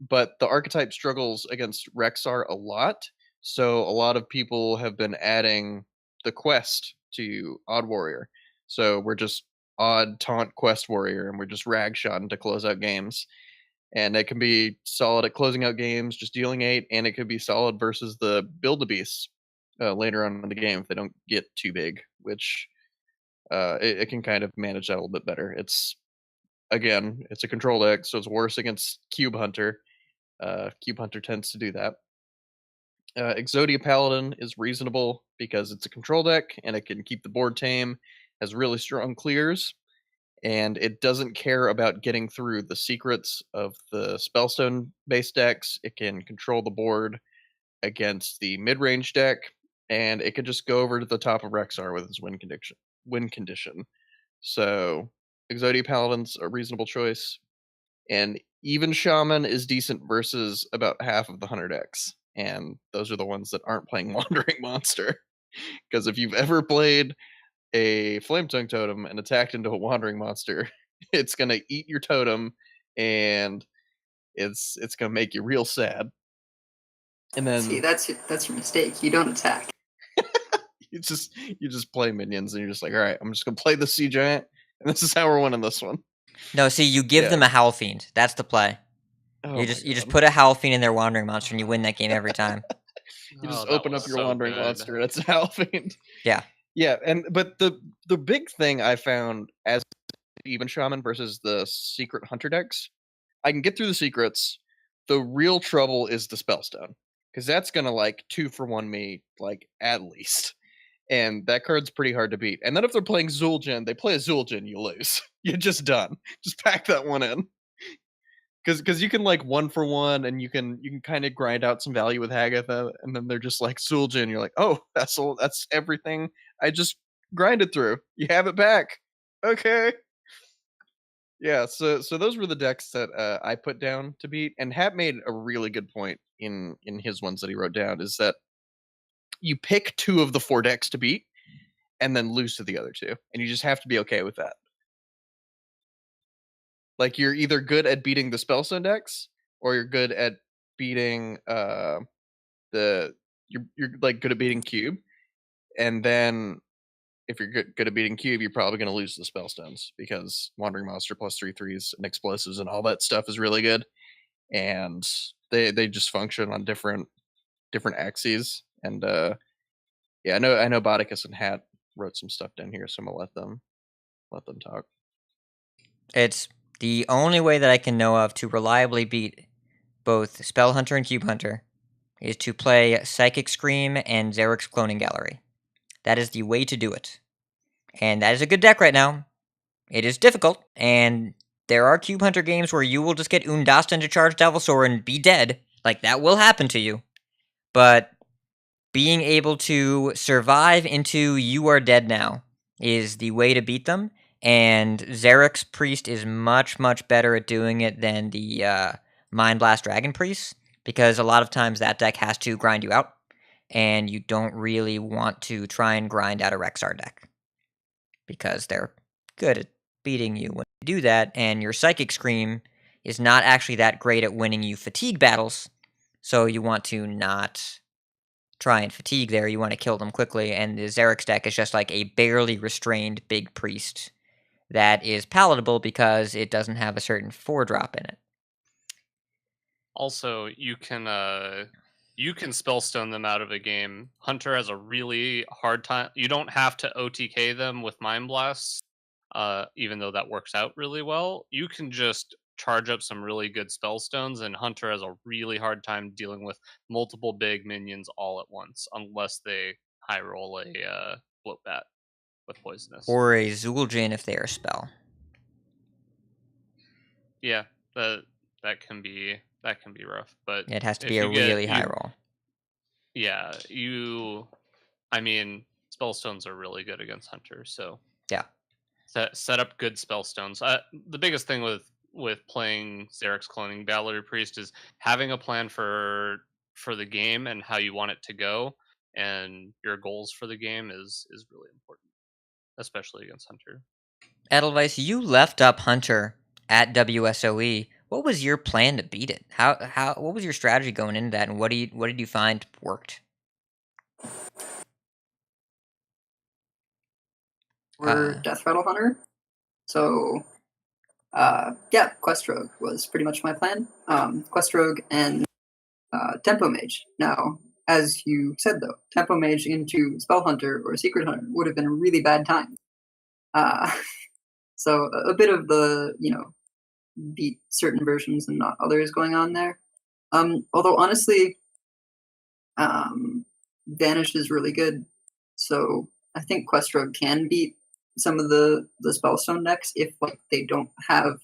but the archetype struggles against Rexar a lot, so a lot of people have been adding the quest to Odd Warrior. So we're just Odd Taunt Quest Warrior, and we're just Ragshotting to close out games. And it can be solid at closing out games, just dealing 8, and it could be solid versus the Build-A-Beasts later on in the game if they don't get too big, which it can kind of manage that a little bit better. It's a control deck, so it's worse against Cube Hunter. Cube Hunter tends to do that. Exodia Paladin is reasonable because it's a control deck, and it can keep the board tame, has really strong clears, and it doesn't care about getting through the secrets of the Spellstone-based decks. It can control the board against the mid-range deck, and it could just go over to the top of Rexar with its win condition. So Exodia Paladin's a reasonable choice, and even Shaman is decent versus about half of the Hunter decks, and those are the ones that aren't playing Wandering Monster. Because if you've ever played a Flametongue Totem and attacked into a Wandering Monster, it's gonna eat your totem, and it's gonna make you real sad. And then See, that's your mistake. You don't attack. you just play minions, and you're just like, all right, I'm just gonna play the Sea Giant, and this is how we're winning this one. No, see, you give them a Howl Fiend. That's the play. Oh you just put a Howl Fiend in their Wandering Monster, and you win that game every time. You just open up your Wandering Monster, and it's a Howl Fiend. Yeah. Yeah, but the big thing I found as even Shaman versus the Secret Hunter decks, I can get through the secrets. The real trouble is the Spellstone, because that's gonna like 2-for-1 me, like at least. And that card's pretty hard to beat. And then if they're playing Zul'jin, they play a Zul'jin, you lose. You're just done. Just pack that one in. Because you can like 1-for-1, and you can kind of grind out some value with Hagatha, and then they're just like Sul'jin. You're like, oh, that's everything I just grinded through. You have it back. Okay. Yeah. So those were the decks that I put down to beat, and Hap made a really good point in his ones that he wrote down, is that you pick 2 of the 4 decks to beat, and then lose to the other 2, and you just have to be okay with that. Like, you're either good at beating the Spellstone decks, or you're good at beating you're like good at beating Cube, and then if you're good at beating Cube, you're probably going to lose the Spellstones, because Wandering Monster plus 3/3s and explosives and all that stuff is really good, and they just function on different axes. And yeah, I know Bodicus and Hat wrote some stuff down here, so I'm gonna let them talk. It's the only way that I can know of to reliably beat both Spell Hunter and Cube Hunter is to play Psychic Scream and Zarek's Cloning Gallery. That is the way to do it. And that is a good deck right now. It is difficult, and there are Cube Hunter games where you will just get Undasta into Charged Devilsaur and be dead. Like, that will happen to you. But being able to survive into you are dead now is the way to beat them. And Zarek's Priest is much, much better at doing it than the Mind Blast Dragon Priest, because a lot of times that deck has to grind you out, and you don't really want to try and grind out a Rexar deck, because they're good at beating you when you do that, and your Psychic Scream is not actually that great at winning you fatigue battles, so you want to not try and fatigue there. You want to kill them quickly, and the Zarek's deck is just like a barely restrained big priest that is palatable because it doesn't have a certain 4-drop in it. Also, you can Spellstone them out of a game. Hunter has a really hard time. You don't have to OTK them with Mind Blasts, even though that works out really well. You can just charge up some really good Spellstones, and Hunter has a really hard time dealing with multiple big minions all at once, unless they high roll a Float Bat with Poisonous. Or a Sul'jin if they are spell. Yeah, that can be rough, but it has to be a really high roll. Yeah, Spellstones are really good against Hunter, so yeah, set up good Spellstones. The biggest thing with playing Zarek's Cloning Gallery Priest is having a plan for the game and how you want it to go, and your goals for the game is really important, especially against Hunter. Edelweiss, you left up Hunter at WSOE. What was your plan to beat it? What was your strategy going into that, and what did you find worked? For Death Rattle Hunter, so Quest Rogue was pretty much my plan. Quest Rogue and Tempo Mage. Now, as you said though, Tempo Mage into Spell Hunter or Secret Hunter would have been a really bad time. So a bit of the beat certain versions and not others going on there. Although honestly, Vanish is really good, so I think Quest Rogue can beat some of the Spellstone decks if they don't have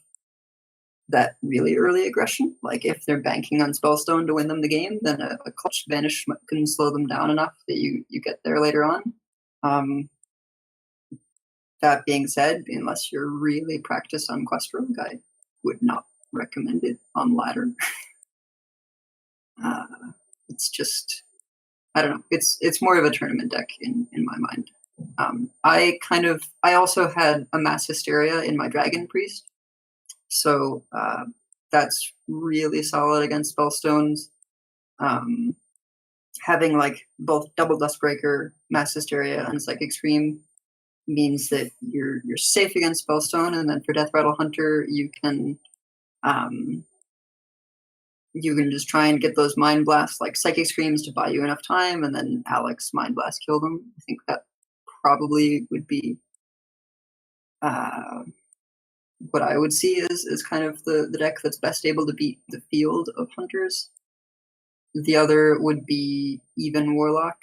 that really early aggression. Like if they're banking on Spellstone to win them the game, then a clutch Vanish can slow them down enough that you get there later on. That being said, unless you're really practiced on Quest Rogue, I would not recommend it on ladder. It's just, I don't know. It's more of a tournament deck in my mind. I also had a Mass Hysteria in my Dragon Priest, so that's really solid against Spellstones. Having both Double Dustbreaker, Mass Hysteria, and Psychic Scream means that you're safe against Spellstone, and then for Death Rattle Hunter, you can just try and get those Mind Blasts, like Psychic Screams, to buy you enough time, and then Alex Mind Blast kill them. I think that probably would be what I would see is kind of the deck that's best able to beat the field of Hunters. The other would be Even Warlock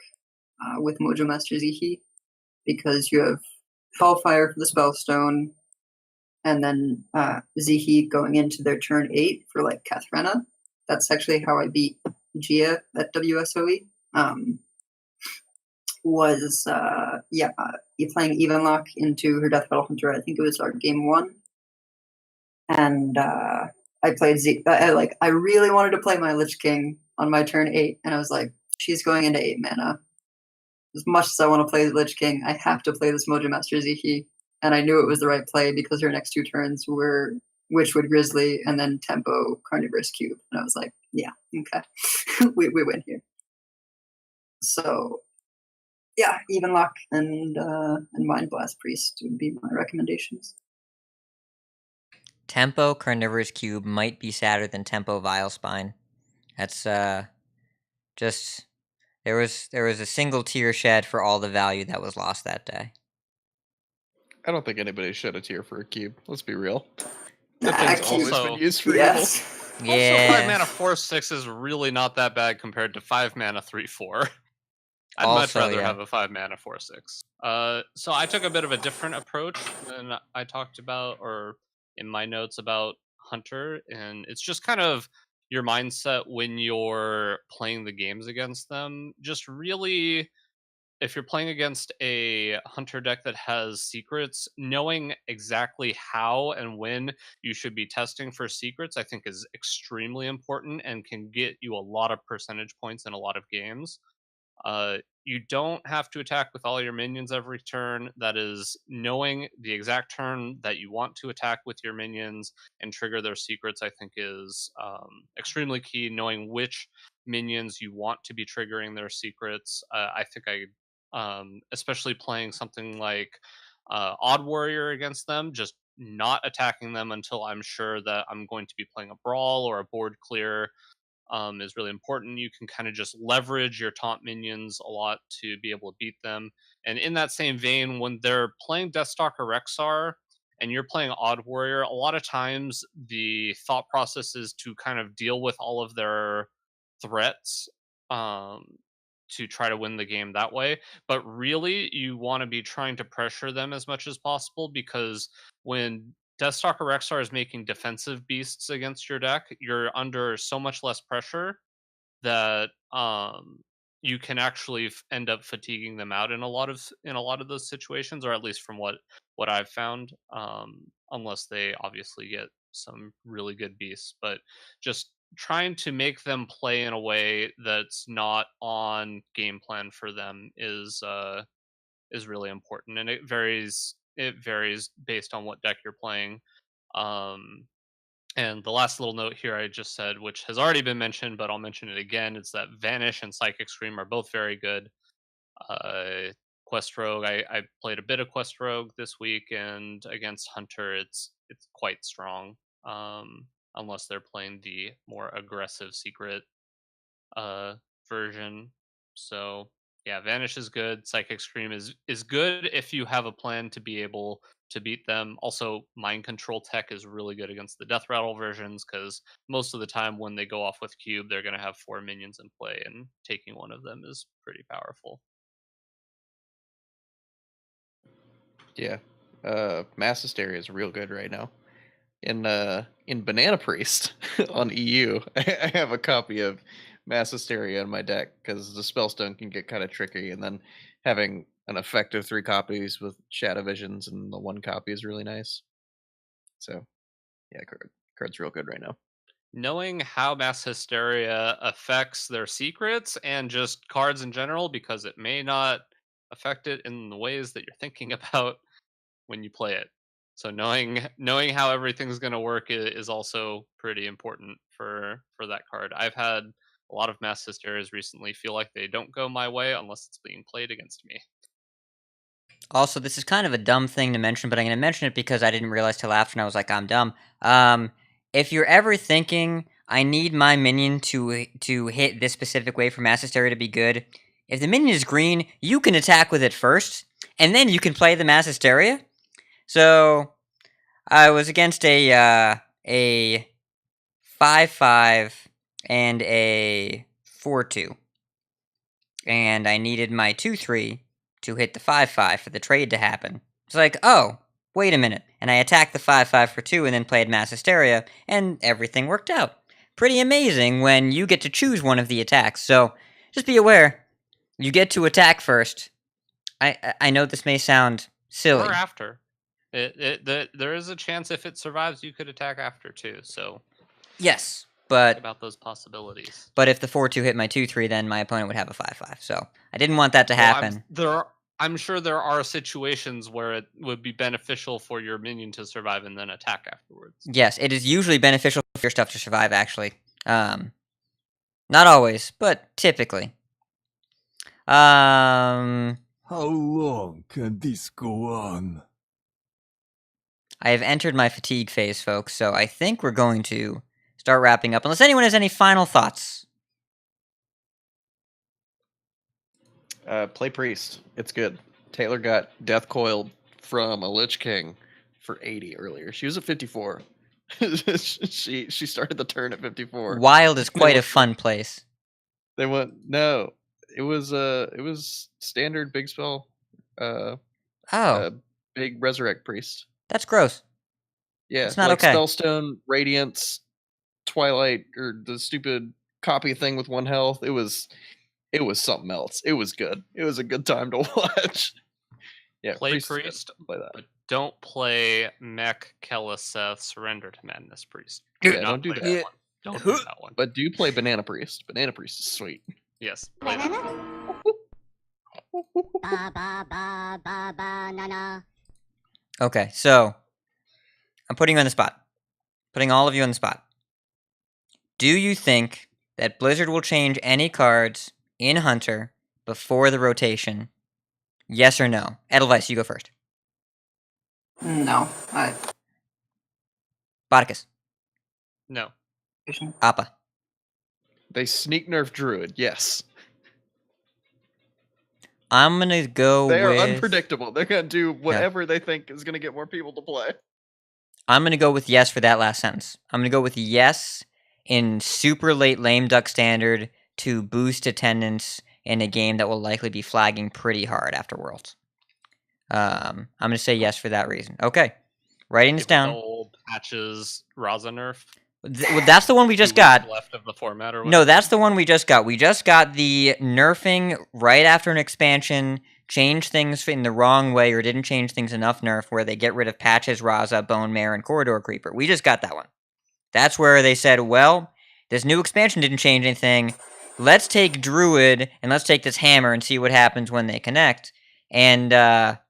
with Mojo Master Zihi, because you have Hellfire for the Spellstone, and then Zihi going into their turn 8 for like Kathrena. That's actually how I beat Gia at WSOE. You playing Evenlock into her Death Rattle Hunter. I think it was our game 1. And I played I really wanted to play my Lich King on my turn 8, and I was like, she's going into 8 mana. As much as I want to play the Lich King, I have to play this Mojo Master Zihi. And I knew it was the right play because her next 2 turns were Witchwood Grizzly and then Tempo Carnivorous Cube. And I was like, yeah, okay. we win here. So, yeah, Evenlock and Mind Blast Priest would be my recommendations. Tempo Carnivorous Cube might be sadder than Tempo Vile Spine. That's just there was a single tear shed for all the value that was lost that day. I don't think anybody shed a tear for a cube. Let's be real. Nah, That thing's always also- been used for yes. Yeah. Also, 5 mana 4/6 is really not that bad compared to 5 mana 3/4. I'd much Also, rather yeah. have a 5 mana 4/6. So I took a bit of a different approach than I talked about, or in my notes about Hunter, and it's just kind of your mindset when you're playing the games against them. Just really, if you're playing against a Hunter deck that has secrets, knowing exactly how and when you should be testing for secrets, I think is extremely important and can get you a lot of percentage points in a lot of games. You don't have to attack with all your minions every turn. That is, knowing the exact turn that you want to attack with your minions and trigger their secrets, I think is extremely key. Knowing which minions you want to be triggering their secrets. I think especially playing something like Odd Warrior against them, just not attacking them until I'm sure that I'm going to be playing a brawl or a board clear is really important. You can kind of just leverage your taunt minions a lot to be able to beat them. And in that same vein, when they're playing Deathstalker Rexar and you're playing Odd Warrior, a lot of times the thought process is to kind of deal with all of their threats to try to win the game that way. But really, you want to be trying to pressure them as much as possible, because when Deathstalker Rexar is making defensive beasts against your deck, you're under so much less pressure that you can actually end up fatiguing them out in a lot of those situations, or at least from what I've found, unless they obviously get some really good beasts. But just trying to make them play in a way that's not on game plan for them is really important, and it varies based on what deck you're playing. And the last little note here I just said, which has already been mentioned, but I'll mention it again, is that Vanish and Psychic Scream are both very good. Quest Rogue, I played a bit of Quest Rogue this week, and against Hunter, it's quite strong. Unless they're playing the more aggressive secret version. So yeah, Vanish is good. Psychic Scream is good if you have a plan to be able to beat them. Also, Mind Control Tech is really good against the Death Rattle versions, because most of the time when they go off with Cube, they're going to have 4 minions in play, and taking one of them is pretty powerful. Yeah. Mass Hysteria is real good right now. In Banana Priest on EU, I have a copy of Mass Hysteria in my deck because the Spellstone can get kind of tricky, and then having an effective 3 copies with Shadow Visions and the 1 copy is really nice. So, yeah, card's real good right now. Knowing how Mass Hysteria affects their secrets and just cards in general, because it may not affect it in the ways that you're thinking about when you play it. So knowing how everything's going to work is also pretty important for that card. I've had a lot of Mass Hysterias recently feel like they don't go my way unless it's being played against me. Also, this is kind of a dumb thing to mention, but I'm going to mention it because I didn't realize till after, and I was like, I'm dumb. If you're ever thinking, I need my minion to hit this specific way for Mass Hysteria to be good, if the minion is green, you can attack with it first, and then you can play the Mass Hysteria. So, I was against a 5/5 and a 4/2, and I needed my 2/3 to hit the 5/5 for the trade to happen. It's like, oh, wait a minute, and I attacked the 5/5 for 2 and then played Mass Hysteria, and everything worked out. Pretty amazing when you get to choose one of the attacks, so just be aware, you get to attack first. I know this may sound silly. Or after. There is a chance if it survives, you could attack after too. So Yes, think but about those possibilities. if the 4/2 hit my 2/3, then my opponent would have a 5/5. So I didn't want that to happen. I'm sure there are situations where it would be beneficial for your minion to survive and then attack afterwards. Yes, it is usually beneficial for your stuff to survive, actually. Not always, but typically. How long can this go on? I have entered my fatigue phase, folks, so I think we're going to start wrapping up, unless anyone has any final thoughts. Play Priest. It's good. Taylor got Death Coiled from a Lich King for 80 earlier. She was at 54. she started the turn at 54. Wild is quite a fun place. They went no. It was standard big spell. Big Resurrect Priest. That's gross. Yeah, it's not like okay. Spellstone, Radiance, Twilight, or the stupid copy thing with 1 health. It was something else. It was good. It was a good time to watch. Yeah, Play Priest. Priest, Play that. but don't play Mech Keleseth Surrender to Madness Priest. Yeah, don't do play that. one. Don't do that one. But do play Banana Priest. Banana Priest is sweet. Yes, play that. Okay, so I'm putting you on the spot. Putting all of you on the spot. Do you think that Blizzard will change any cards in Hunter before the rotation? Yes or no? Edelweiss, you go first. No. Botticus. No. Appa. They sneak nerf Druid, yes. I'm gonna go They are with... unpredictable. They're gonna do whatever they think is gonna get more people to play. I'm gonna go with yes for that last sentence. I'm gonna go with yes in super late lame duck standard to boost attendance in a game that will likely be flagging pretty hard after Worlds. I'm gonna say yes for that reason. Okay, writing this down. Old patches Raza nerf. Well, that's the one we just got. Left of the format, or No, whatever. that's the one we just got. We just got the nerfing right after an expansion, changed things in the wrong way, or didn't change things enough nerf where they get rid of Patches, Raza, Bone Mare, and Corridor Creeper. We just got that one. That's where they said, well, this new expansion didn't change anything. Let's take Druid, and let's take this hammer and see what happens when they connect. And that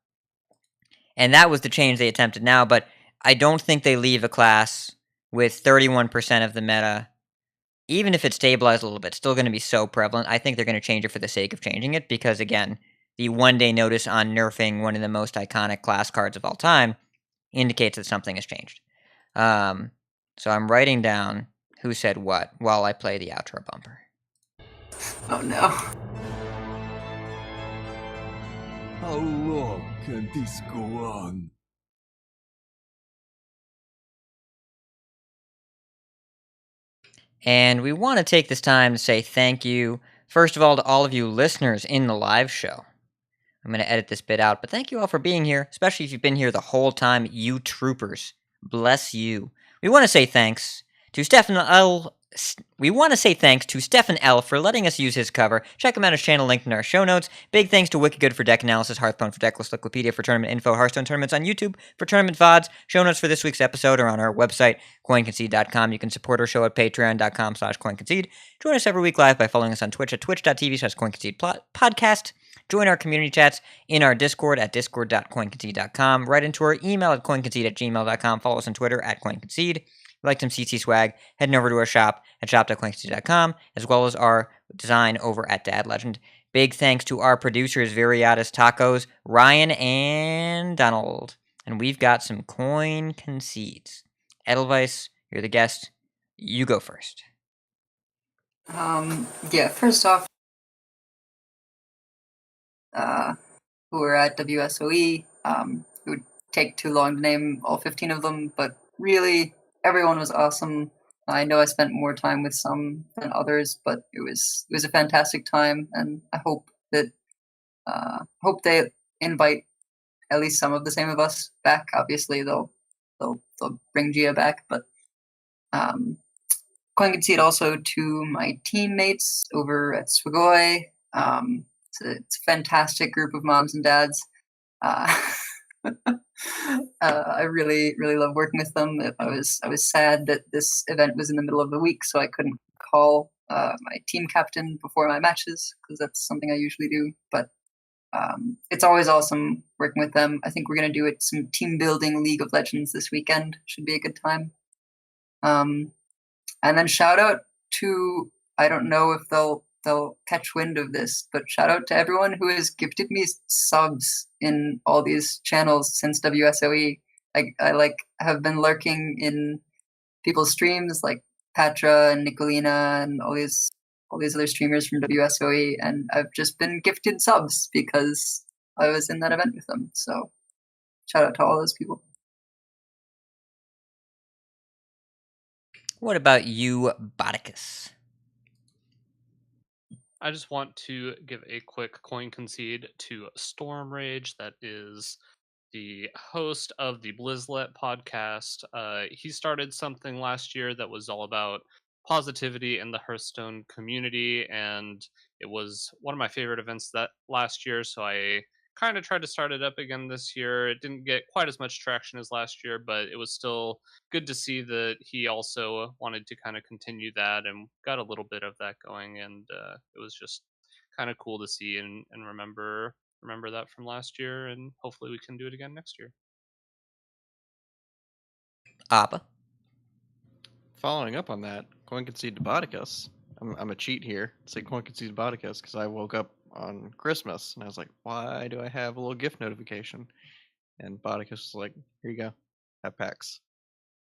was the change they attempted now, but I don't think they leave a class with 31% of the meta, even if it's stabilized a little bit, still going to be so prevalent. I think they're going to change it for the sake of changing it, because, again, the one-day notice on nerfing one of the most iconic class cards of all time indicates that something has changed. So I'm writing down who said what while I play the outro bumper. Oh, no. How long can this go on? And we want to take this time to say thank you, first of all, to all of you listeners in the live show. I'm going to edit this bit out, but thank you all for being here, especially if you've been here the whole time, you troopers. Bless you. We want to say thanks to Stefan L. We want to say thanks to Stefan L. for letting us use his cover. Check him out, his channel linked in our show notes. Big thanks to Wicked Good for deck analysis, Hearthstone for Decklist, Wikipedia for tournament info, Hearthstone tournaments on YouTube for tournament VODs. Show notes for this week's episode are on our website, coinconcede.com. You can support our show at patreon.com/coinconcede. Join us every week live by following us on Twitch at twitch.tv/coinconcede podcast. Join our community chats in our Discord at discord.coinconcede.com. Write into our email at coinconcede@gmail.com. Follow us on Twitter at coinconcede. If you like some CC swag, heading over to our shop at shop.coinconcede.com, as well as our design over at Dad Legend. Big thanks to our producers, Viriatus Tacos, Ryan, and Donald. And we've got some coin concedes. Edelweiss, you're the guest. You go first. Yeah, first off, who were at WSOE. It would take too long to name all 15 of them, but really, everyone was awesome. I know I spent more time with some than others, but it was a fantastic time, and I hope that they invite at least some of the same of us back. Obviously, they'll bring Gia back, but Concede also to my teammates over at Swagoi. It's a fantastic group of moms and dads. I really love working with them. I was sad that this event was in the middle of the week, so I couldn't call my team captain before my matches because that's something I usually do. But it's always awesome working with them. I think we're gonna do some team building League of Legends this weekend. Should be a good time. And then shout out to, I don't know if they'll catch wind of this, but shout out to everyone who has gifted me subs in all these channels since WSOE. I have been lurking in people's streams like Patra and Nicolina and all these other streamers from WSOE, and I've just been gifted subs because I was in that event with them. So shout out to all those people. What about you, Boticus? I just want to give a quick coin concede to Storm Rage, that is the host of the Blizzlet podcast. He started something last year that was all about positivity in the Hearthstone community, and it was one of my favorite events that last year, so I kind of tried to start it up again this year. It didn't get quite as much traction as last year, but it was still good to see that he also wanted to kind of continue that and got a little bit of that going, and it was just kind of cool to see and remember that from last year, and hopefully we can do it again next year. Appa. Following up on that, Coin Concede to Boticus. I'm a cheat here. Say Coin Concede to Boticus because I woke up on Christmas and I was like, why do I have a little gift notification? And Boticus was like, here you go, have packs.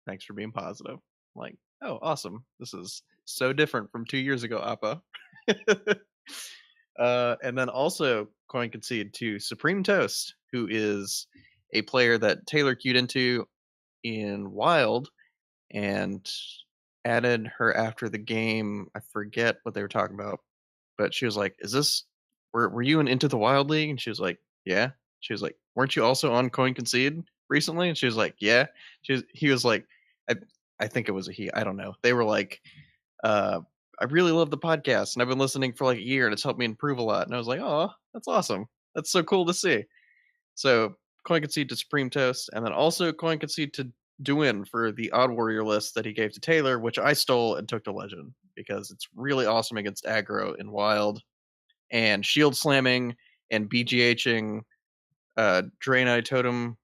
Thanks for being positive. I'm like, oh, awesome. This is so different from 2 years ago, Appa. And then also Coin Concede to Supreme Toast, who is a player that Taylor queued into in Wild and added her after the game. I forget what they were talking about, but she was like, is this, were you in Into the Wild League? And she was like, yeah. She was like, weren't you also on Coin Concede recently? And she was like, yeah. He was like, I think it was a he, I don't know. They were like, I really love the podcast and I've been listening for like a year and it's helped me improve a lot. And I was like, oh, that's awesome. That's so cool to see. So Coin Concede to Supreme Toast, and then also Coin Concede to Duin for the Odd Warrior list that he gave to Taylor, which I stole and took to Legend because it's really awesome against aggro in Wild, and shield slamming and BGHing Draenei totem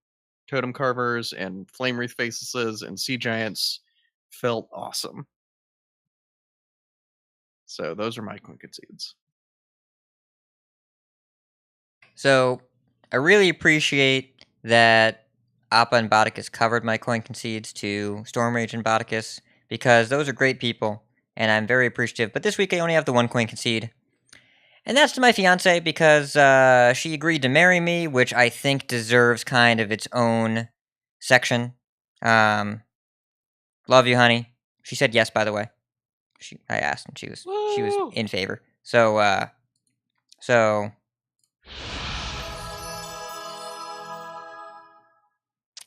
carvers and Flame Wreath Facelesses and Sea Giants felt awesome. So those are my Coin Concedes. So I really appreciate that Appa and Boticus covered my coin concedes to Storm Rage and Boticus, because those are great people, and I'm very appreciative. But this week I only have the one coin concede, and that's to my fiance, because she agreed to marry me, which I think deserves kind of its own section. Love you, honey. She said yes, by the way. I asked, and she was in favor. So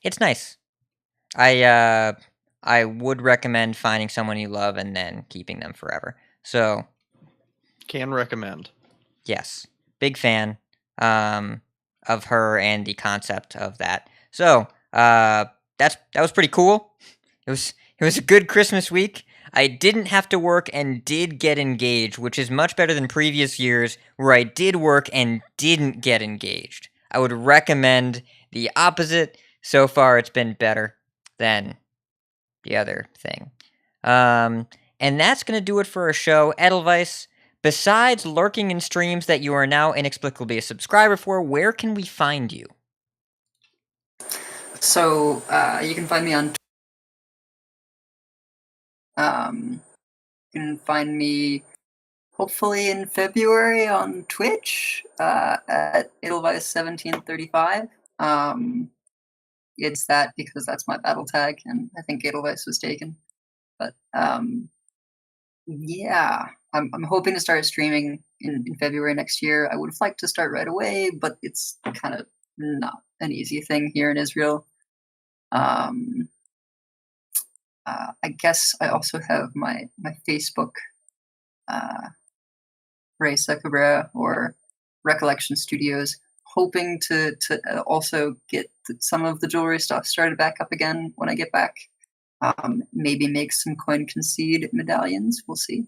it's nice. I would recommend finding someone you love and then keeping them forever. So can recommend. Yes, big fan of her and the concept of that. So that was pretty cool. It was a good Christmas week. I didn't have to work and did get engaged, which is much better than previous years where I did work and didn't get engaged. I would recommend the opposite. So far, it's been better than the other thing. And that's going to do it for our show. Edelweiss, besides lurking in streams that you are now inexplicably a subscriber for, where can we find you? So, you can find me on you can find me hopefully in February on Twitch at Edelweiss 1735. It's that because that's my battle tag, and I think Edelweiss was taken. But yeah, I'm hoping to start streaming in February next year. I would have liked to start right away, but it's kind of not an easy thing here in Israel. I guess I also have my Facebook Reza Cabrera or Recollection Studios, hoping to also get some of the jewelry stuff started back up again when I get back. Maybe make some coin concede medallions. We'll see.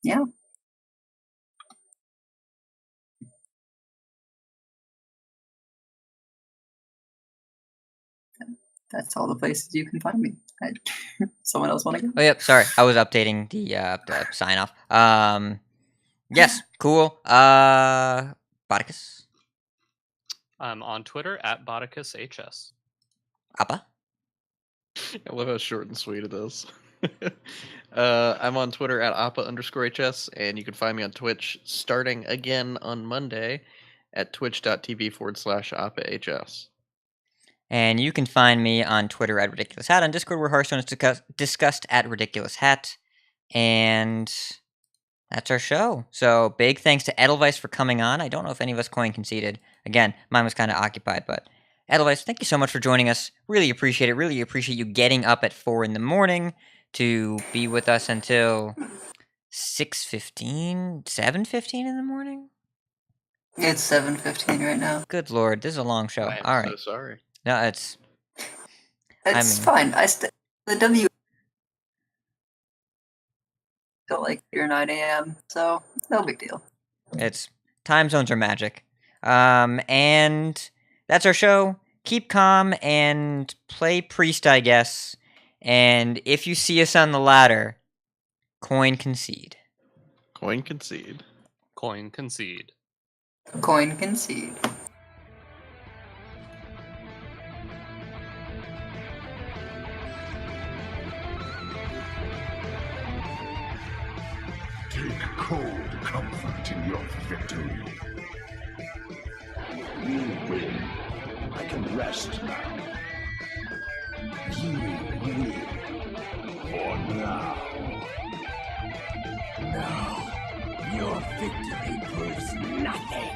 Yeah. That's all the places you can find me. Someone else want to go? Oh, yep. Sorry, I was updating the sign off. Yes, cool. Bodikus, I'm on Twitter at BodikusHS. Appa. I love how short and sweet it is. I'm on Twitter at appa_hs, and you can find me on Twitch starting again on Monday at twitch.tv/appahs. And you can find me on Twitter at Ridiculous Hat, on Discord where Hearthstone is discussed at Ridiculous Hat. And that's our show. So big thanks to Edelweiss for coming on. I don't know if any of us coin conceded. Again, mine was kind of occupied, but Edelweiss, thank you so much for joining us. Really appreciate it. Really appreciate you getting up at 4 in the morning to be with us until 6:15, 7:15 in the morning. It's 7:15 right now. Good Lord, this is a long show. I am All right. so sorry. No, it's Fine. The W till like 8 or 9 a.m. So no big deal. It's time zones are magic. And that's our show. Keep calm and play priest, I guess. And if you see us on the ladder, coin concede. Coin concede. Coin concede. Coin concede. Take cold comfort in your victory. You win. I can rest now. You win. For now. Now, your victory proves nothing.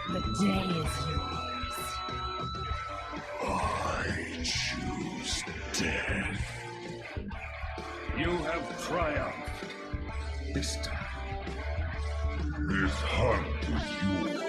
The day is yours. I choose death. You have triumphed. This time, this hunt is yours.